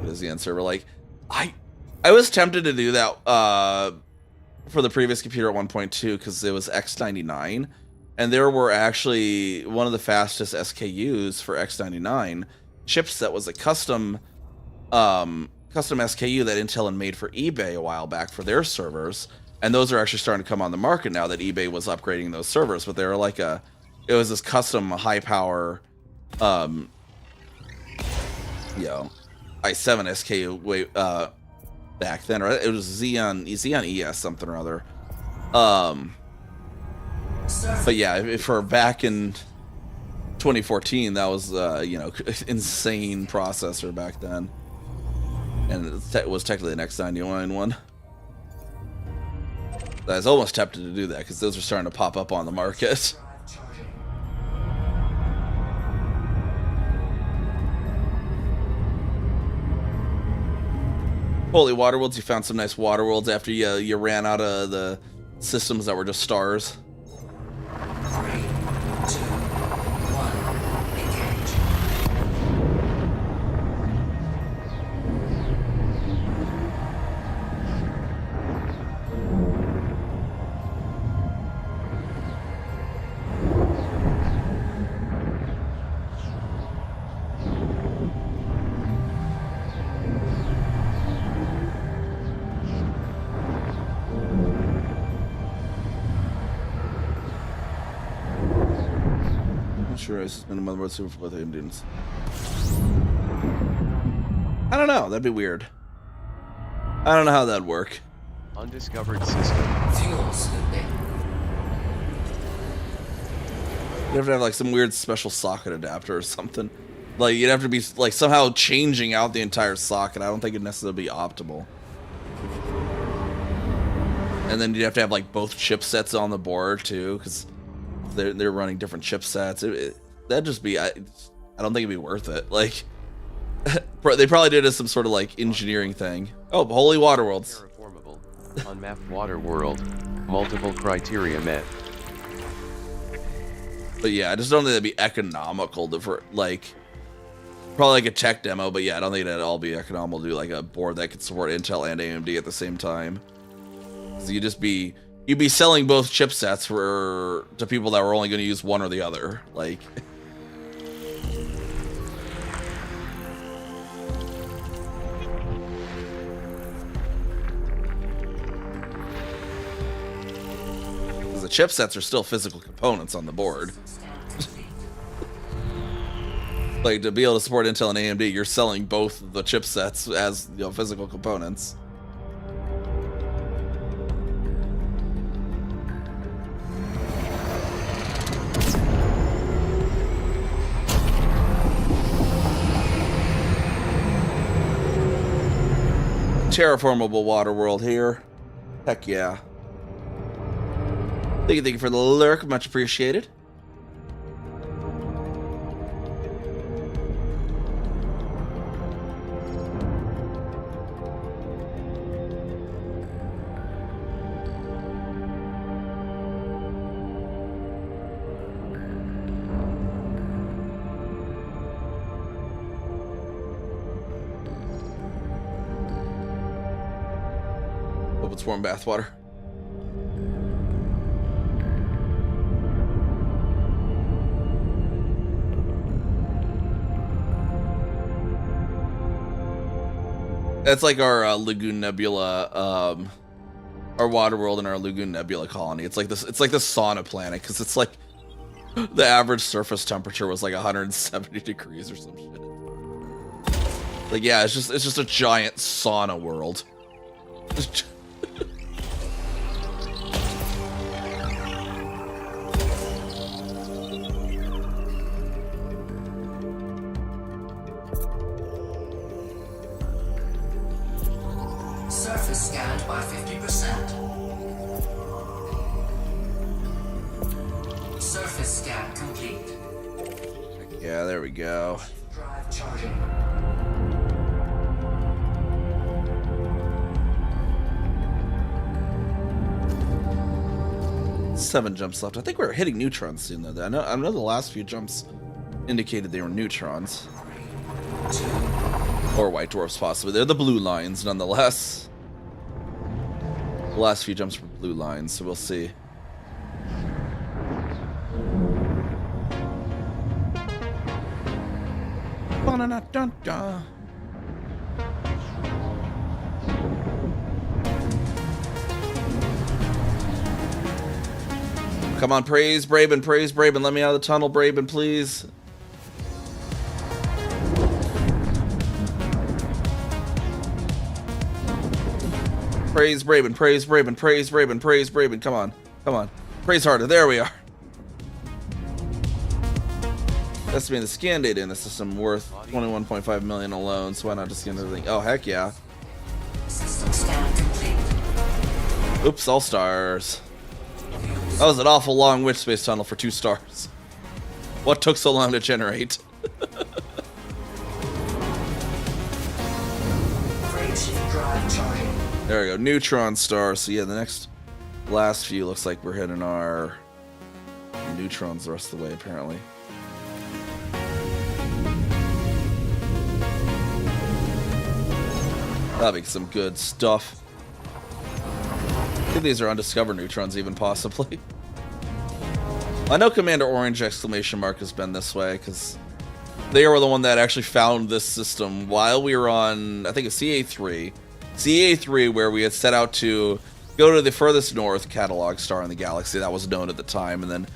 What is the answer? We're like, I was tempted to do that for the previous computer at 1.2 because it was X99, and there were actually one of the fastest SKUs for X99 chipset was a custom SKU that Intel had made for eBay a while back for their servers, and those are actually starting to come on the market now that eBay was upgrading those servers. But they were like it was this custom high power, i7 SKU way back then, right? It was Xeon ES something or other. But yeah, for back in 2014, that was insane processor back then, and it was technically an X99 one. I was almost tempted to do that because those are starting to pop up on the market. Holy water worlds! You found some nice water worlds after you ran out of the systems that were just stars. 3, 2, 1, engage. Sure, it's been a motherboard super for both AMD dudes. I don't know. That'd be weird. I don't know how that'd work. Undiscovered system. Fuel scooping. You'd have to have like some weird special socket adapter or something. Like you'd have to be like somehow changing out the entire socket. I don't think it'd necessarily be optimal. And then you'd have to have like both chipsets on the board too, because they're running different chipsets. That'd just be I don't think it'd be worth it. Like they probably did it as some sort of like engineering thing. Oh, holy water worlds. Terraformable. Unmapped water world. Multiple criteria met. But yeah, I just don't think that'd be economical for like probably like a tech demo. But yeah, I don't think it'd all be economical to do like a board that could support Intel and AMD at the same time. So you'd be selling both chipsets to people that were only going to use one or the other. Like, because the chipsets are still physical components on the board. Like to be able to support Intel and AMD, you're selling both the chipsets as physical components. Terraformable water world here. Heck yeah. Thank you for the lurk. Much appreciated. Hope it's warm bathwater. That's like our Lagoon Nebula, our water world and our Lagoon Nebula colony. It's like this. It's like the sauna planet because it's like the average surface temperature was like 170 degrees or some shit. Like yeah, it's just a giant sauna world. Surface scanned by 50%. Surface scan complete. Yeah, there we go. Drive charging. Seven jumps left. I think we're hitting neutrons soon, though. I know the last few jumps indicated they were neutrons. 2, Or white dwarfs, possibly. They're the blue lines, nonetheless. The last few jumps were blue lines, so we'll see. Ba-na-na-dun-dun. Come on, praise Braben, praise Braben. Let me out of the tunnel, Braben, please. Praise Braben, praise Braben, praise Braben, praise Braben. Come on, come on. Praise harder. There we are. That's to be the scan data in the system worth 21.5 million alone, so why not just scan everything? Oh, heck yeah. System scan complete. Oops, all stars. That was an awful long witch space tunnel for 2 stars. What took so long to generate? Frameshift drive charging. There we go, neutron star. So yeah, the last few looks like we're hitting our neutrons the rest of the way, apparently. That'll be some good stuff. I think these are undiscovered neutrons, even possibly. I know Commander Orange exclamation mark has been this way because they were the one that actually found this system while we were on, I think it's CA3. CA3, where we had set out to go to the furthest north catalog star in the galaxy that was known at the time, and then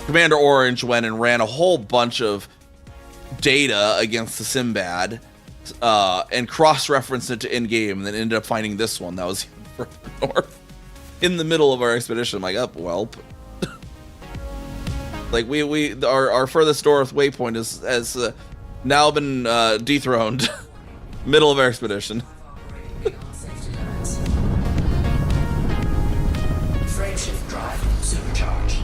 Commander Orange went and ran a whole bunch of data against the Sinbad and cross-referenced it to in-game, and then ended up finding this one that was even further north. In the middle of our expedition, I'm like, oh, well. Like, our furthest north waypoint has now been dethroned. Middle of our expedition. Safety limits. Frameshift drive supercharged.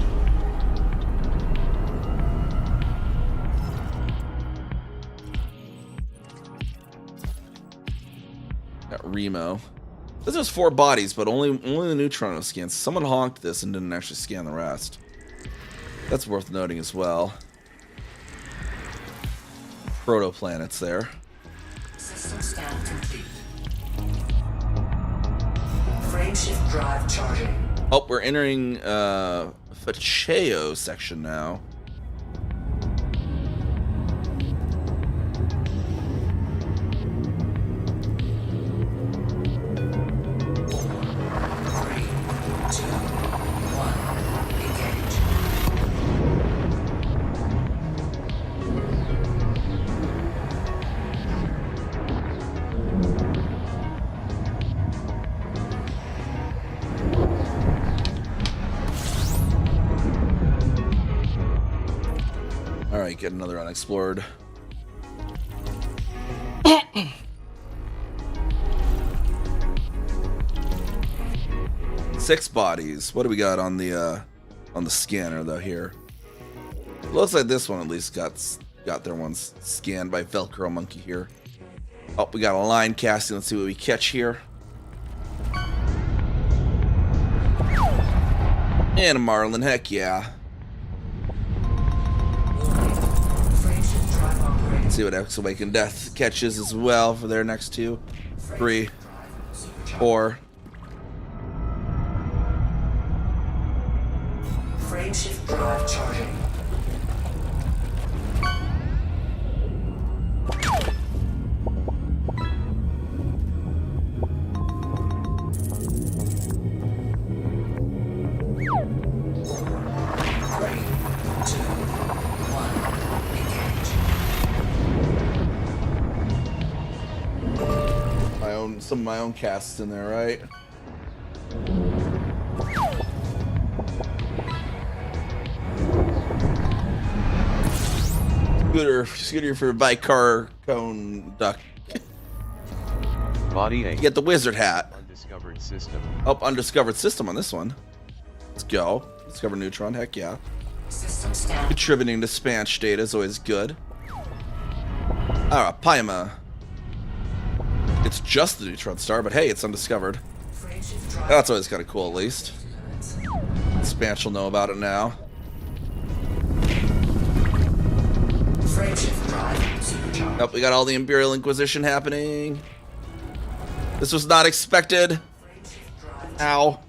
Got Remo. This was 4 bodies, but only the neutron was scanned. Someone honked this and didn't actually scan the rest. That's worth noting as well. Protoplanets there. System scan complete. Frameshift drive charging. Oh, we're entering Facheo section now. Alright, get another unexplored. Six bodies. What do we got on the scanner though here? Looks like this one at least got their ones scanned by Velcro Monkey here. Oh, we got a line casting. Let's see what we catch here. And a Marlin, heck yeah. Let's see what X Awakened Death catches as well for their next 2, 3, 4. Frameshift drive charging. Some of my own casts in there, right? Scooter for Bicar Cone Duck. Body A. You get the wizard hat. Undiscovered system. Oh, undiscovered system on this one. Let's go. Discover neutron, heck yeah. System scan. Contributing to Spanch data is always good. Paima. It's just the neutron star, but hey, it's undiscovered. Frameshift drive. That's always kind of cool, at least. Spanch will know about it now. Frameshift drive supercharged. Nope, we got all the Imperial Inquisition happening. This was not expected. Frameshift drive. Ow.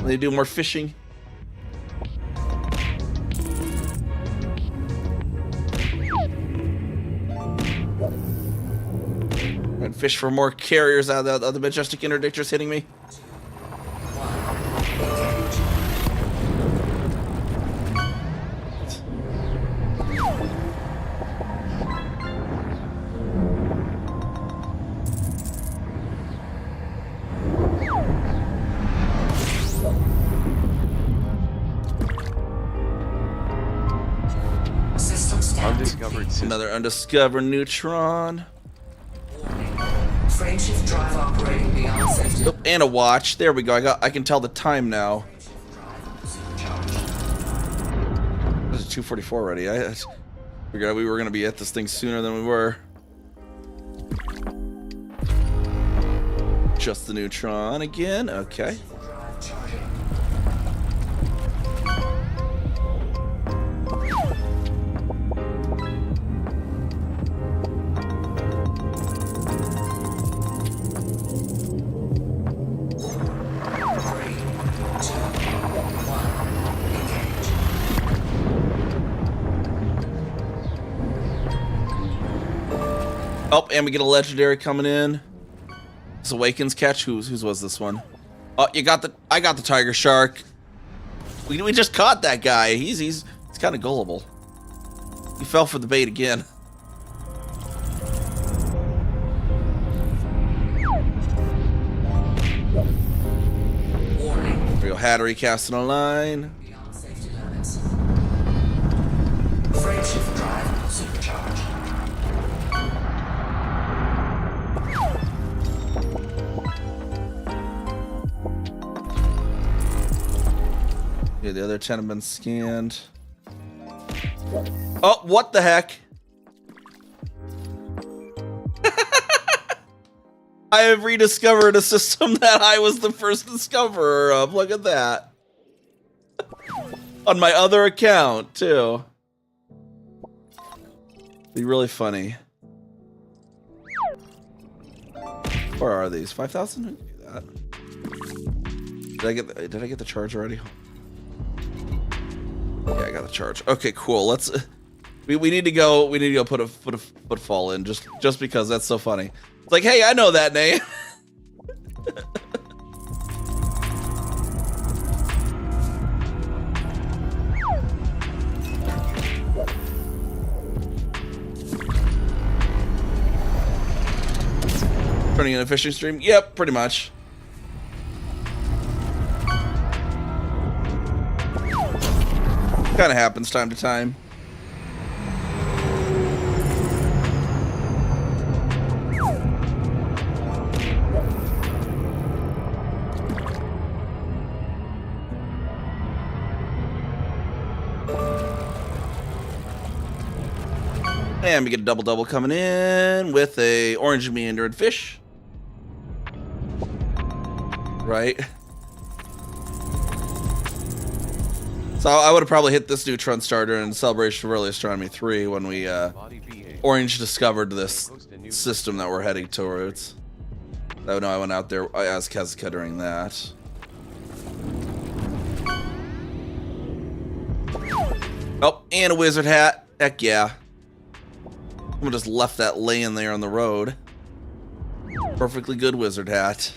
They do more fishing. And fish for more carriers out of the majestic interdictors hitting me. System standard. Undiscovered system. Another undiscovered neutron. Frameshift drive operating beyond safety. Oh, and a watch. There we go. I can tell the time now. This is 2:44 already. I figured we were gonna be at this thing sooner than we were. Just the neutron again. Okay. Drive charging. Oh, and we get a legendary coming in. This Awakens catch. Whose was this one? Oh, I got the tiger shark. We just caught that guy. He's kind of gullible. He fell for the bait again. Warning. There we go. Hattery casting a line. Beyond safety limits. Frameshift drive supercharged. Yeah, the other 10 have been scanned. Oh, what the heck? I have rediscovered a system that I was the first discoverer of. Look at that. On my other account, too. Be really funny. Where are these? 5,000? Did I get the charge already? Yeah, I got the charge. Okay, cool. Let's. We need to go. We need to go put a footfall in just because that's so funny. It's like, hey, I know that name. Turning in a fishing stream. Yep, pretty much. Kind of happens time to time. And we get a double coming in with a orange meandered fish. Right. So I would have probably hit this neutron starter in Celebration of Early Astronomy 3 when we Orange discovered this system that we're heading towards. I know I went out there as Kazaka during that. Oh, and a wizard hat. Heck yeah. I just left that laying there on the road. Perfectly good wizard hat.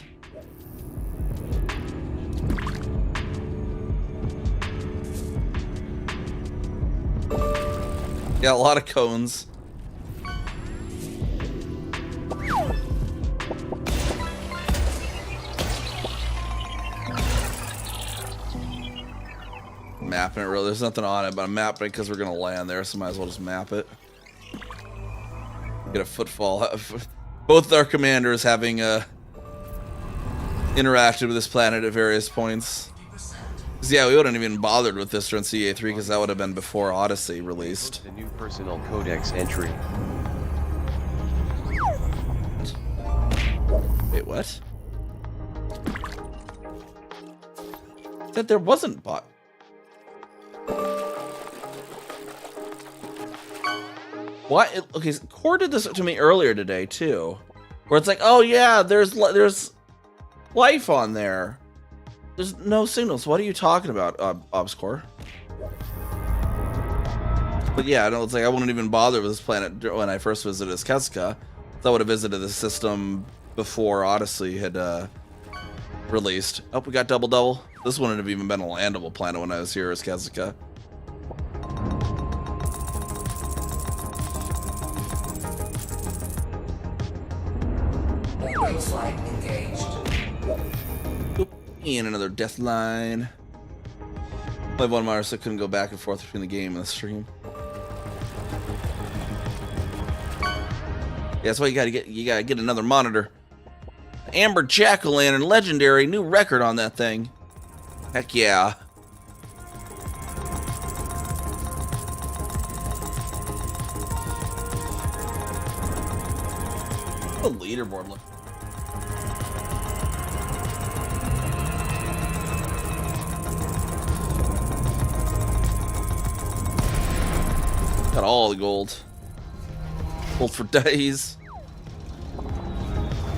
Yeah, a lot of cones. Mapping it really. There's nothing on it, but I'm mapping it because we're gonna land there, so might as well just map it. Get a footfall. Both our commanders having interacted with this planet at various points. Yeah, we wouldn't even bothered with this during CA3 because that would have been before Odyssey released. The new personal codex entry. Wait, what? That there wasn't bot. What? Okay, Core did this to me earlier today too, where it's like, oh yeah, there's life on there. There's no signals. What are you talking about, Obscore? But yeah, no, it's like I wouldn't even bother with this planet when I first visited Skazka. I would have visited the system before Odyssey had released. Oh, we got double. This wouldn't have even been a landable planet when I was here as Skazka. Orbital flight engaged. Oop, and another death line. I have one monitor, so I couldn't go back and forth between the game and the stream. Yeah, that's why you gotta get another monitor. Amber Jack-o'-lantern, legendary, new record on that thing. Heck yeah. The leaderboard look. Got all the gold. Gold for days.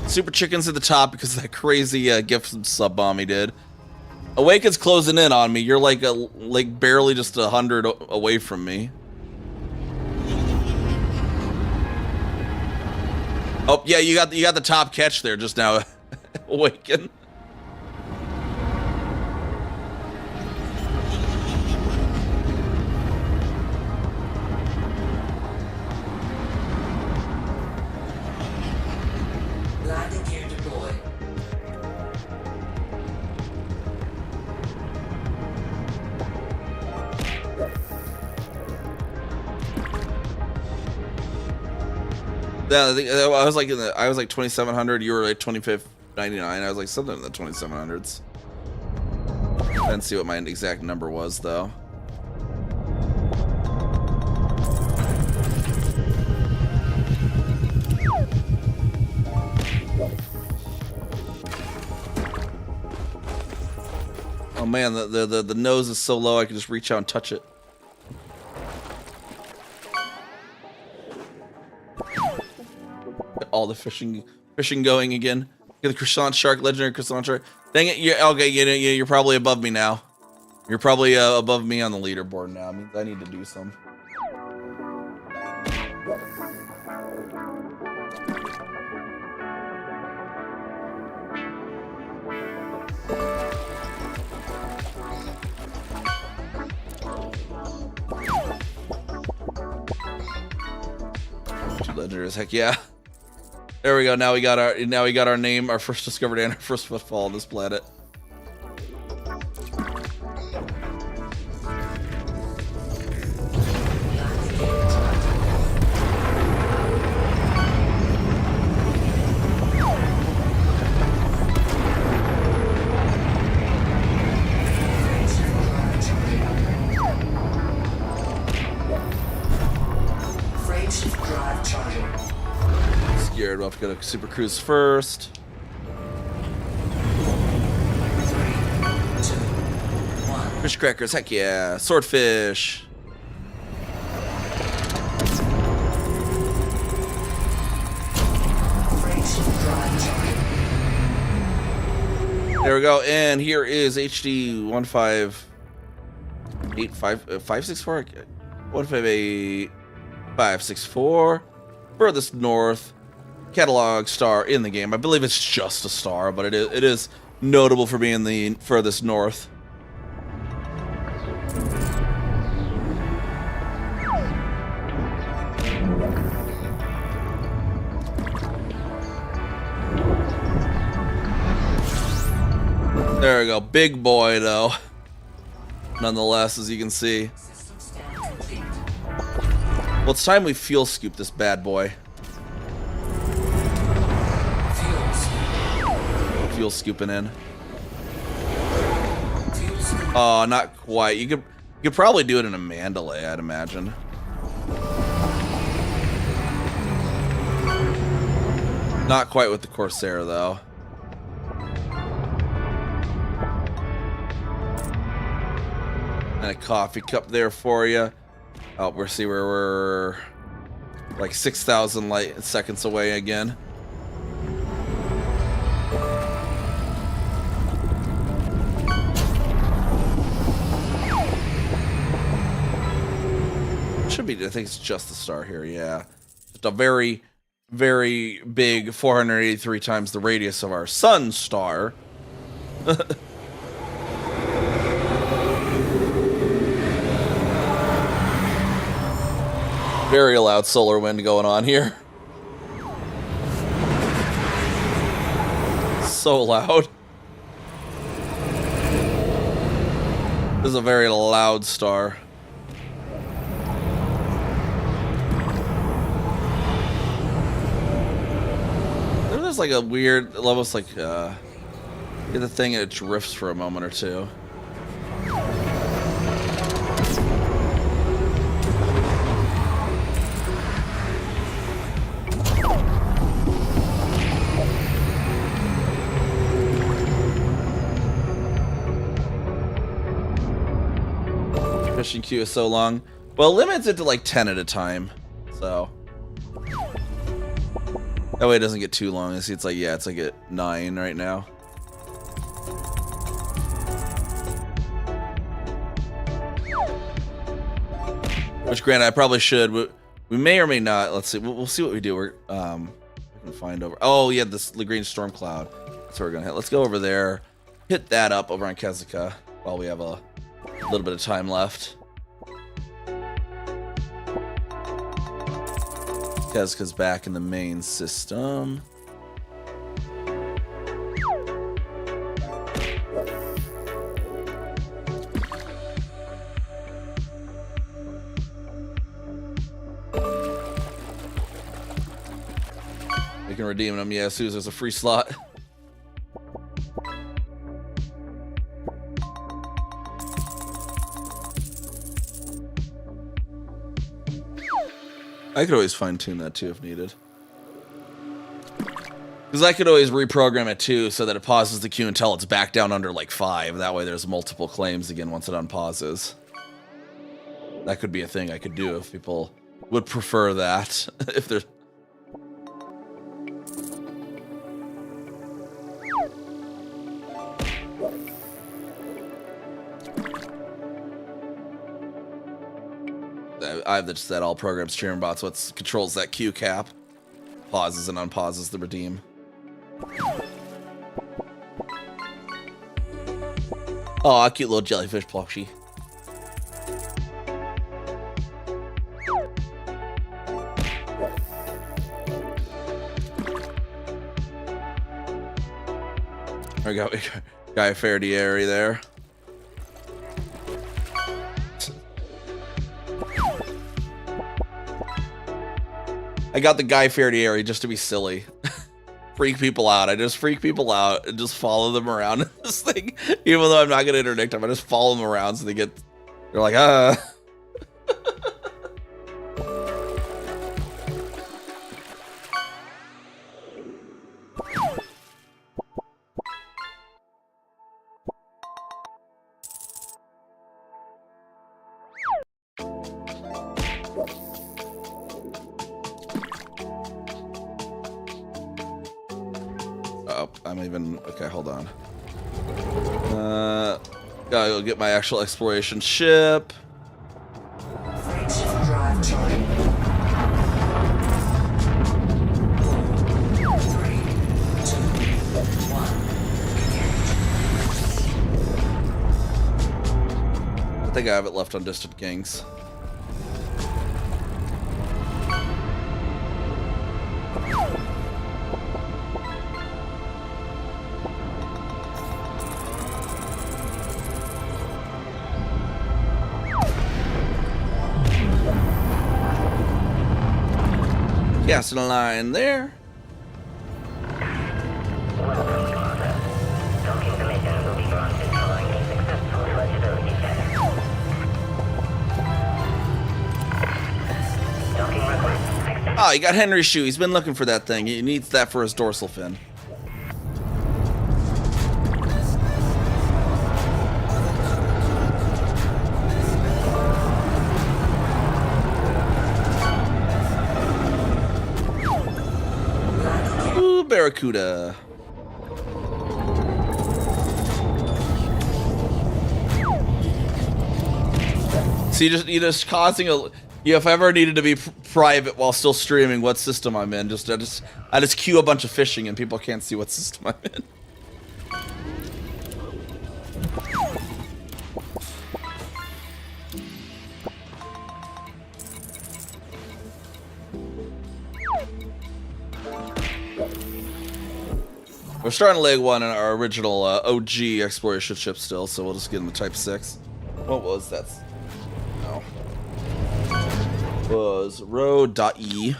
Super Chicken's at the top because of that crazy gift sub bomb he did. Awaken's closing in on me. You're like barely just 100 away from me. Oh yeah, you got the top catch there just now. Awaken. Landing gear deployed. Yeah, I was like 2700. You were like 2599. I was like something in the 2700s. I didn't see what my exact number was though. Oh man, the nose is so low I can just reach out and touch it. Get all the fishing going again. Get the croissant shark, legendary croissant shark. Dang it! You're probably above me now. You're probably above me on the leaderboard now. It means I need to do some. Legendaries, heck yeah. There we go. Now we got our name, our first discovered and our first footfall on this planet. Scared, we'll have to go to Super Cruise first. 3, 2, 1. Fish crackers, heck yeah. Swordfish. There we go, and here is HD 1585564 158.564. Furthest north. Catalog star in the game. I believe it's just a star, but it is notable for being the furthest north. There we go. Big boy, though. Nonetheless, as you can see. Well, it's time we fuel scoop this bad boy. Fuel scooping in. Oh, not quite. You could probably do it in a Mandalay, I'd imagine. Not quite with the Corsair, though. And a coffee cup there for you. Oh, we'll see where we're like 6,000 light seconds away again. Should be, I think it's just the star here, yeah. Just a very, very big 483 times the radius of our sun star. Very loud solar wind going on here. So loud. This is a very loud star. There's like a weird, almost like, get the thing and it drifts for a moment or two. Fishing queue is so long. Well, it limits it to like 10 at a time, so that way it doesn't get too long. I see it's like, yeah, it's like at 9 right now. Which, granted, I probably should. We may or may not. Let's see. We'll see what we do. We can find over. Oh, yeah, this Lagrange storm cloud. That's where we're gonna hit. Let's go over there. Hit that up over on Kezuka while we have a little bit of time left. Kezuka's back in the main system. We can redeem them, yeah, as soon as there's a free slot. I could always fine-tune that too if needed. Because I could always reprogram it too so that it pauses the queue until it's back down under like 5. That way there's multiple claims again once it unpauses. That could be a thing I could do if people would prefer that. If there's... I have just that all programs stream bots what controls that queue cap, pauses and unpauses the redeem. Aw, cute little jellyfish plushie. We got Guy Ferdieri there. I got the Guy Ferdieri just to be silly. Freak people out. I just freak people out and just follow them around in this thing. Even though I'm not going to interdict them, I just follow them around so they're like, Oh, I'm even... Okay, hold on. Gotta go get my actual exploration ship. Frameshift drive charging. 3, 2, 1. I think I have it left on Distant Kings. Casting a line there. Oh, you got Henry's shoe. He's been looking for that thing. He needs that for his dorsal fin. Ooh, Barracuda. So you're just causing a... Yeah, if I ever needed to be private while still streaming what system I'm in, I just queue a bunch of fishing and people can't see what system I'm in. We're starting leg 1 in our original OG exploration ship still, so we'll just get in the Type 6. What was that? No. Was row.e.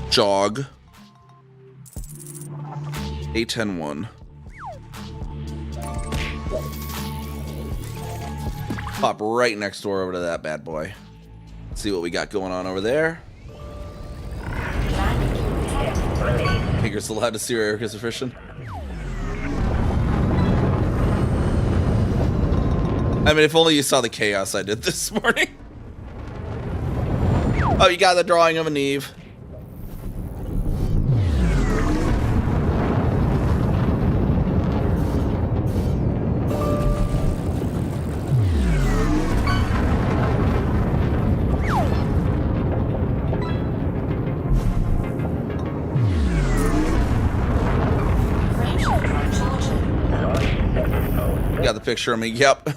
Jog. A101. Pop right next door over to that bad boy. See what we got going on over there. I think you're still allowed to see where Erica's fishing. I mean, if only you saw the chaos I did this morning. Oh, you got the drawing of an Eve. Got the picture of me, yep.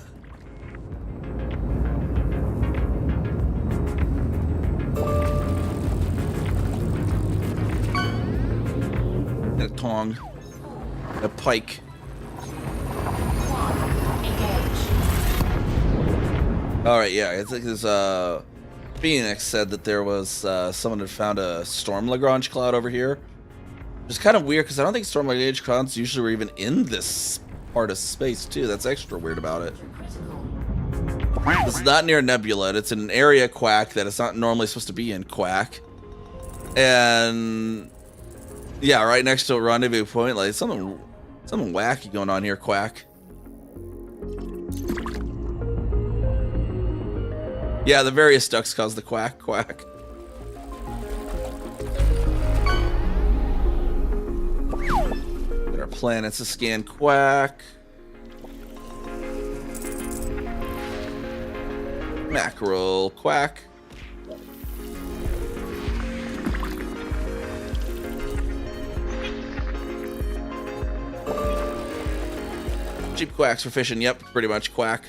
A tong. A pike. Alright, yeah, I think this Phoenix said that there was someone had found a storm Lagrange cloud over here. It's kind of weird because I don't think storm Lagrange clouds usually were even in this part of space too. That's extra weird about it. It's not near nebula. It's in an area quack that it's not normally supposed to be in quack. And yeah, right next to a rendezvous point, like something wacky going on here, quack. Yeah, the various ducks cause the quack. Get our planets to scan quack. Mackerel quack. Cheap quacks for fishing, yep, pretty much quack.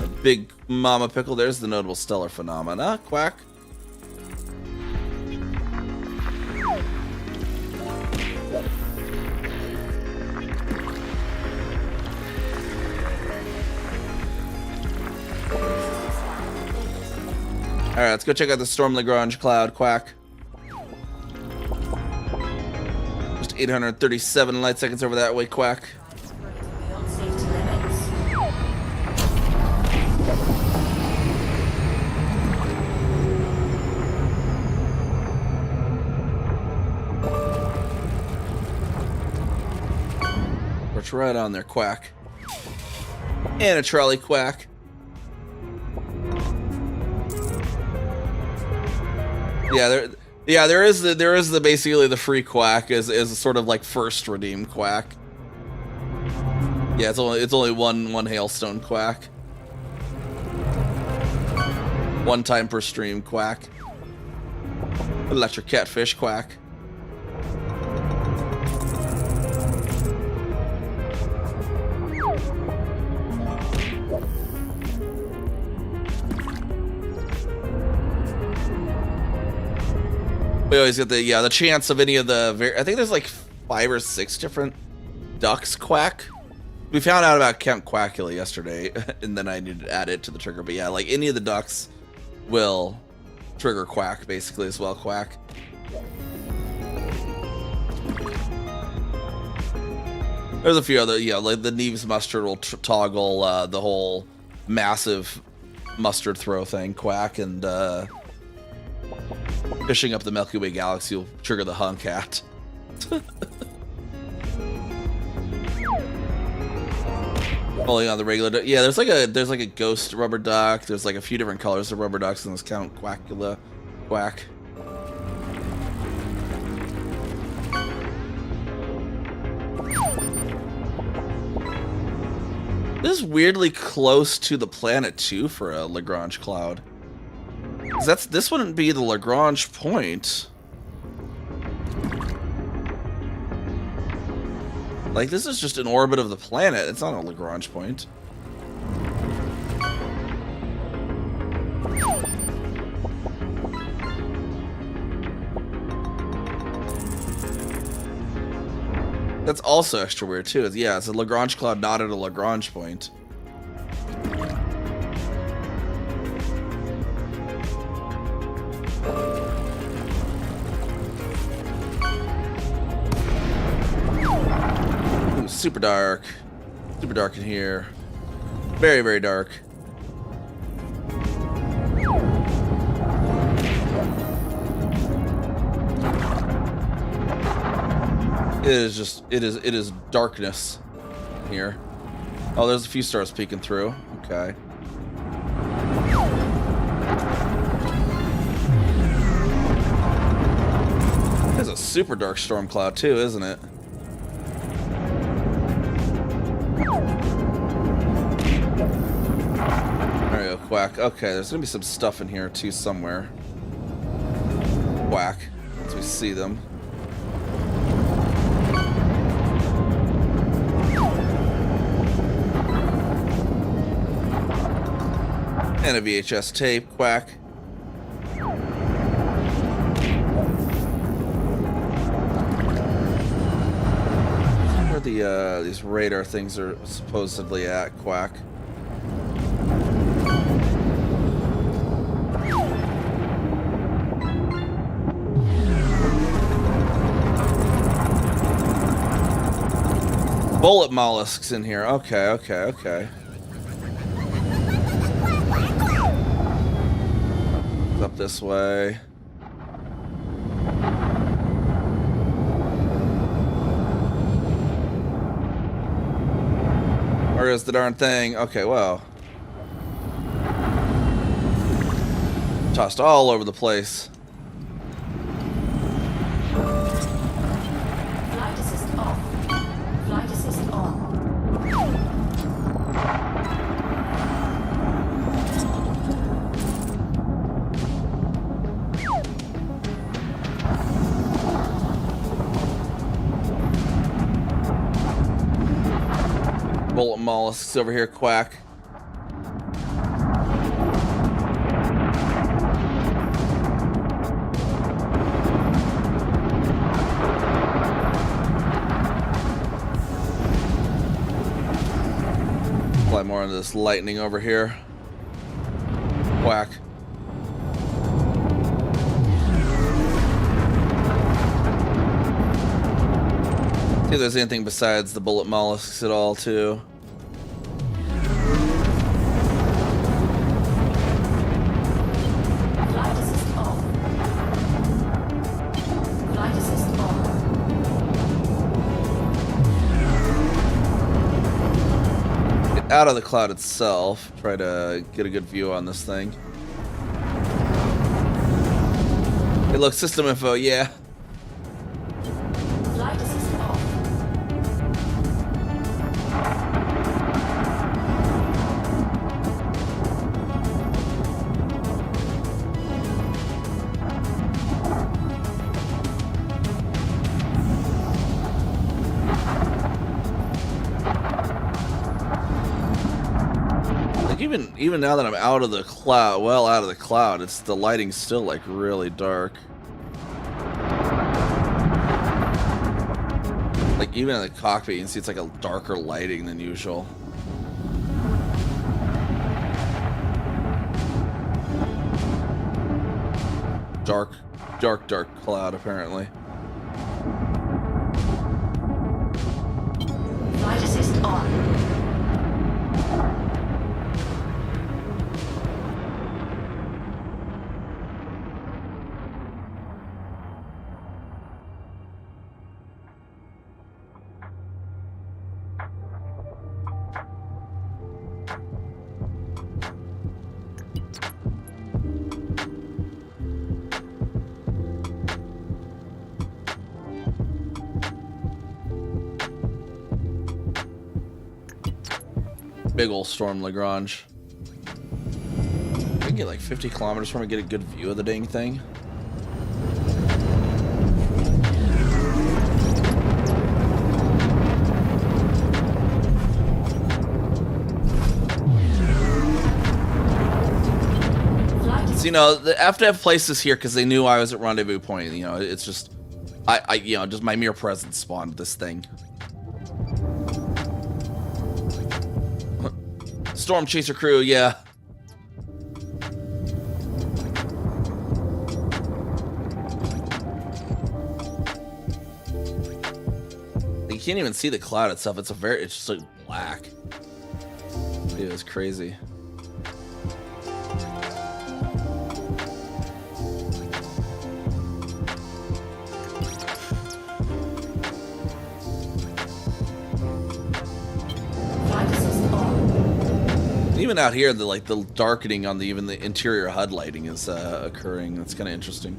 A big mama pickle, there's the notable stellar phenomena, quack. Alright, let's go check out the Storm Lagrange cloud, quack. Just 837 light seconds over that way, quack. It's right on there, quack. And a trolley, quack. Yeah, there is the basically the free quack is sort of like first redeemed quack. Yeah, it's only one hailstone quack. One time per stream quack. Electric catfish quack. We always get the chance of any of the I think there's like 5 or 6 different ducks quack. We found out about Count Quackula yesterday, and then I needed to add it to the trigger. But yeah, like any of the ducks will trigger quack basically as well, quack. There's a few other, like the Neves mustard will toggle the whole massive mustard throw thing, quack, and fishing up the Milky Way galaxy will trigger the hunk hat. Only on the regular, yeah. There's like a ghost rubber duck. There's like a few different colors of rubber ducks in this Count Quackula quack. This is weirdly close to the planet too for a Lagrange cloud. 'Cause this wouldn't be the Lagrange point. Like, this is just an orbit of the planet. It's not a Lagrange point. That's also extra weird too. Yeah, it's a Lagrange cloud not at a Lagrange point. Ooh, super dark. Super dark in here. Very, very dark. It is darkness here. Oh, there's a few stars peeking through. Okay. It's a super dark storm cloud too, isn't it? There you go, Quack. Okay, there's gonna be some stuff in here too somewhere. Quack, as we see them. And a VHS tape, Quack. Where these radar things are supposedly at, Quack. Bullet mollusks in here. Okay, okay, okay. Up this way. Where is the darn thing? Okay, well. Tossed all over the place. Flight assist off. Flight assist on. Bullet mollusks over here, Quack. Apply more into this lightning over here. Quack. See if there's anything besides the bullet mollusks at all, too. Flight assist off. Flight assist on. Get out of the cloud itself. Try to get a good view on this thing. Hey, look, system info, yeah. Flight assist off. Like, even now that I'm out of the cloud, well out of the cloud, it's the lighting's still like really dark. Like, even in the cockpit, you can see it's like a darker lighting than usual. Dark cloud, apparently. Flight assist on. Big old storm Lagrange. We can get like 50 kilometers from it, get a good view of the dang thing. So, you know, the FDF placed this here because they knew I was at Rendezvous Point. You know, it's just, you know, just my mere presence spawned this thing. Storm Chaser crew, yeah. You can't even see the cloud itself. It's just like black. It was crazy. Even out here, the darkening on even the interior HUD lighting is occurring. That's kind of interesting.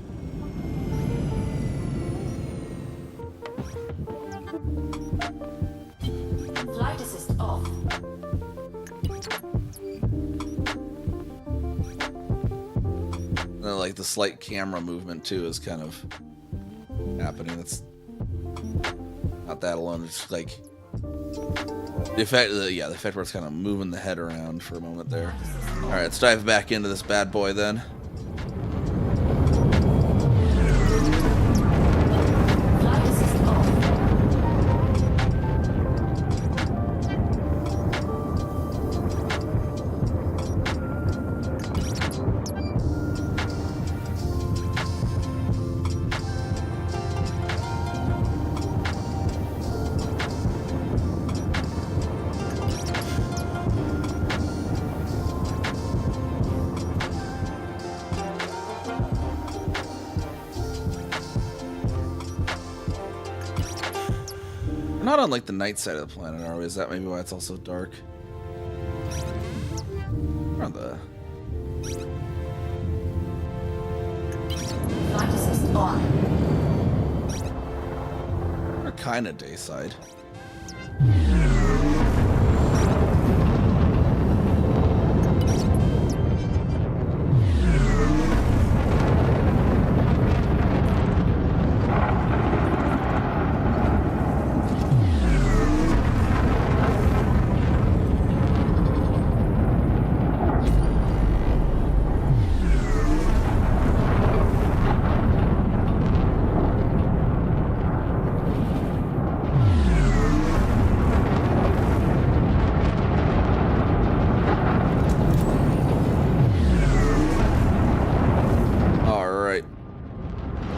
Flight assist off. And then, like the slight camera movement too is kind of happening. It's not that alone. It's like the effect, the effect where it's kind of moving the head around for a moment there. All right, let's dive back into this bad boy then. Flight assist off. We're not on like the night side of the planet, are we? Is that maybe why it's also dark? We're on the Flight assist on. we're kind of dayside.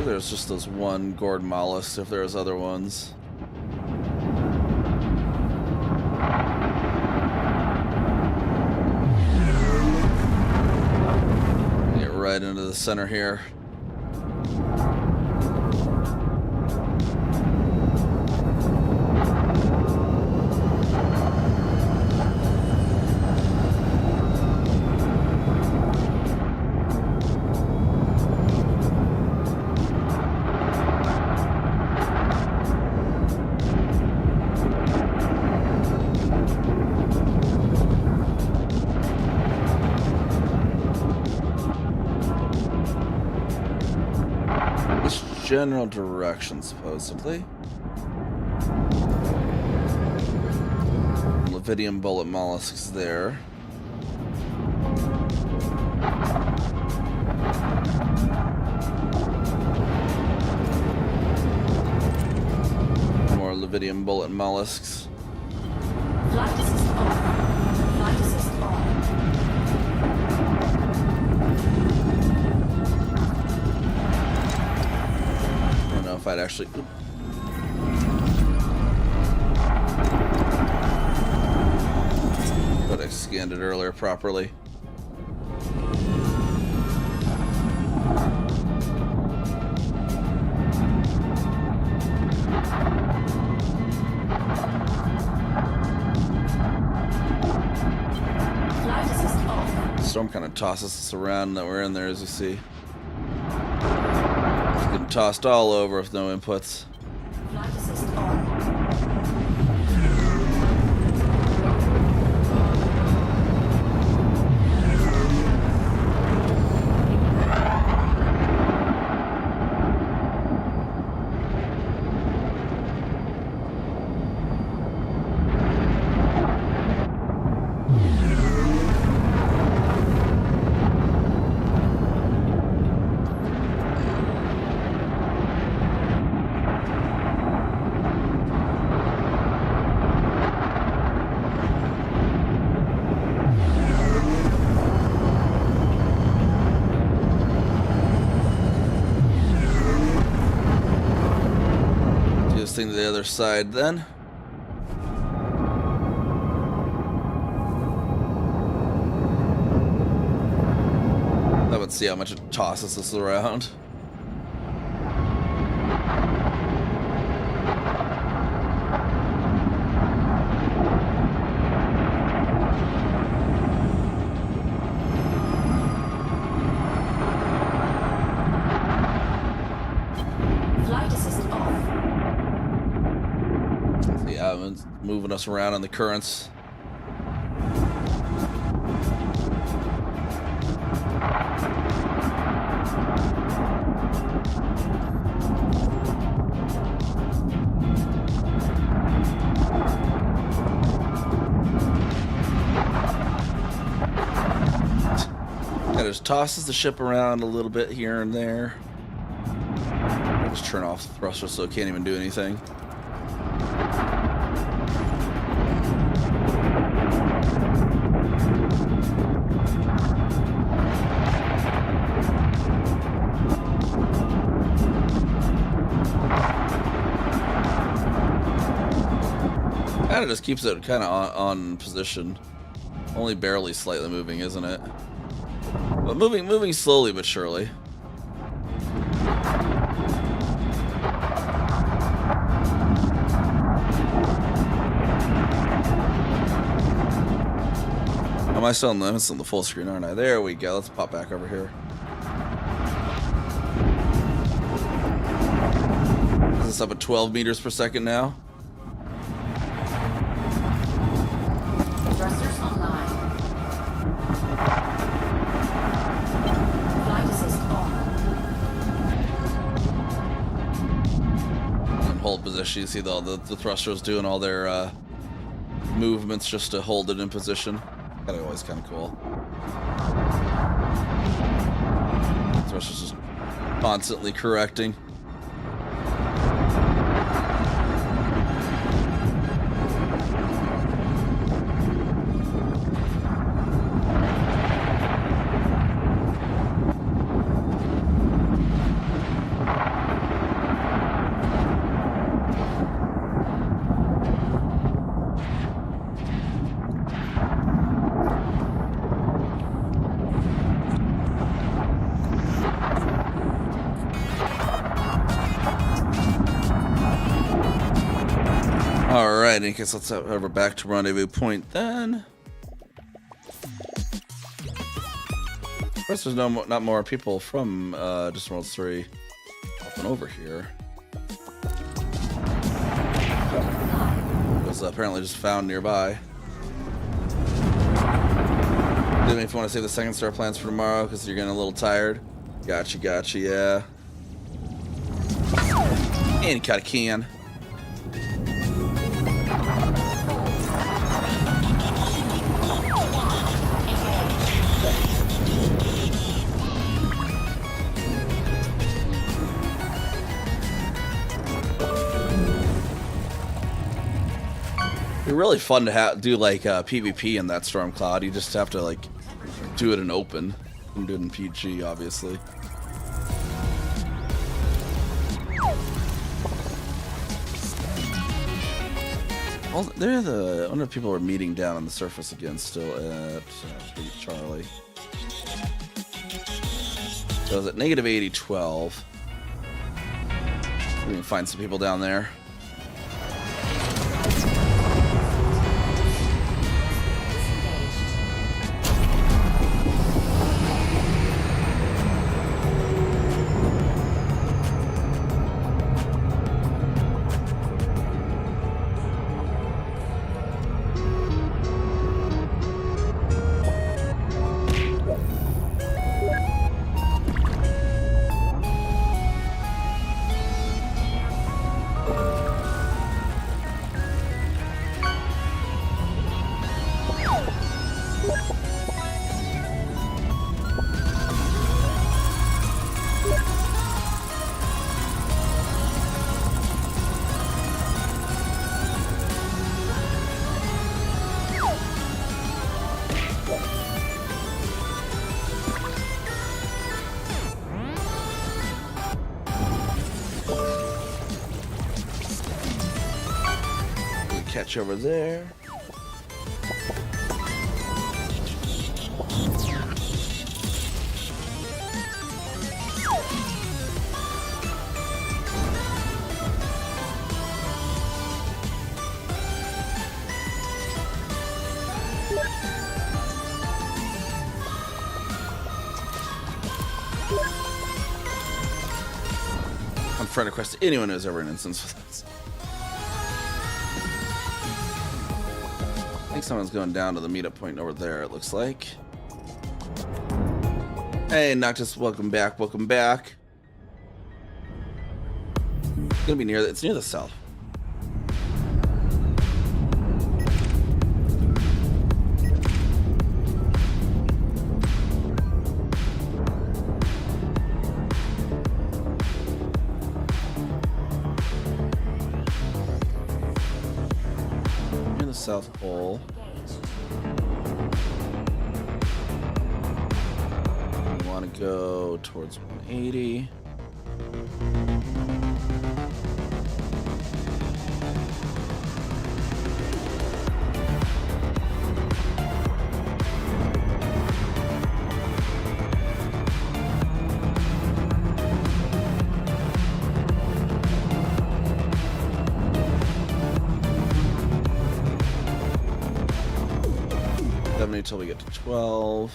There's just those one gourd mollusks, if there's other ones. Get right into the center here. General direction, supposedly. Levidium bullet mollusks there. More Levidium bullet mollusks. Flight assist on. Flight assist on. If I'd actually but I scanned it earlier properly. Flight assist off. Storm kind of tosses us around that we're in there, as you see. Getting tossed all over with no inputs. Flight assist on. other side then. Let's see how much it tosses us around. Flight assist off. Yeah, it's moving us around on the currents. Kind of just tosses the ship around a little bit here and there. I'll just turn off the thruster so it can't even do anything. Kind of just keeps it kind of on position. Only barely slightly moving, isn't it? But moving slowly but surely. Am I still on the full screen, aren't I? There we go. Let's pop back over here. Is this up at 12 meters per second now? Thrusters online. Flight assist on. In hold position, you see the thrusters doing all their movements just to hold it in position. Kind of always kind of cool. Thrusters just constantly correcting. Alright, in case let's head over back to Rendezvous Point then. Of course, there's not more people from Just World 3 up and over here. It was apparently just found nearby. Didn't if you want to save the second star plans for tomorrow because you're getting a little tired. Gotcha, yeah. And you got a can. It'd be really fun to do like PvP in that storm cloud. You just have to like do it in open. You can do it in PG, obviously. Well, I wonder if people are meeting down on the surface again still at Charlie. So it's at negative 80-12. We can find some people down there. catch over there. I'm friend request to anyone who's ever an instance with us. I think someone's going down to the meetup point over there, it looks like. Hey, Noctis, welcome back, welcome back. It's gonna be near, it's near the south. Near the South Pole. We want to go towards 180. Until we get to 12.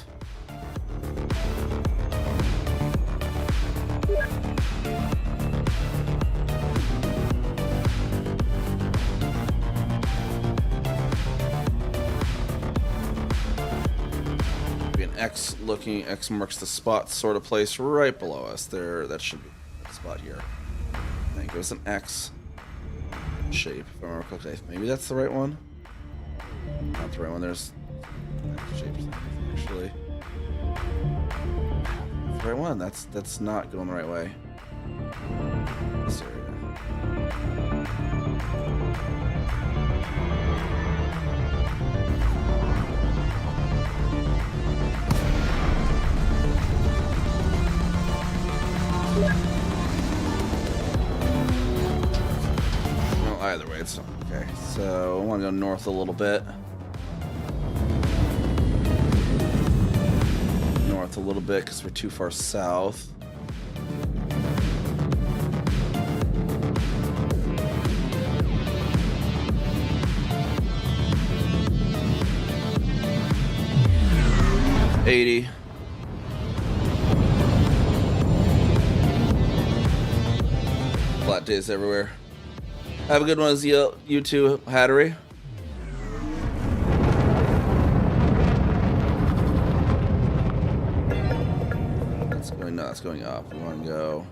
Be an X looking, X marks the spot sort of place right below us. There, that should be the spot here. I think it was an X shape, if I remember correctly. Maybe that's the right one. Not the right one. There's shapes actually. That's the right one. That's not going the right way. This area. Well, either way, it's not okay. So I want to go north a little bit. A little bit because we're too far south. $80. Flat days everywhere. Have a good one, you too, Hattery. No, it's going up. We want to go.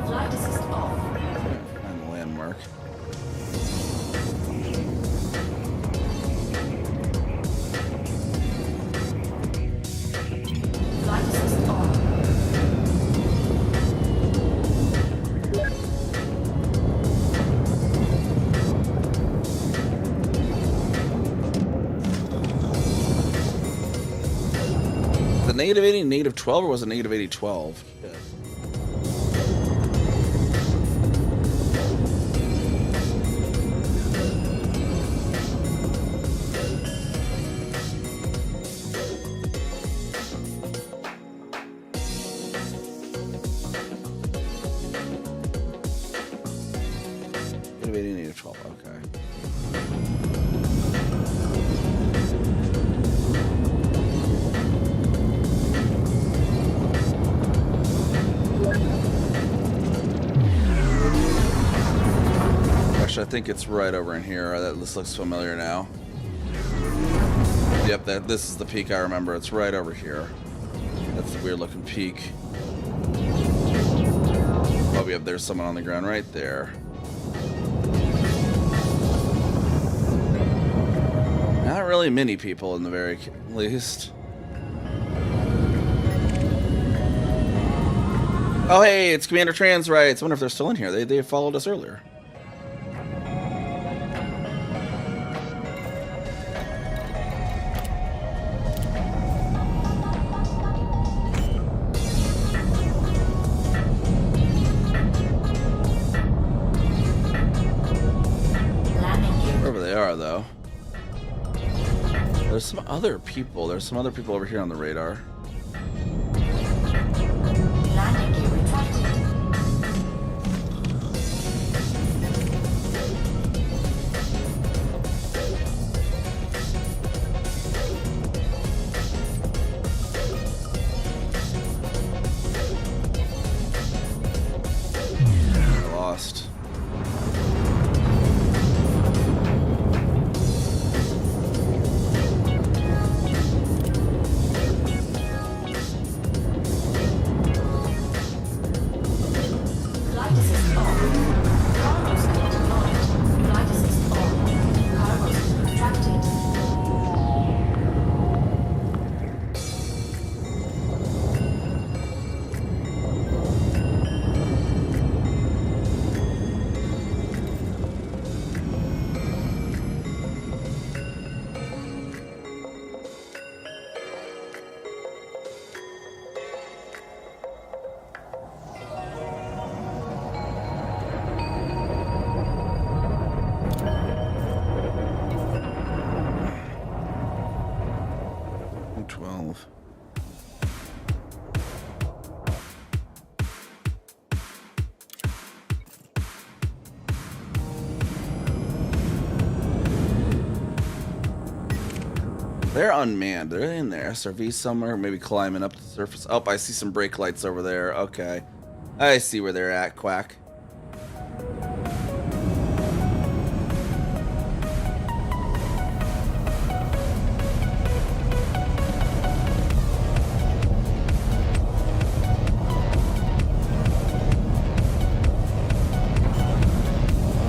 Flight assist off. Find the landmark. Flight assist on. Negative 80, negative 12, or was it negative 80, 12? Yeah. Negative 80, negative 12, okay. I think it's right over in here. This looks familiar now. Yep, this is the peak I remember. It's right over here. That's the weird looking peak. Oh, yep, there's someone on the ground right there. Not really many people in the very least. Oh, hey, it's Commander Trans Rights. I wonder if they're still in here. They followed us earlier. some other people. There's some other people over here on the radar. Landing gear retracted. Lost. Flight assist on. Cargo scanner deployed. Flight assist on. Cargo scanner retracted. Ooh, 12. They're unmanned. They're in there. SRV somewhere, maybe climbing up the surface. Oh, I see some brake lights over there. Okay. I see where they're at, Quack.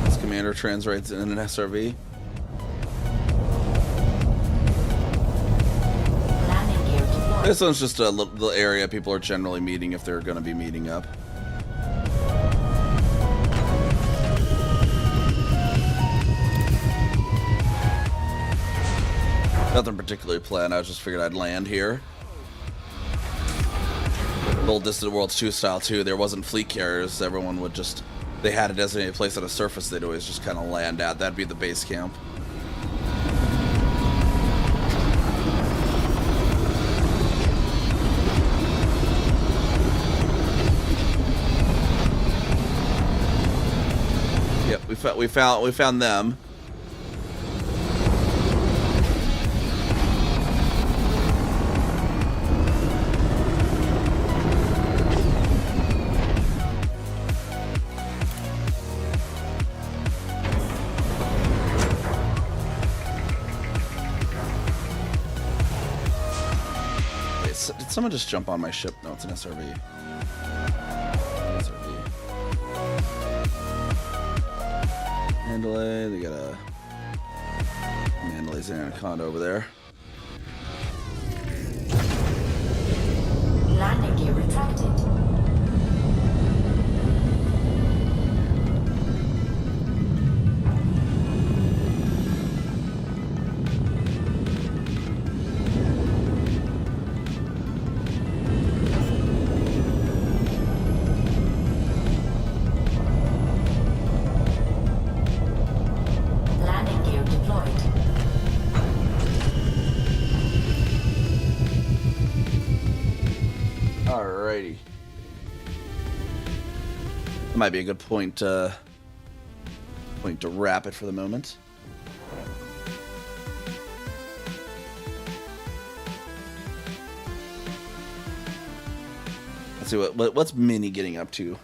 This commander translates in an SRV. Landing gear deployed. This one's just a little area people are generally meeting if they're going to be meeting up. Nothing particularly planned. I just figured I'd land here. Old Distant Worlds 2 style too. There wasn't fleet carriers. Everyone would just, they had a designated place on a surface they'd always just kind of land at. That'd be the base camp. Yep, we found them. Did someone just jump on my ship? No, it's an SRV. SRV. Mandalay, they got a Mandalay's Anaconda over there. Landing gear retracted. Landing gear deployed. Alrighty. That might be a good point to wrap it for the moment. Let's see what's Minnie getting up to.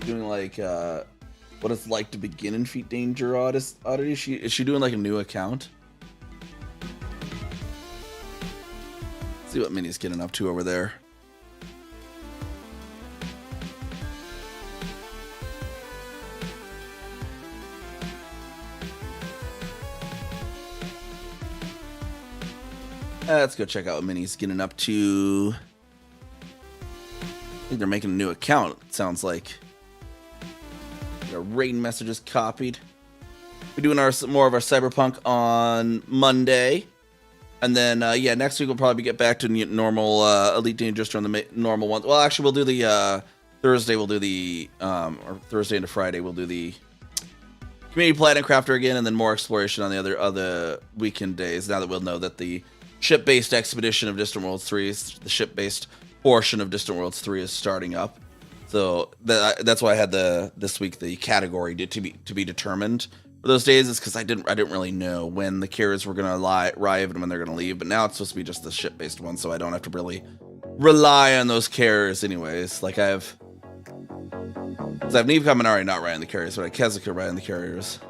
Doing like what it's like to begin in Feet Danger Oddity. Is she doing like a new account? Let's see what Minnie's getting up to over there. Let's go check out what Minnie's getting up to. I think they're making a new account, it sounds like. Our rating messages copied. We're doing more of our Cyberpunk on Monday. And then, yeah, next week we'll probably get back to normal Elite Dangerous during the normal ones. Well, actually, we'll do the Thursday we'll do the or Thursday into Friday we'll do the Community Planet Crafter again, and then more exploration on the other weekend days. Now that we'll know that the ship-based expedition of Distant Worlds 3, the ship-based portion of Distant Worlds 3 is starting up. So that's why I had this week the category to be determined for those days, is because I didn't really know when the carriers were going to arrive and when they're going to leave. But now it's supposed to be just the ship-based one, so I don't have to really rely on those carriers anyways. Like I have NiamhKami already not riding the carriers, but I have Kezuka riding the carriers.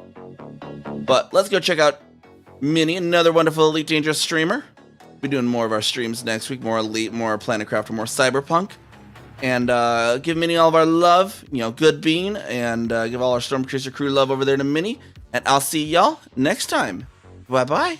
But let's go check out Minnie, another wonderful Elite Dangerous streamer. We'll be doing more of our streams next week, more Elite, more Planet Crafter, more Cyberpunk. And give Minnie all of our love, good bean, and give all our Storm Chaser crew love over there to Minnie. And I'll see y'all next time. Bye-bye.